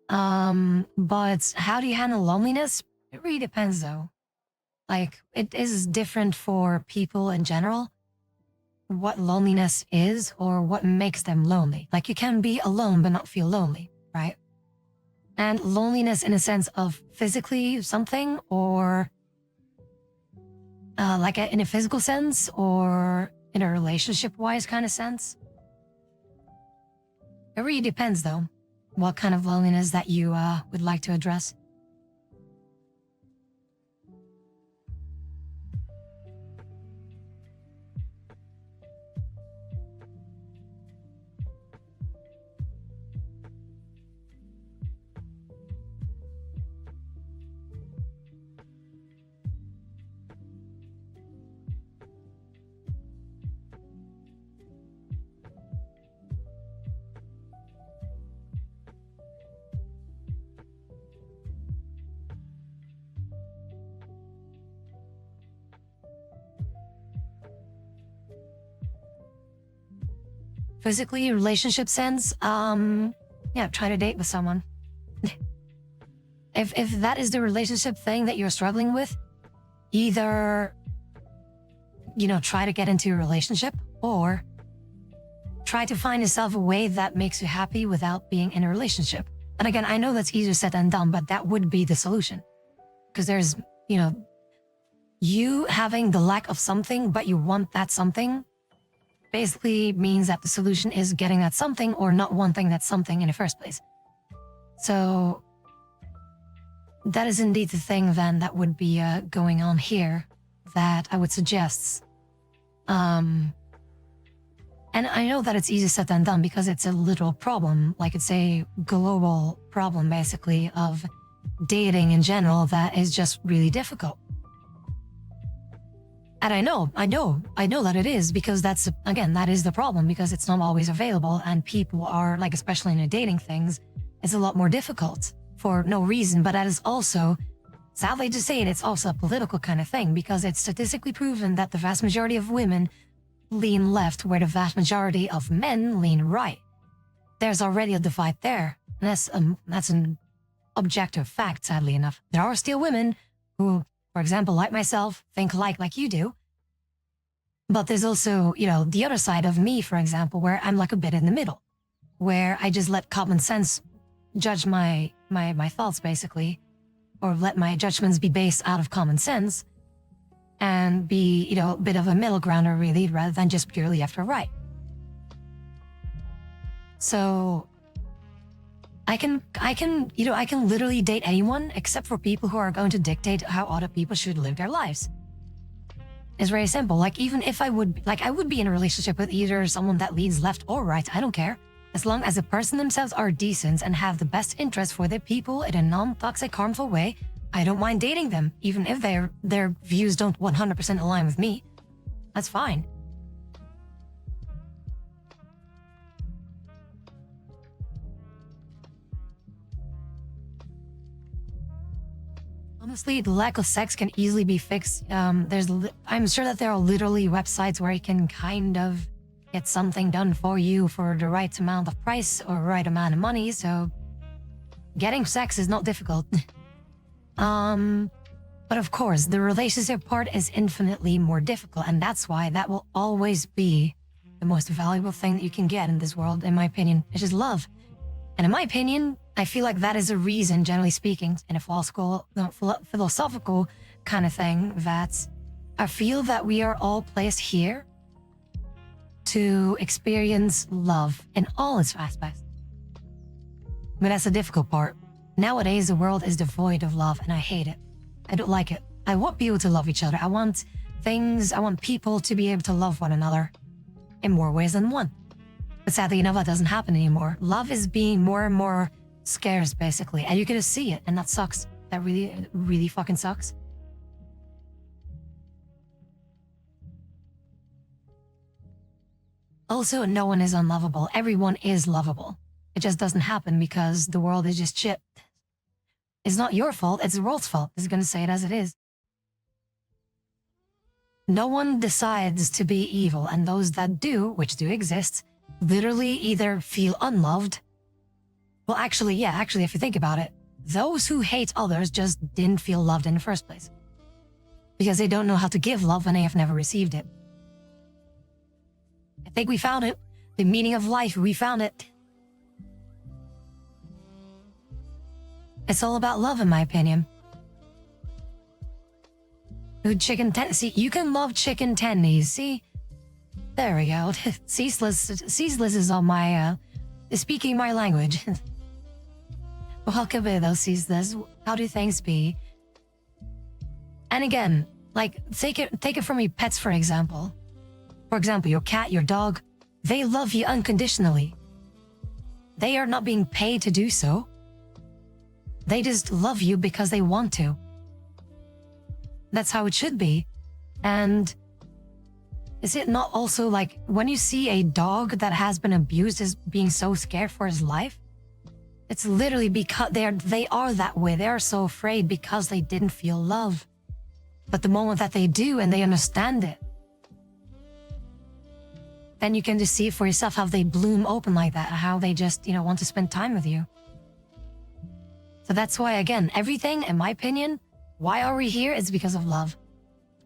But how do you handle loneliness? It really depends though. Like, it is different for people in general, what loneliness is or what makes them lonely. Like, you can be alone but not feel lonely, right? And loneliness in a sense of physically something, or in a physical sense, or in a relationship-wise kind of sense. It really depends, though, what kind of loneliness that you would like to address. Physically, relationship sense, try to date with someone. If that is the relationship thing that you're struggling with, either, try to get into a relationship, or try to find yourself a way that makes you happy without being in a relationship. And again, I know that's easier said than done, but that would be the solution. Because there's, you having the lack of something, but you want that something, basically means that the solution is getting that something or not wanting that something in the first place. So that is indeed the thing then that would be going on here that I would suggest. And I know that it's easier said than done because it's a literal problem, like it's a global problem basically of dating in general that is just really difficult. And I know that it is, because that is the problem, because it's not always available, and people are, like, especially in the dating things, it's a lot more difficult for no reason. But that is also, sadly to say it, it's also a political kind of thing, because it's statistically proven that the vast majority of women lean left, where the vast majority of men lean right. There's already a divide there. And that's an objective fact, sadly enough. There are still women who, for example, like myself, think like you do. But there's also, the other side of me, for example, where I'm like a bit in the middle, where I just let common sense judge my thoughts, basically, or let my judgments be based out of common sense and be, a bit of a middle grounder, really, rather than just purely left or right. So I can literally date anyone except for people who are going to dictate how other people should live their lives. It's very simple. Like, even if I would be in a relationship with either someone that leans left or right, I don't care. As long as the person themselves are decent and have the best interest for their people in a non-toxic, harmful way, I don't mind dating them, even if their views don't 100% align with me. That's fine. Honestly, the lack of sex can easily be fixed. I'm sure that there are literally websites where you can kind of get something done for you for the right amount of price or right amount of money. So getting sex is not difficult. But of course, the relationship part is infinitely more difficult, and that's why that will always be the most valuable thing that you can get in this world, in my opinion. It's just love. And in my opinion, I feel like that is a reason, generally speaking, in a philosophical kind of thing, that I feel that we are all placed here to experience love in all its aspects. But that's the difficult part. Nowadays, the world is devoid of love, and I hate it. I don't like it. I want people to love each other. I want people to be able to love one another in more ways than one. But sadly enough, that doesn't happen anymore. Love is being more and more scarce, basically. And you can just see it, and that sucks. That really, really fucking sucks. Also, no one is unlovable. Everyone is lovable. It just doesn't happen because the world is just shit. It's not your fault, it's the world's fault. I'm gonna say it as it is. No one decides to be evil, and those that do, which do exist, literally either feel unloved. Well, actually, if you think about it, those who hate others just didn't feel loved in the first place. Because they don't know how to give love when they have never received it. I think we found it. The meaning of life, we found it. It's all about love, in my opinion. Chicken tendies. See, you can love chicken tendies. See? There we go. Ceaseless is on my, speaking my language. Welcome in, though, Ceaseless. How do things be? And again, like, take it from your pets, for example. For example, your cat, your dog, they love you unconditionally. They are not being paid to do so. They just love you because they want to. That's how it should be. And is it not also like when you see a dog that has been abused as being so scared for his life? It's literally because they are that way. They are so afraid because they didn't feel love. But the moment that they do and they understand it, then you can just see for yourself how they bloom open like that, how they just, want to spend time with you. So that's why, again, everything, in my opinion, why are we here? It's because of love.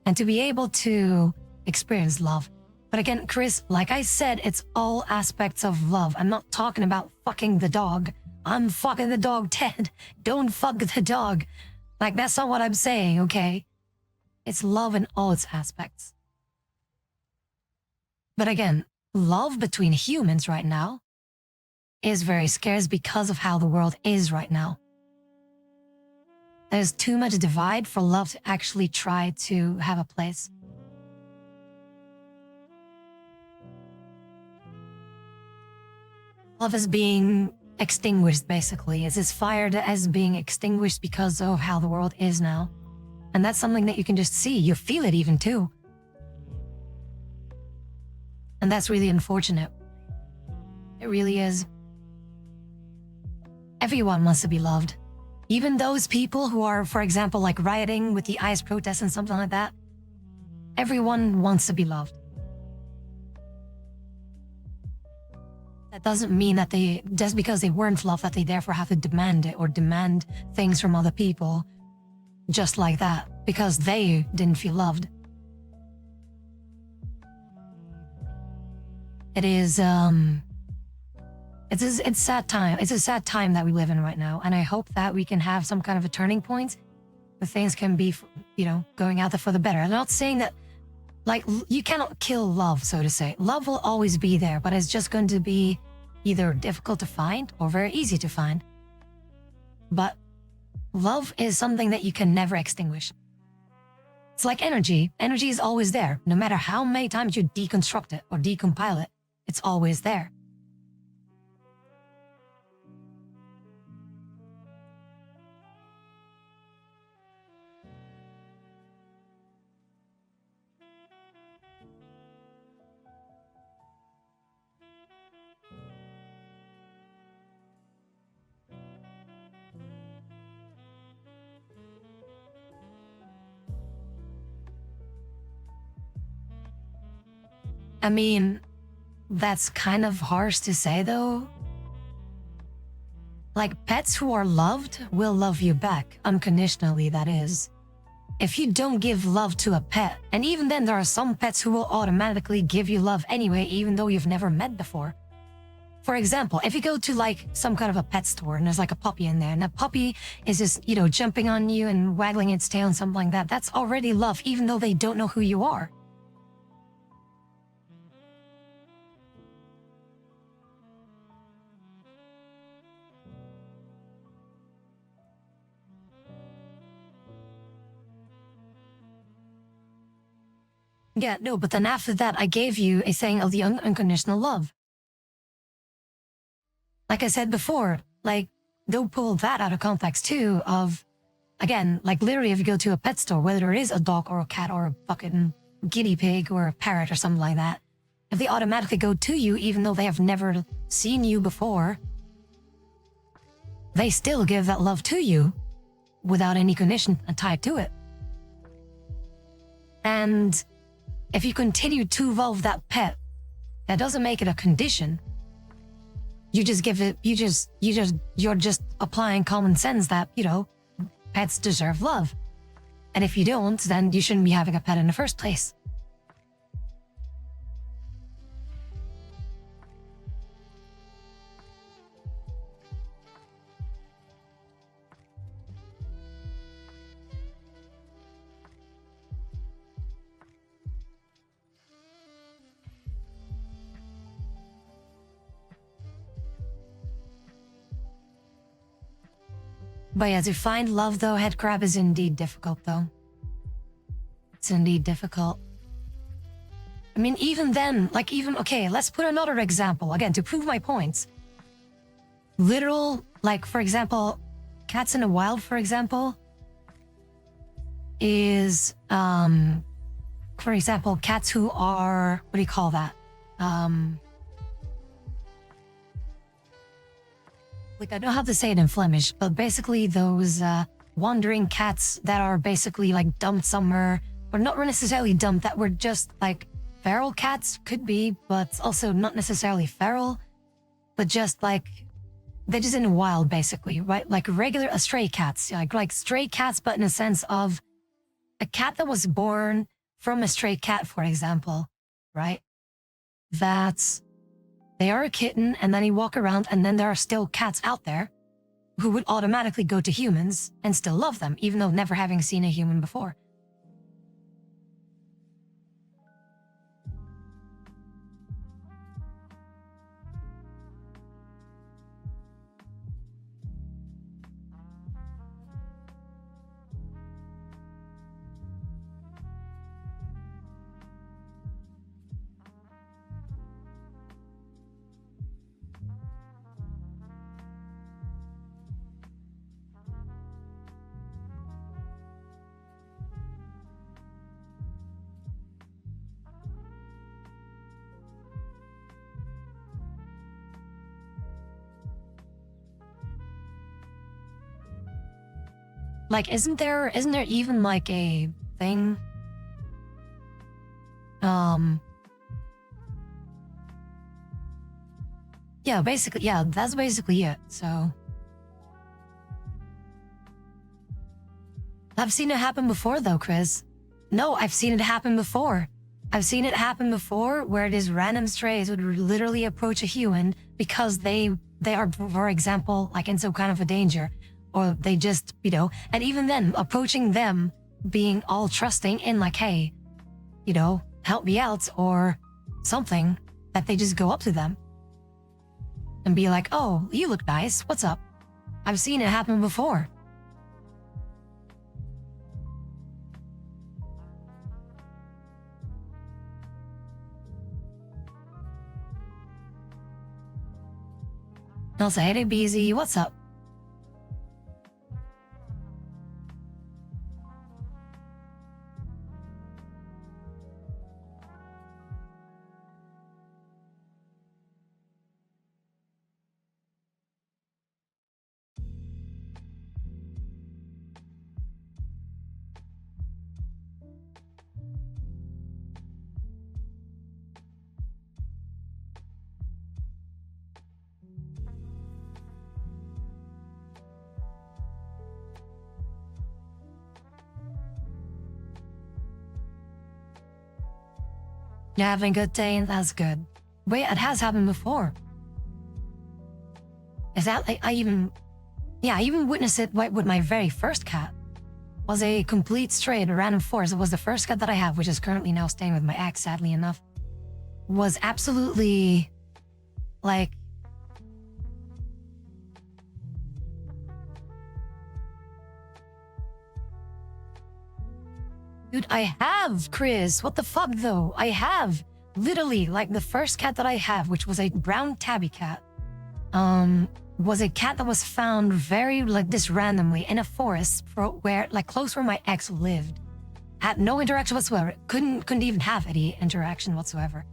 And to be able to experience love. But again, Chris, like I said, it's all aspects of love. I'm not talking about fucking the dog. I'm fucking the dog, Ted. Don't fuck the dog. Like, that's not what I'm saying, okay? It's love in all its aspects. But again, love between humans right now is very scarce because of how the world is right now. There's too much divide for love to actually try to have a place. Love is being extinguished, basically. It's as fire that is being extinguished because of how the world is now. And that's something that you can just see. You feel it even too. And that's really unfortunate. It really is. Everyone wants to be loved. Even those people who are, for example, like rioting with the ICE protests and something like that. Everyone wants to be loved. That doesn't mean that just because they weren't loved, that they therefore have to demand it or demand things from other people just like that because they didn't feel loved. It's a sad time. It's a sad time that we live in right now. And I hope that we can have some kind of a turning point where things can be, going out there for the better. I'm not saying that, like, you cannot kill love, so to say. Love will always be there, but it's just going to be either difficult to find or very easy to find. But love is something that you can never extinguish. It's like energy. Energy is always there. No matter how many times you deconstruct it or decompile it, it's always there. I mean, that's kind of harsh to say though. Like, pets who are loved will love you back, unconditionally, that is. If you don't give love to a pet, and even then there are some pets who will automatically give you love anyway, even though you've never met before. For example, if you go to like some kind of a pet store and there's like a puppy in there, and that puppy is just, jumping on you and waggling its tail and something like that, that's already love, even though they don't know who you are. Yeah, no, but then after that, I gave you a saying of the unconditional love. Like I said before, like, don't pull that out of context too of, again, like literally if you go to a pet store, whether it is a dog or a cat or a fucking guinea pig or a parrot or something like that, if they automatically go to you even though they have never seen you before, they still give that love to you without any condition tied to it. And if you continue to evolve that pet, that doesn't make it a condition. You just give it, you're just applying common sense that, pets deserve love. And if you don't, then you shouldn't be having a pet in the first place. But yeah, to find love though, headcrab, is indeed difficult though. It's indeed difficult. I mean, even then, okay, let's put another example, again, to prove my points. Literal, like, for example, cats in the wild, for example, is, for example, cats who are, what do you call that? Like, I don't know how to say it in Flemish, but basically those wandering cats that are basically like dumped somewhere, or not necessarily dumped, that were just like feral cats, could be, but also not necessarily feral, but just like, they're just in the wild basically, right? Like regular stray cats, like stray cats, but in a sense of a cat that was born from a stray cat, for example, right? That's, they are a kitten, and then you walk around, and then there are still cats out there who would automatically go to humans and still love them, even though never having seen a human before. Like, isn't there even like a thing? Yeah, basically, yeah, that's basically it. So, I've seen it happen before though, Chris. No, I've seen it happen before. I've seen it happen before where these random strays would literally approach a human because they are, for example, like in some kind of a danger, or they just, and even then approaching them being all trusting in like, hey, help me out or something, that they just go up to them and be like, oh, you look nice. What's up? I've seen it happen before. And I'll say, hey, BZ, what's up? You're having a good day? That's good. Wait, it has happened before. Is that like I even witnessed it with my very first cat. Was a complete stray at a random forest. It was the first cat that I have, which is currently now staying with my ex, sadly enough. Was absolutely like dude, I have, Chris. What the fuck though? I have. Literally, like the first cat that I have, which was a brown tabby cat, was a cat that was found very like this randomly in a forest where like close where my ex lived. Had no interaction whatsoever. Couldn't even have any interaction whatsoever.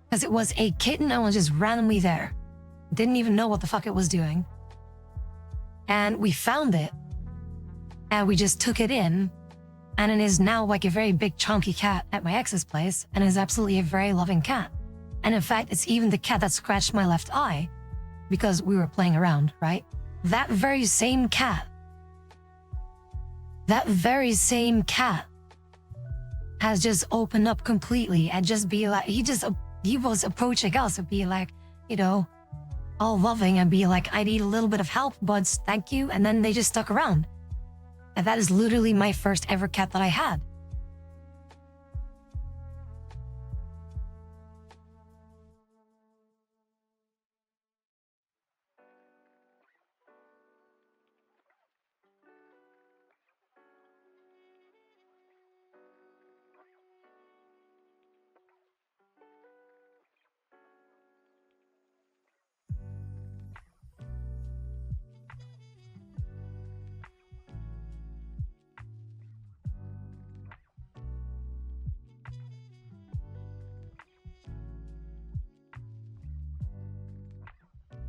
Because it was a kitten that was just randomly there. Didn't even know what the fuck it was doing. And we found it. And we just took it in. And it is now like a very big chunky cat at my ex's place. And is absolutely a very loving cat. And in fact, it's even the cat that scratched my left eye. Because we were playing around, right? That very same cat has just opened up completely and just be like, he was approaching us and be like, you know, all loving and be like, I need a little bit of help, buds, thank you. And then they just stuck around. And that is literally my first ever cat that I had.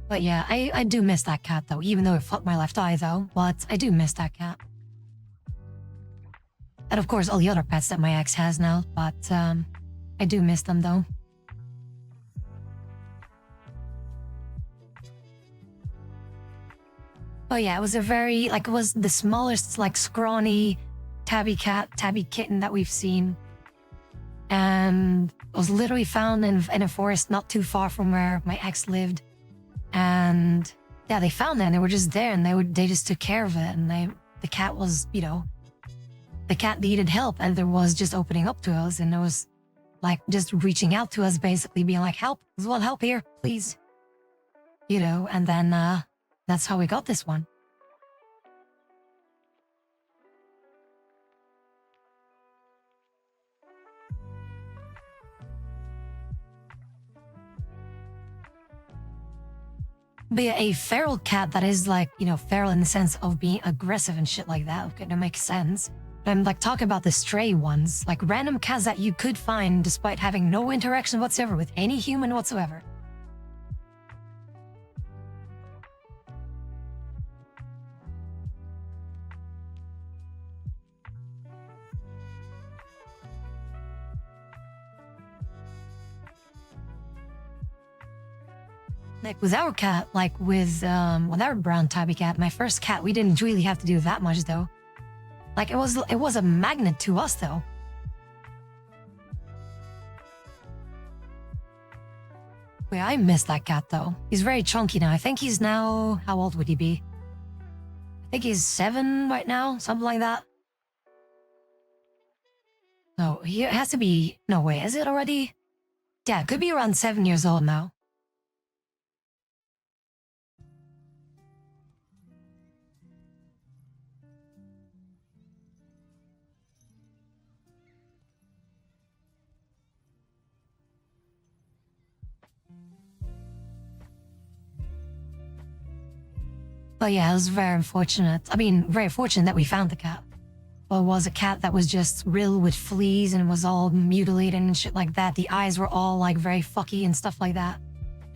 But yeah, I do miss that cat though, even though it fucked my left eye though. But I do miss that cat. And of course, all the other pets that my ex has now, but I do miss them though. But yeah, it was it was the smallest, like scrawny tabby kitten that we've seen. And it was literally found in a forest not too far from where my ex lived. And yeah, they found it and they were just there and they just took care of it. And the cat was, you know, the cat needed help and there was just opening up to us and it was like just reaching out to us, basically being like, help, there's one help here, please. You know, and then that's how we got this one. But yeah, a feral cat that is like, you know, feral in the sense of being aggressive and shit like that. Okay, that makes sense. But I'm like talking about the stray ones, like random cats that you could find despite having no interaction whatsoever with any human whatsoever. Like with our cat, like with our brown tabby cat, my first cat, we didn't really have to do that much though. Like it was a magnet to us though. Wait, I miss that cat though. He's very chunky now. I think he's now, how old would he be? I think he's 7 right now, something like that. No, he has to be, no way, is it already? Yeah, it could be around 7 years old now. But yeah, it was very unfortunate. I mean, very fortunate that we found the cat. But it was a cat that was just riddled with fleas and was all mutilated and shit like that. The eyes were all like very fucky and stuff like that.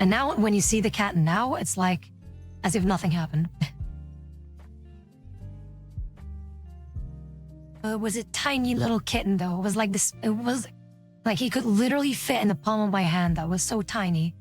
And now when you see the cat now, it's like as if nothing happened. It was a tiny little kitten though. It was like this, it was like he could literally fit in the palm of my hand. That was so tiny.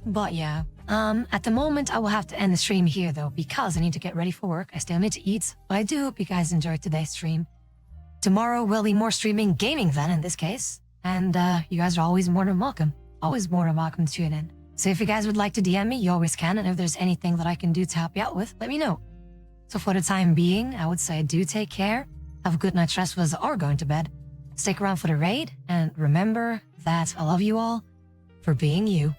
But yeah, at the moment I will have to end the stream here though, because I need to get ready for work. I still need to eat, but I do hope you guys enjoyed today's stream. Tomorrow will be more streaming gaming then in this case. And you guys are always more than welcome. Always more than welcome to tune in. So if you guys would like to DM me, you always can. And if there's anything that I can do to help you out with, let me know. So for the time being, I would say do take care. Have a good night's rest as are going to bed. Stick around for the raid. And remember that I love you all for being you.